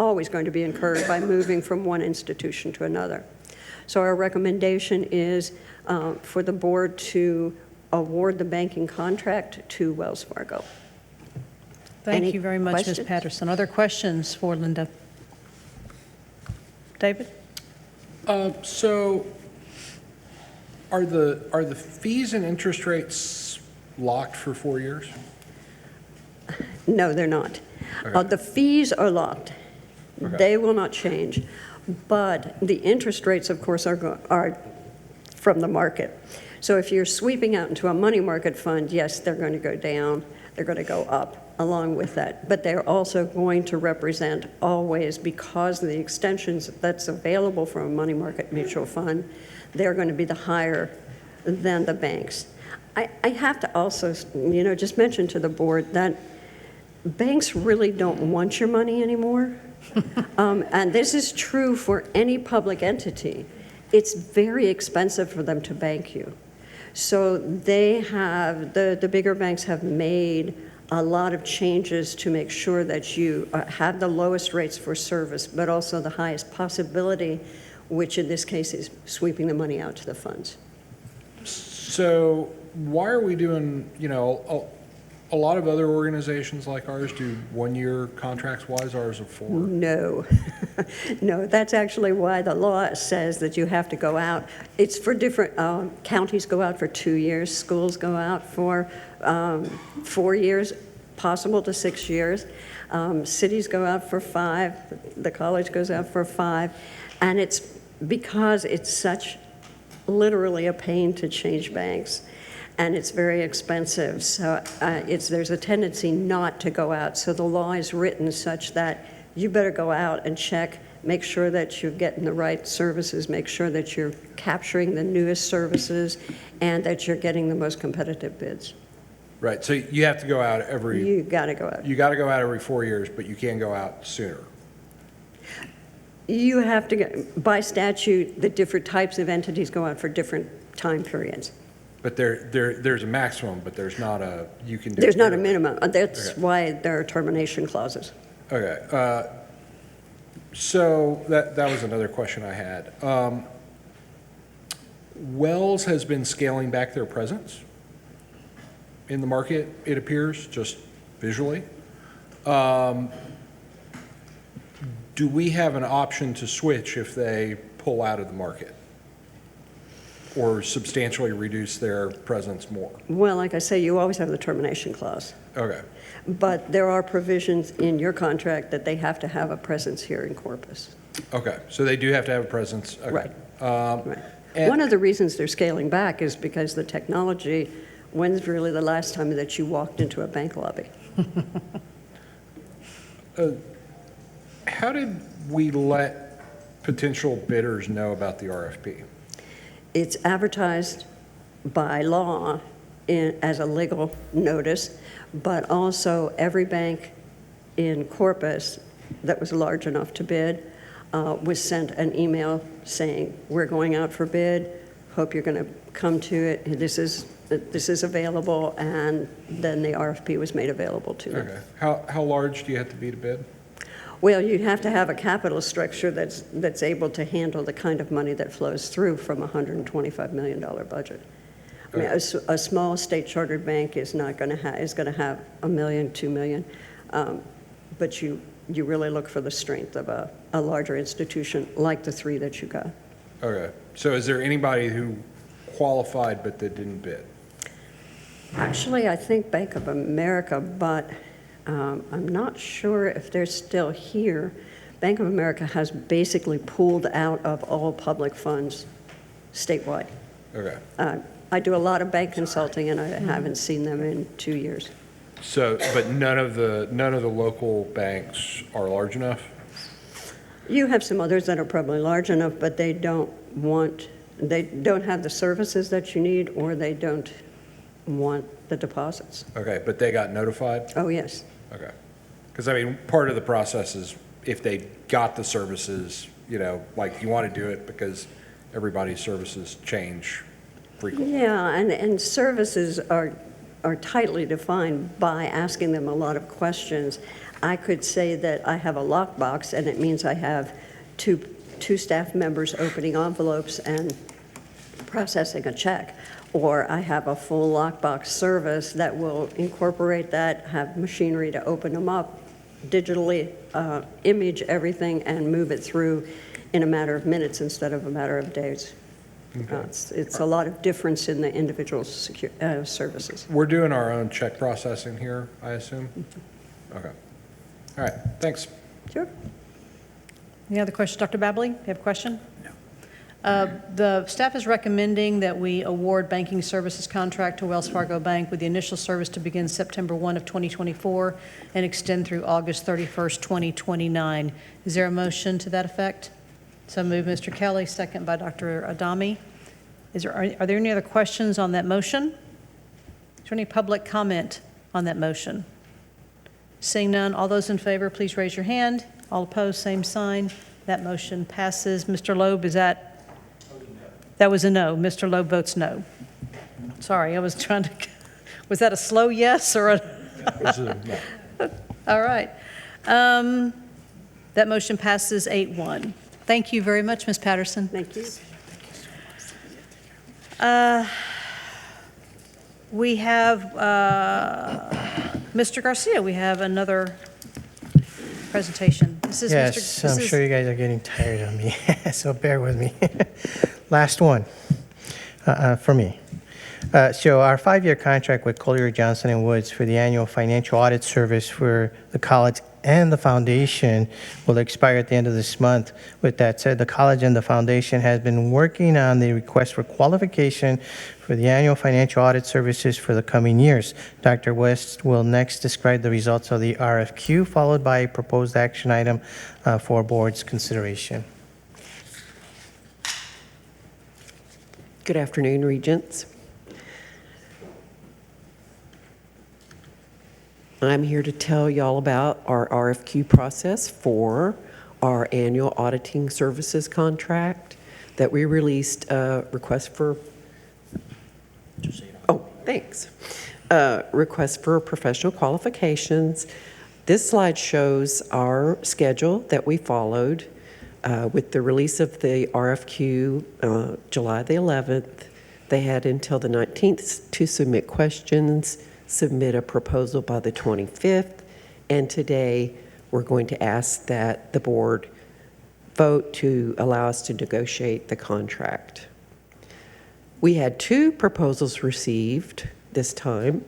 always going to be incurred by moving from one institution to another. So our recommendation is for the board to award the banking contract to Wells Fargo. Thank you very much, Ms. Patterson. Other questions for Linda? David? So are the fees and interest rates locked for 4 years? No, they're not. Okay. The fees are locked. Okay. They will not change. But the interest rates, of course, are from the market. So if you're sweeping out into a money market fund, yes, they're going to go down. They're going to go up along with that. But they're also going to represent always, because of the extensions that's available from a money market mutual fund, they're going to be the higher than the banks. I have to also, just mention to the board that banks really don't want your money anymore. And this is true for any public entity. It's very expensive for them to bank you. So they have, the bigger banks have made a lot of changes to make sure that you have the lowest rates for service, but also the highest possibility, which in this case is sweeping the money out to the funds. So why are we doing, a lot of other organizations like ours do 1-year contracts. Why is ours a 4? No. No, that's actually why the law says that you have to go out. It's for different, counties go out for 2 years, schools go out for 4 years, possible to 6 years. Cities go out for 5, the college goes out for 5, and it's because it's such literally a pain to change banks, and it's very expensive. So there's a tendency not to go out. So the law is written such that you better go out and check, make sure that you're getting the right services, make sure that you're capturing the newest services, and that you're getting the most competitive bids. Right, so you have to go out You got to go out. you got to go out every 4 years, but you can go out sooner. You have to get, by statute, the different types of entities go out for different time periods. But there's a maximum, but there's not a, you can do. There's not a early. minimum. That's Okay. why there are termination clauses. Okay, so that was another question I had. Wells has been scaling back their presence in the market, it appears, just visually. Do we have an option to switch if they pull out of the market or substantially reduce their presence more? Well, like I say, you always have the termination clause. Okay, But there are provisions in your contract that they have to have a presence here in Corpus. okay, so they do have to have a presence? Okay. Right. Right. and- One of the reasons they're scaling back is because the technology, when's really the last time that you walked into a bank lobby? How did we let potential bidders know about the RFP? It's advertised by law as a legal notice, but also every bank in Corpus that was large enough to bid was sent an email saying, we're going out for bid, hope you're going to come to it, this is available, and then the RFP was made available to them. Okay. How large do you have to be to bid? Well, you'd have to have a capital structure that's able to handle the kind of money that flows through from a $125 million budget. I mean, a small state chartered bank is not going to have, is going to have $1 million, $2 million, but you really look for the strength of a larger institution like the 3 that you got. Okay. So is there anybody who qualified but that didn't bid? Actually, I think Bank of America, but I'm not sure if they're still here. Bank of America has basically pulled out of all public funds statewide. Okay. I do a lot of bank consulting, and I haven't seen them in 2 years. So, but none of the local banks are large enough? You have some others that are probably large enough, but they don't have the services that you need, or they don't want the deposits. Okay, but they got notified? Oh, yes. Okay. Because, I mean, part of the process is if they got the services, like you want to do it because everybody's services change frequently. Yeah, and services are tightly defined by asking them a lot of questions. I could say that I have a lockbox, and it means I have two staff members opening envelopes and processing a check. Or I have a full lockbox service that will incorporate that, have machinery to open them up, digitally image everything, and move it through in a matter of minutes instead of a matter of days. Okay. It's a lot of difference in the individual services. We're doing our own check processing here, I assume? Okay. All right, thanks. Sure. Any other questions? Dr. Babley, you have a question? The staff is recommending that we award banking services contract to Wells Fargo Bank with the initial service to begin September 1 of 2024 and extend through August 31st, 2029. Is there a motion to that effect? So moved, Mr. Kelly, second by Dr. Adami. Are there any other questions on that motion? Is there any public comment on that motion? Seeing none, all those in favor, please raise your hand. All opposed, same sign. That motion passes. Mr. Loeb, is that? That was a no. Mr. Loeb votes no. Sorry, I was trying to, was that a slow yes or a? All right. That motion passes 8-1. Thank you very much, Ms. Patterson. Thank you. We have, Mr. Garcia, we have another presentation. This is Yes, Mr. I'm sure you guys are getting tired of me, so bear with me. Last one for me. So our 5-year contract with Collier, Johnson & Woods for the annual financial audit service for the college and the foundation will expire at the end of this month. With that said, the college and the foundation has been working on the request for qualification for the annual financial audit services for the coming years. Dr. West will next describe the results of the RFQ, followed by a proposed action item for board's consideration. Good afternoon, Regents. I'm here to tell y'all about our RFQ process for our annual auditing services contract that we released a request for. Oh, thanks. Request for professional qualifications. This slide shows our schedule that we followed with the release of the RFQ July the 11th. They had until the 19th to submit questions, submit a proposal by the 25th, and today we're going to ask that the board vote to allow us to negotiate the contract. We had 2 proposals received this time.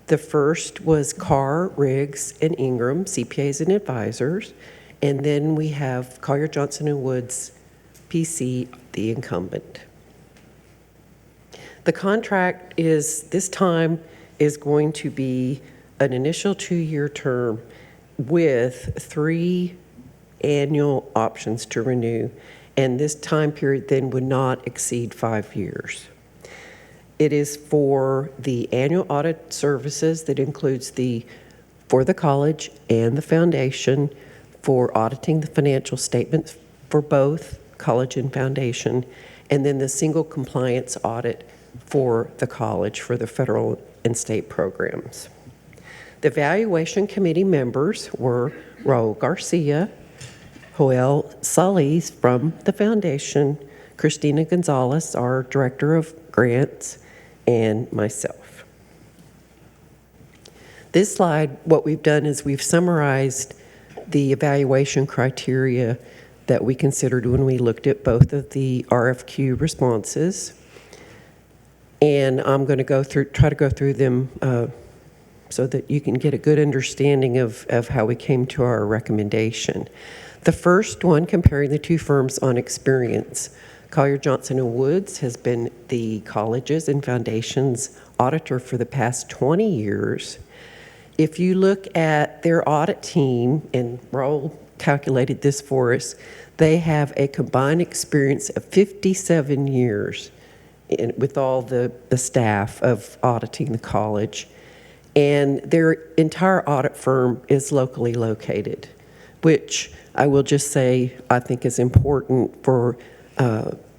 The first was Carr, Riggs, and Ingram, CPAs and advisors, and then we have Collier, Johnson & Woods, PC, the incumbent. The contract this time is going to be an initial 2-year term with 3 annual options to renew, and this time period then would not exceed 5 years. It is for the annual audit services that includes for the college and the foundation for auditing the financial statements for both college and foundation, and then the single compliance audit for the college for the federal and state programs. The evaluation committee members were Raul Garcia, Joel Solis from the foundation, Christina Gonzalez, our director of grants, and myself. This slide, what we've done is we've summarized the evaluation criteria that we considered when we looked at both of the RFQ responses. And I'm going to try to go through them so that you can get a good understanding of how we came to our recommendation. The first one, comparing the 2 firms on experience. Collier, Johnson & Woods has been the colleges and foundations auditor for the past 20 years. If you look at their audit team, and Raul calculated this for us, they have a combined experience of 57 years with all the staff of auditing the college. And their entire audit firm is locally located, which I will just say I think is important for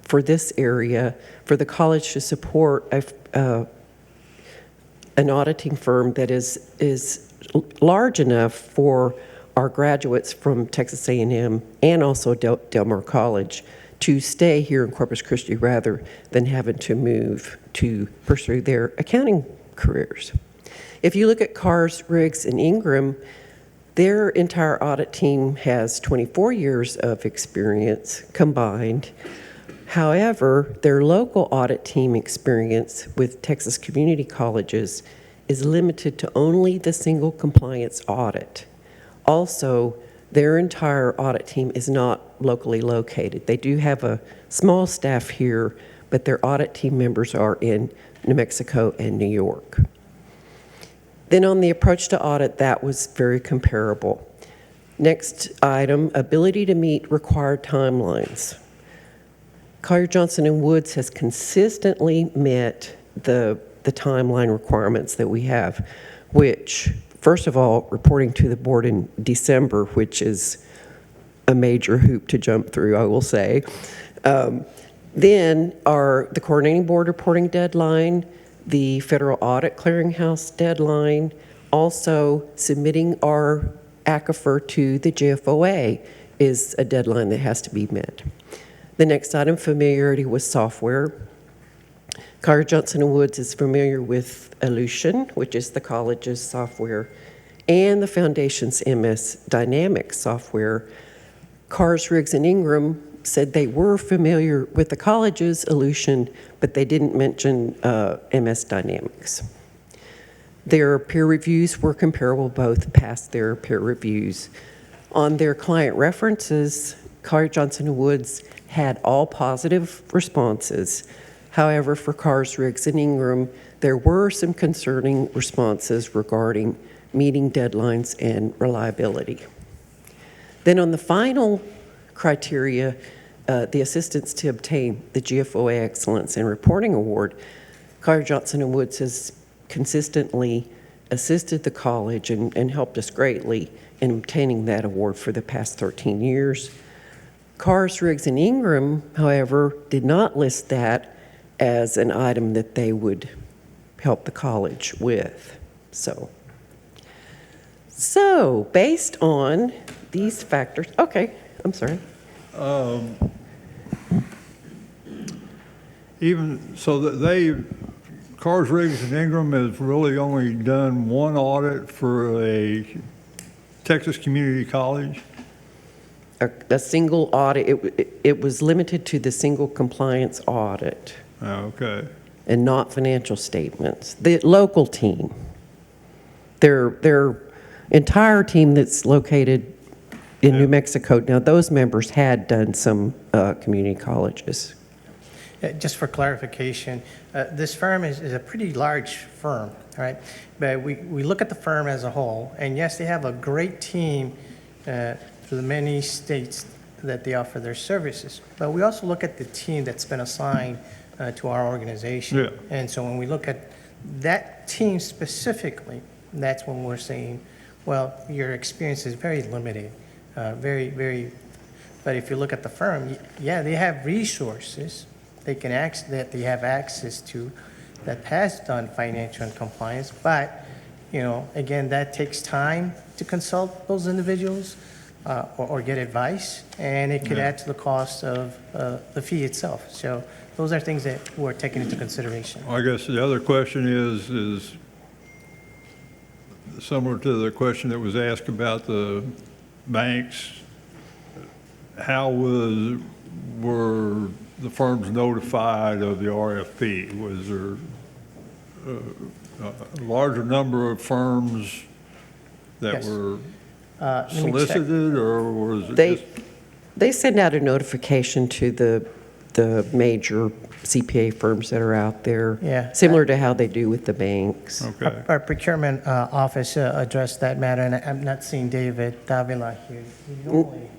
this area, for the college to support an auditing firm that is large enough for our graduates from Texas A&M and also Del Mar College to stay here in Corpus Christi rather than having to move to pursue their accounting careers. If you look at Carrs, Riggs, and Ingram, their entire audit team has 24 years of experience combined. However, their local audit team experience with Texas community colleges is limited to only the single compliance audit. Also, their entire audit team is not locally located. They do have a small staff here, but their audit team members are in New Mexico and New York. Then on the approach to audit, that was very comparable. Next item, ability to meet required timelines. Collier, Johnson & Woods has consistently met the timeline requirements that we have, which, first of all, reporting to the board in December, which is a major hoop to jump through, I will say. Then the coordinating board reporting deadline, the federal audit clearinghouse deadline, also submitting our ACCT to the GFOA is a deadline that has to be met. The next item, familiarity with software. Carr Johnson & Woods is familiar with Ellucian, which is the college's software, and the Foundation's MS Dynamics software. Carr's, Riggs, and Ingram said they were familiar with the college's Ellucian, but they didn't mention MS Dynamics. Their peer reviews were comparable, both passed their peer reviews. On their client references, Carr Johnson & Woods had all positive responses. However, for Carr's, Riggs, and Ingram, there were some concerning responses regarding meeting deadlines and reliability. Then on the final criteria, the assistance to obtain the GFOA Excellence in Reporting Award, Carr Johnson & Woods has consistently assisted the college and helped us greatly in obtaining that award for the past 13 years. Carr's, Riggs, and Ingram, however, did not list that as an item that they would help the college with. So based on these factors, okay, I'm sorry. Even so that Carr's, Riggs, and Ingram has really only done one audit for a Texas community college? A single audit, it was limited to the single compliance audit. Okay. And not financial statements. The local team, their entire team that's located in New Mexico, now those members had done some community colleges. Just for clarification, this firm is a pretty large firm, right? But we look at the firm as a whole, and yes, they have a great team through the many states that they offer their services. But we also look at the team that's been assigned to our organization. Yeah. And so when we look at that team specifically, that's when we're saying, well, your experience is very limited, very, but if you look at the firm, yeah, they have resources that they have access to that has done financial and compliance, but, again, that takes time to consult those individuals or get advice, and it could add to the cost of the fee itself. So those are things that we're taking into consideration. I guess the other question is similar to the question that was asked about the banks. How were the firms notified of the RFP? Was there a larger number of firms that Yes. were Let me check. solicited, or was it They send out a notification to the major CPA firms that are out there. Yeah. Similar to how they do with the banks. Okay. Our procurement office addressed that matter, and I'm not seeing David Davila here. He normally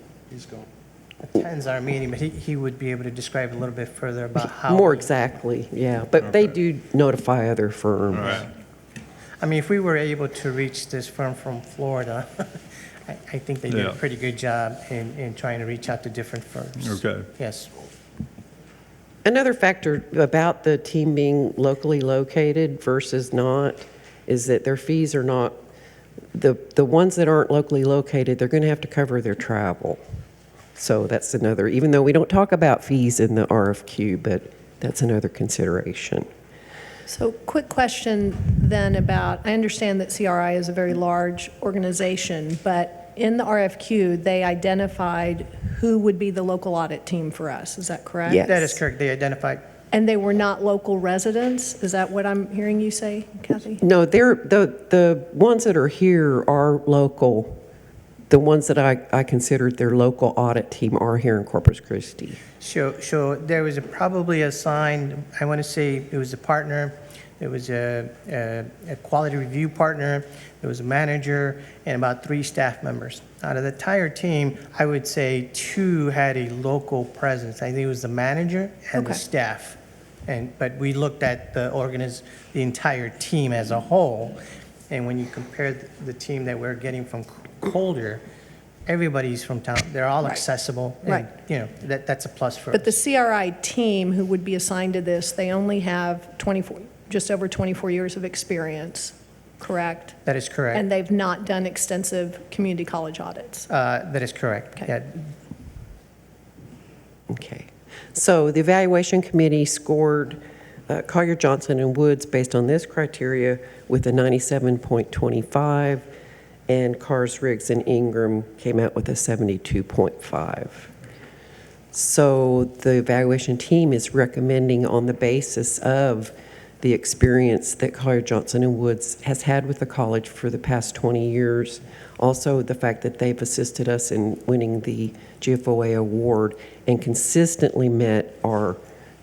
attends our meeting, but he would be able to describe a little bit further about how. More exactly, yeah. But they do notify other firms. All right. I mean, if we were able to reach this firm from Florida, I think they did a Yeah. pretty good job in trying to reach out to different firms. Okay. Yes. Another factor about the team being locally located versus not is that their fees are not, the ones that aren't locally located, they're going to have to cover their travel. So that's another, even though we don't talk about fees in the RFQ, but that's another consideration. So quick question then about, I understand that CRI is a very large organization, but in the RFQ, they identified who would be the local audit team for us. Is that correct? Yes. That is correct. They identified. And they were not local residents? Is that what I'm hearing you say, Kathy? No, the ones that are here are local. The ones that I considered their local audit team are here in Corpus Christi. So there was probably assigned, I want to say it was a partner, there was a quality review partner, there was a manager, and about 3 staff members. Out of the entire team, I would say 2 had a local presence. I think it was the manager and the Okay. staff. But we looked at the entire team as a whole, and when you compare the team that we're getting from Colder, everybody's from town. They're all accessible. And, Right. that's a plus for us. But the CRI team who would be assigned to this, they only have just over 24 years of experience, correct? That is correct. And they've not done extensive community college audits. That is correct. Okay. Yeah. Okay. So the evaluation committee scored Collier, Johnson, and Woods based on this criteria with a 97.25, and Cars, Riggs, and Ingram came out with a 72.5. So the evaluation team is recommending, on the basis of the experience that Collier, Johnson, and Woods has had with the college for the past 20 years, also the fact that they've assisted us in winning the GFOA award and consistently met our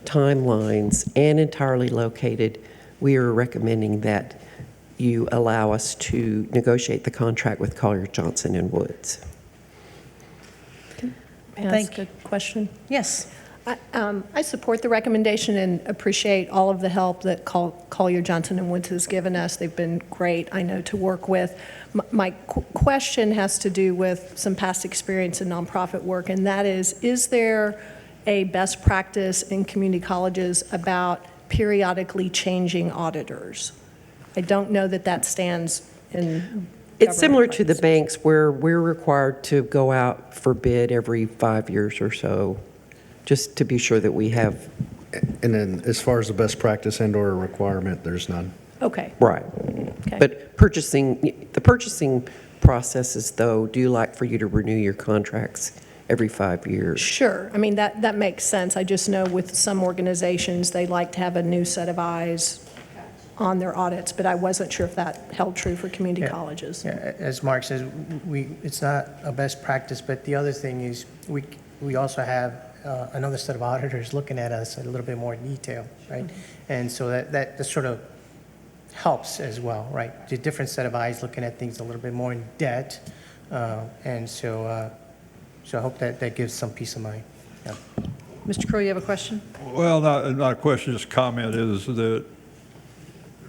timelines and entirely located, we are recommending that you allow us to negotiate the contract with Collier, Johnson, and Woods. May I ask a question? Yes. I support the recommendation and appreciate all of the help that Collier, Johnson, and Woods has given us. They've been great, I know, to work with. My question has to do with some past experience in nonprofit work, and that is there a best practice in community colleges about periodically changing auditors? I don't know that that stands in It's similar to the government banks where we're required to go out for bid every 5 years or so, just to be sure that we have. And then as far as the best practice and/or a requirement, there's none. Okay. Right. Okay. But the purchasing processes, though, do like for you to renew your contracts every 5 years. Sure. I mean, that makes sense. I just know with some organizations, they like to have a new set of eyes on their audits, but I wasn't sure if that held true for community colleges. Yeah, as Mark says, it's not a best practice, but the other thing is we also have another set of auditors looking at us in a little bit more detail, right? And so that sort of helps as well, right? The different set of eyes looking at things a little bit more in depth, and so I hope that gives some peace of mind. Yeah. Mr. Crowe, you have a question? Well, not a question, just comment is that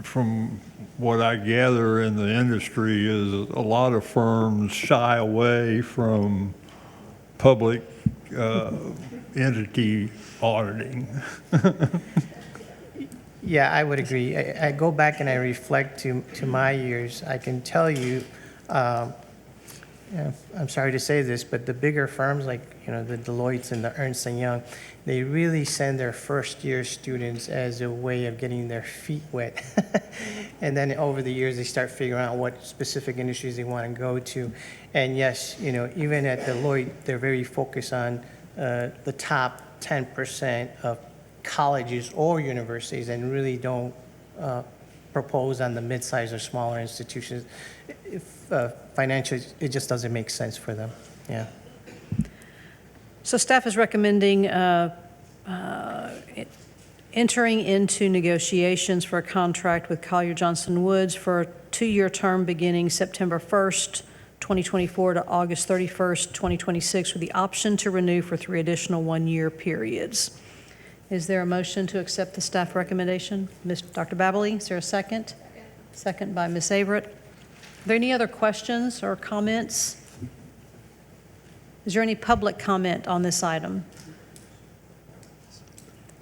from what I gather in the industry is a lot of firms shy away from public entity auditing. Yeah, I would agree. I go back and I reflect to my years. I can tell you, I'm sorry to say this, but the bigger firms like the Deloittes and the Ernst & Young, they really send their first-year students as a way of getting their feet wet. And then over the years, they start figuring out what specific industries they want to go to. And yes, even at Deloitte, they're very focused on the top 10% of colleges or universities and really don't propose on the mid-sized or smaller institutions. If financially, it just doesn't make sense for them. Yeah. So staff is recommending entering into negotiations for a contract with Collier Johnson Woods for a 2-year term beginning September 1st, 2024 to August 31st, 2026, with the option to renew for 3 additional 1-year periods. Is there a motion to accept the staff recommendation? Dr. Babbly, is there a second? Second by Ms. Averett. Are there any other questions or comments? Is there any public comment on this item?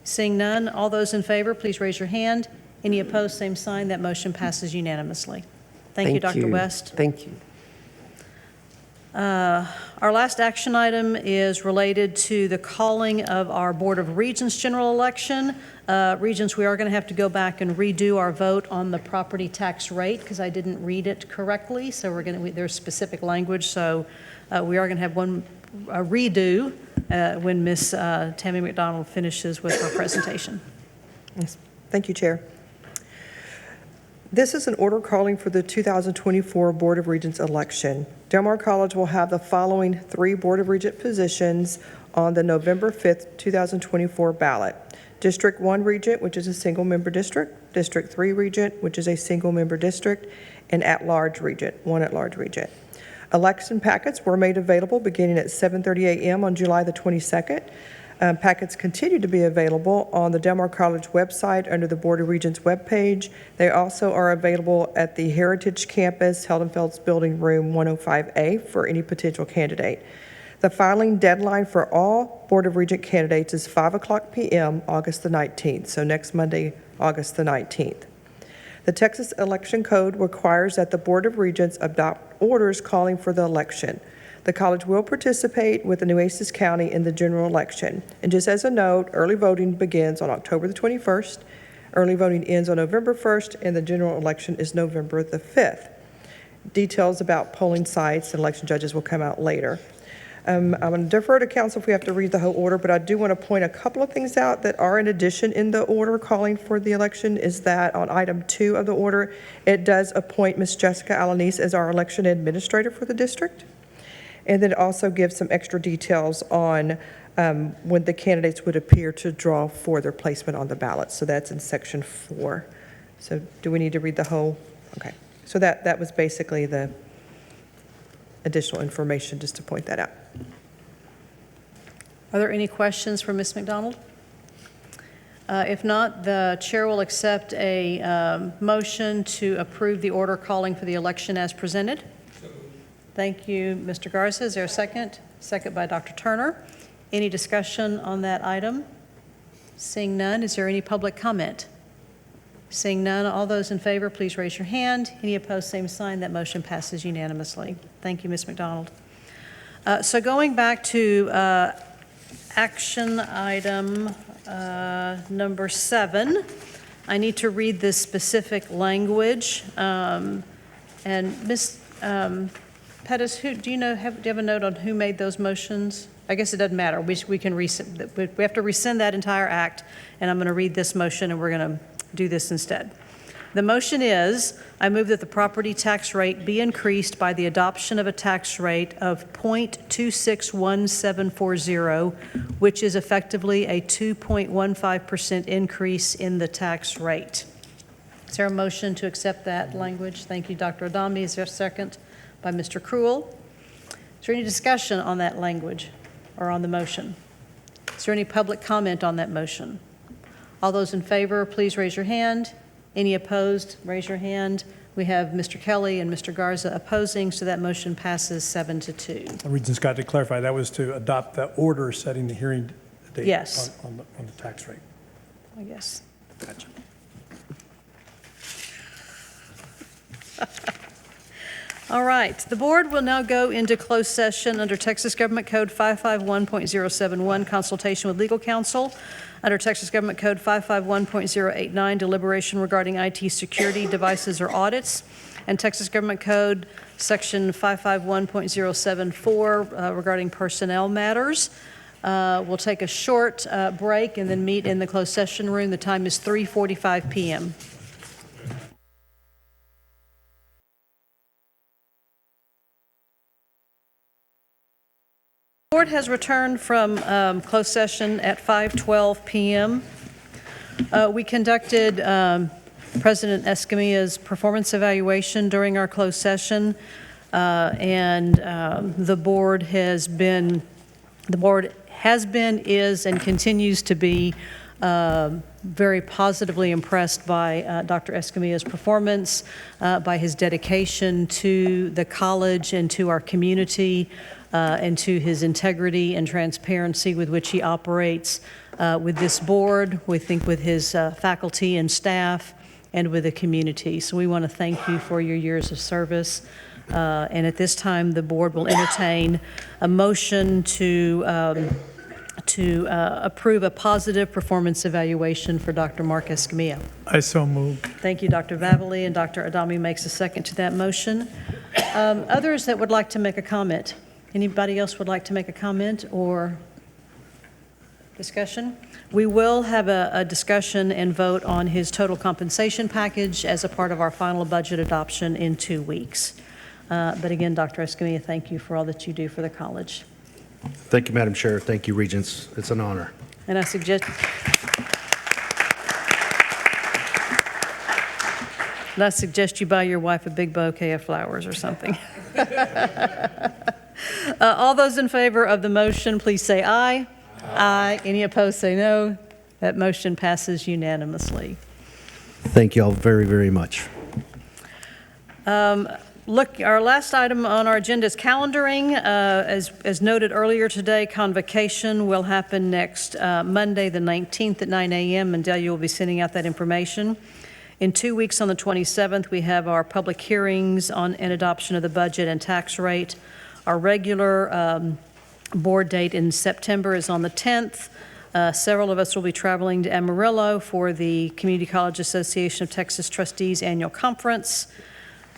Seeing none, all those in favor, please raise your hand. Any opposed, same sign. That motion passes unanimously. Thank you, Dr. West. Thank you. Our last action item is related to the calling of our Board of Regents general election. Regents, we are going to have to go back and redo our vote on the property tax rate because I didn't read it correctly. So there's specific language. So we are going to have a redo when Ms. Tammy McDonald finishes with her presentation. Yes. Thank you, Chair. This is an order calling for the 2024 Board of Regents election. Del Mar College will have the following 3 Board of Regent positions on the November 5th, 2024 ballot. District 1 Regent, which is a single-member district, District 3 Regent, which is a single-member district, and at-large Regent, 1 at-large Regent. Election packets were made available beginning at 7:30 a.m. on July the 22nd. Packets continue to be available on the Del Mar College website under the Board of Regents webpage. They also are available at the Heritage Campus, Heldenfeld's Building Room 105A for any potential candidate. The filing deadline for all Board of Regent candidates is 5:00 p.m. August the 19th, so next Monday, August the 19th. The Texas Election Code requires that the Board of Regents adopt orders calling for the election. The college will participate with the Nueces County in the general election. And just as a note, early voting begins on October the 21st. Early voting ends on November 1st, and the general election is November the 5th. Details about polling sites and election judges will come out later. I'm going to defer to council if we have to read the whole order, but I do want to point a couple of things out that are in addition in the order calling for the election, is that on item 2 of the order, it does appoint Ms. Jessica Alanis as our election administrator for the district. And then it also gives some extra details on when the candidates would appear to draw for their placement on the ballot. So that's in section 4. So do we need to read the whole? Okay. So that was basically the additional information, just to point that out. Are there any questions for Ms. McDonald? If not, the chair will accept a motion to approve the order calling for the election as presented. Thank you, Mr. Garza. Is there a second? Second by Dr. Turner. Any discussion on that item? Seeing none, is there any public comment? Seeing none, all those in favor, please raise your hand. Any opposed, same sign. That motion passes unanimously. Thank you, Ms. McDonald. So going back to action item number 7, I need to read this specific language. And Ms. Pettis, do you have a note on who made those motions? I guess it doesn't matter. We can rescind. We have to rescind that entire act, and I'm going to read this motion, and we're going to do this instead. The motion is, I move that the property tax rate be increased by the adoption of a tax rate of 0.261740, which is effectively a 2.15% increase in the tax rate. Is there a motion to accept that language? Thank you, Dr. Adami. Is there a second? By Mr. Krewell. Is there any discussion on that language or on the motion? Is there any public comment on that motion? All those in favor, please raise your hand. Any opposed, raise your hand. We have Mr. Kelly and Mr. Garza opposing, so that motion passes 7-2. Regents got to clarify, that was to adopt the order setting the hearing date Yes. on the tax rate. I guess. Gotcha. All right, the board will now go into closed session under Texas Government Code 551.071, consultation with legal counsel, under Texas Government Code 551.089, deliberation regarding IT security devices or audits, and Texas Government Code Section 551.074 regarding personnel matters. We'll take a short break and then meet in the closed session room. The time is 3:45 p.m. The board has returned from closed session at 5:12 p.m. We conducted President Escamilla's performance evaluation during our closed session, and the board has been, is, and continues to be very positively impressed by Dr. Escamilla's performance, by his dedication to the college and to our community, and to his integrity and transparency with which he operates with this board, we think with his faculty and staff, and with the community. So we want to thank you for your years of service. And at this time, the board will entertain a motion to approve a positive performance evaluation for Dr. Mark Escamilla. I so move. Thank you, Dr. Vavali, and Dr. Adami makes a second to that motion. Others that would like to make a comment? Anybody else would like to make a comment or discussion? We will have a discussion and vote on his total compensation package as a part of our final budget adoption in 2 weeks. But again, Dr. Escamilla, thank you for all that you do for the college. Thank you, Madam Chair. Thank you, Regents. It's an honor. And I suggest you buy your wife a big bouquet of flowers or something. All those in favor of the motion, please say aye. Aye. Any opposed, say no. That motion passes unanimously. Thank you all very, very much. Look, our last item on our agenda is calendaring. As noted earlier today, convocation will happen next Monday, the 19th at 9 a.m., and Delia will be sending out that information. In 2 weeks, on the 27th, we have our public hearings on and adoption of the budget and tax rate. Our regular board date in September is on the 10th. Several of us will be traveling to Amarillo for the Community College Association of Texas Trustees Annual Conference.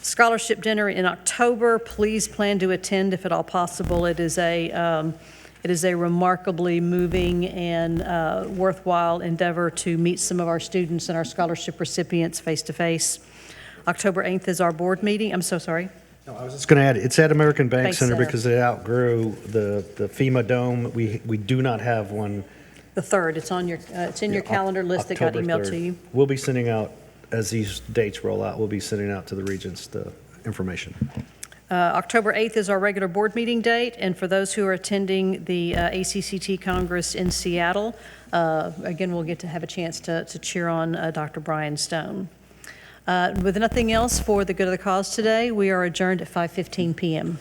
Scholarship dinner in October. Please plan to attend if at all possible. It is a remarkably moving and worthwhile endeavor to meet some of our students and our scholarship recipients face to face. October 8th is our board meeting. I'm so sorry. No, I was just going to add, it's at American Bank Bank Center Center. because it outgrew the FEMA dome. We do not have one. The 3rd. It's on your, it's in your calendar list that got October emailed 3rd. to you. We'll be sending out, as these dates roll out, we'll be sending out to the Regents the information. October 8th is our regular board meeting date, and for those who are attending the ACCT Congress in Seattle, again, we'll get to have a chance to cheer on Dr. Bryan Stone. With nothing else for the good of the cause today, we are adjourned at 5:15 p.m.